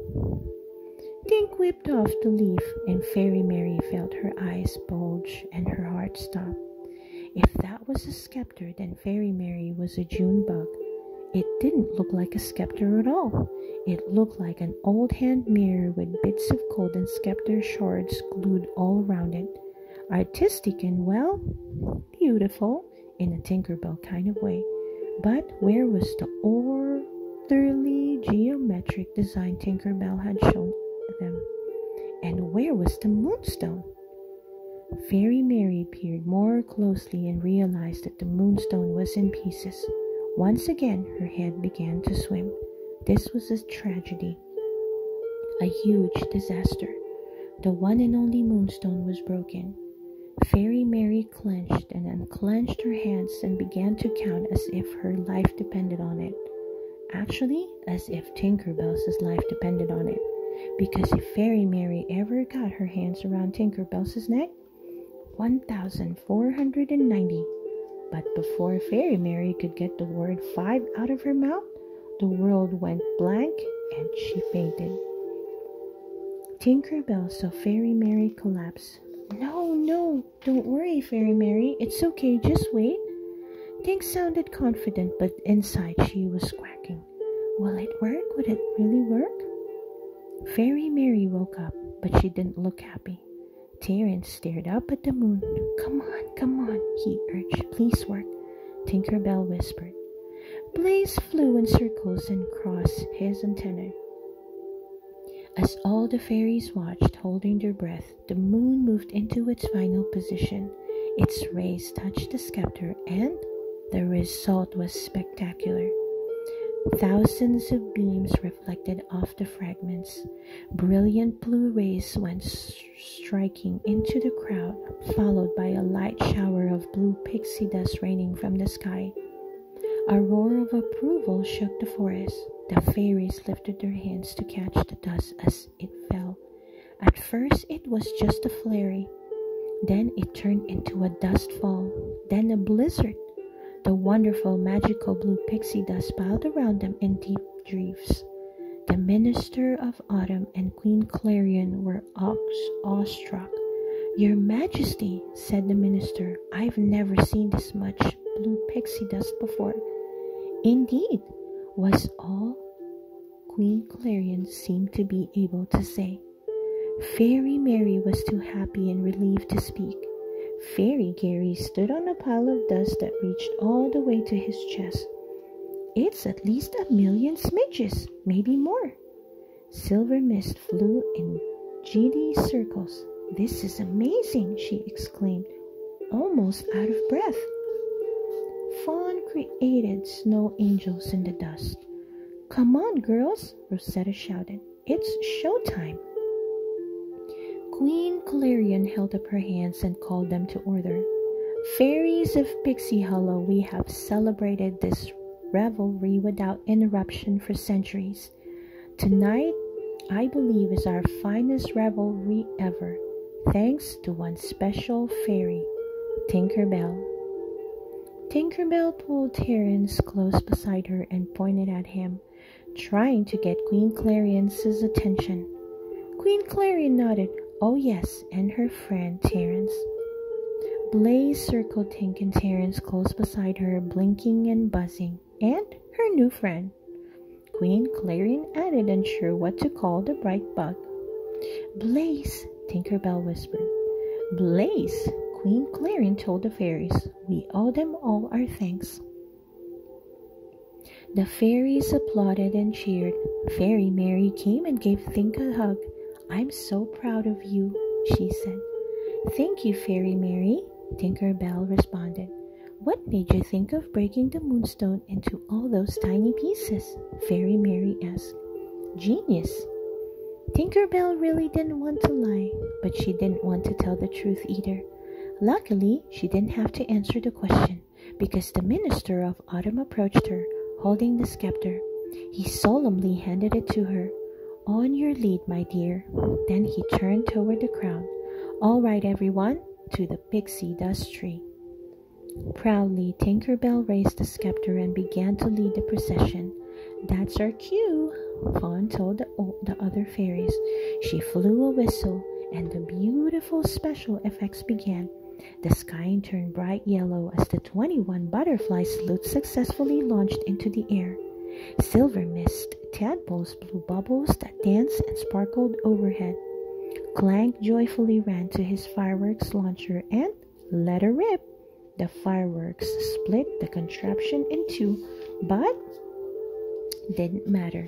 Tink whipped off the leaf, and Fairy Mary felt her eyes bulge and her heart stop. If that was a scepter, then Fairy Mary was a June bug. It didn't look like a scepter at all. It looked like an old hand mirror with bits of golden scepter shards glued all around it. Artistic and, well, beautiful in a Tinkerbell kind of way. But where was the orderly geometric design Tinkerbell had shown them? And where was the moonstone? Fairy Mary peered more closely and realized that the moonstone was in pieces. Once again, her head began to swim. This was a tragedy, a huge disaster. The one and only moonstone was broken. Fairy Mary clenched and unclenched her hands and began to count as if her life depended on it. Actually, as if Tinkerbell's life depended on it. Because if Fairy Mary ever got her hands around Tinkerbell's neck, 1,490. But before Fairy Mary could get the word 5 out of her mouth, the world went blank and she fainted. Tinkerbell saw Fairy Mary collapse. No, don't worry, Fairy Mary. It's okay, just wait. Tink sounded confident, but inside she was quacking. Will it work? Would it really work? Fairy Mary woke up, but she didn't look happy. Terence stared up at the moon. Come on, he urged. Please work. Tinkerbell whispered. Blaze flew in circles and crossed his antennae. As all the fairies watched, holding their breath, the moon moved into its final position. Its rays touched the scepter, and the result was spectacular. Thousands of beams reflected off the fragments. Brilliant blue rays went striking into the crowd, followed by a light shower of blue pixie dust raining from the sky. A roar of approval shook the forest. The fairies lifted their hands to catch the dust as it fell. At first, it was just a flurry. Then it turned into a dust fall, then a blizzard. The wonderful magical blue pixie dust piled around them in deep drifts. The Minister of Autumn and Queen Clarion were awestruck. Your Majesty, said the minister, I've never seen this much blue pixie dust before. Indeed, was all Queen Clarion seemed to be able to say. Fairy Mary was too happy and relieved to speak. Fairy Gary stood on a pile of dust that reached all the way to his chest. It's at least 1,000,000 smidges, maybe more. Silver mist flew in giddy circles. This is amazing, she exclaimed, almost out of breath. Fawn created snow angels in the dust. Come on, girls, Rosetta shouted. It's showtime. Queen Clarion held up her hands and called them to order. Fairies of Pixie Hollow, we have celebrated this revelry without interruption for centuries. Tonight, I believe, is our finest revelry ever, thanks to one special fairy, Tinkerbell. Tinkerbell pulled Terence close beside her and pointed at him, trying to get Queen Clarion's attention. Queen Clarion nodded. Oh yes, and her friend Terence. Blaze circled Tink and Terence close beside her, blinking and buzzing, and her new friend. Queen Clarion added, unsure what to call the bright bug. Blaze, Tinkerbell whispered. Blaze, Queen Clarion told the fairies. We owe them all our thanks. The fairies applauded and cheered. Fairy Mary came and gave Tink a hug. I'm so proud of you, she said. Thank you, Fairy Mary, Tinkerbell responded. What made you think of breaking the moonstone into all those tiny pieces? Fairy Mary asked. Genius. Tinkerbell really didn't want to lie, but she didn't want to tell the truth either. Luckily, she didn't have to answer the question, because the Minister of Autumn approached her, holding the scepter. He solemnly handed it to her. On your lead, my dear. Then he turned toward the crowd. All right, everyone, to the pixie dust tree. Proudly, Tinkerbell raised the scepter and began to lead the procession. That's our cue, Fawn told the other fairies. She flew a whistle, and the beautiful special effects began. The sky turned bright yellow as the 21 butterfly salute successfully launched into the air. Silver mist, tadpoles blew bubbles that danced and sparkled overhead. Clank joyfully ran to his fireworks launcher and let her rip. The fireworks split the contraption in two, but didn't matter.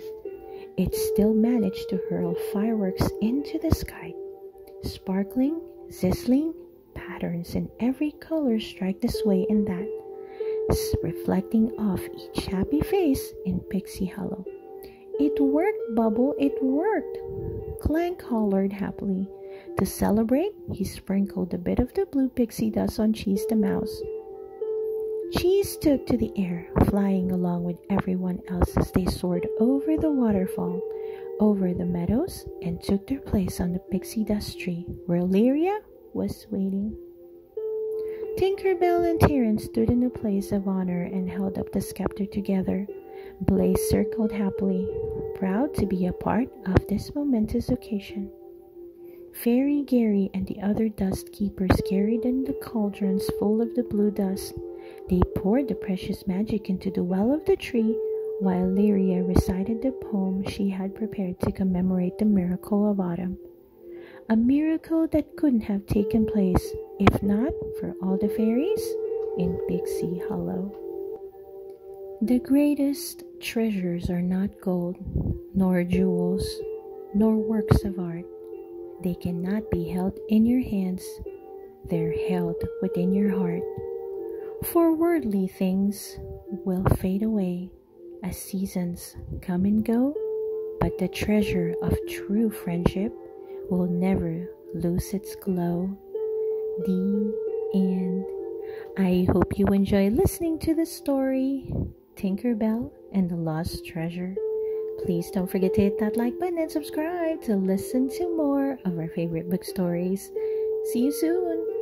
It still managed to hurl fireworks into the sky. Sparkling, sizzling, patterns in every color strike this way and that, reflecting off each happy face in Pixie Hollow. "It worked, Bubble, it worked!" Clank hollered happily. To celebrate, he sprinkled a bit of the blue pixie dust on Cheese the Mouse. Cheese took to the air, flying along with everyone else as they soared over the waterfall, over the meadows, and took their place on the pixie dust tree, where Lyria was waiting. Tinkerbell and Terence stood in a place of honor and held up the scepter together. Blaze circled happily, proud to be a part of this momentous occasion. Fairy Gary and the other dust keepers carried in the cauldrons full of the blue dust. They poured the precious magic into the well of the tree, while Lyria recited the poem she had prepared to commemorate the miracle of autumn. A miracle that couldn't have taken place if not for all the fairies in Pixie Hollow. The greatest treasures are not gold, nor jewels, nor works of art. They cannot be held in your hands, they're held within your heart. For worldly things will fade away as seasons come and go, but the treasure of true friendship will never lose its glow. The end. I hope you enjoy listening to the story, Tinkerbell and the Lost Treasure. Please don't forget to hit that like button and subscribe to listen to more of our favorite book stories. See you soon!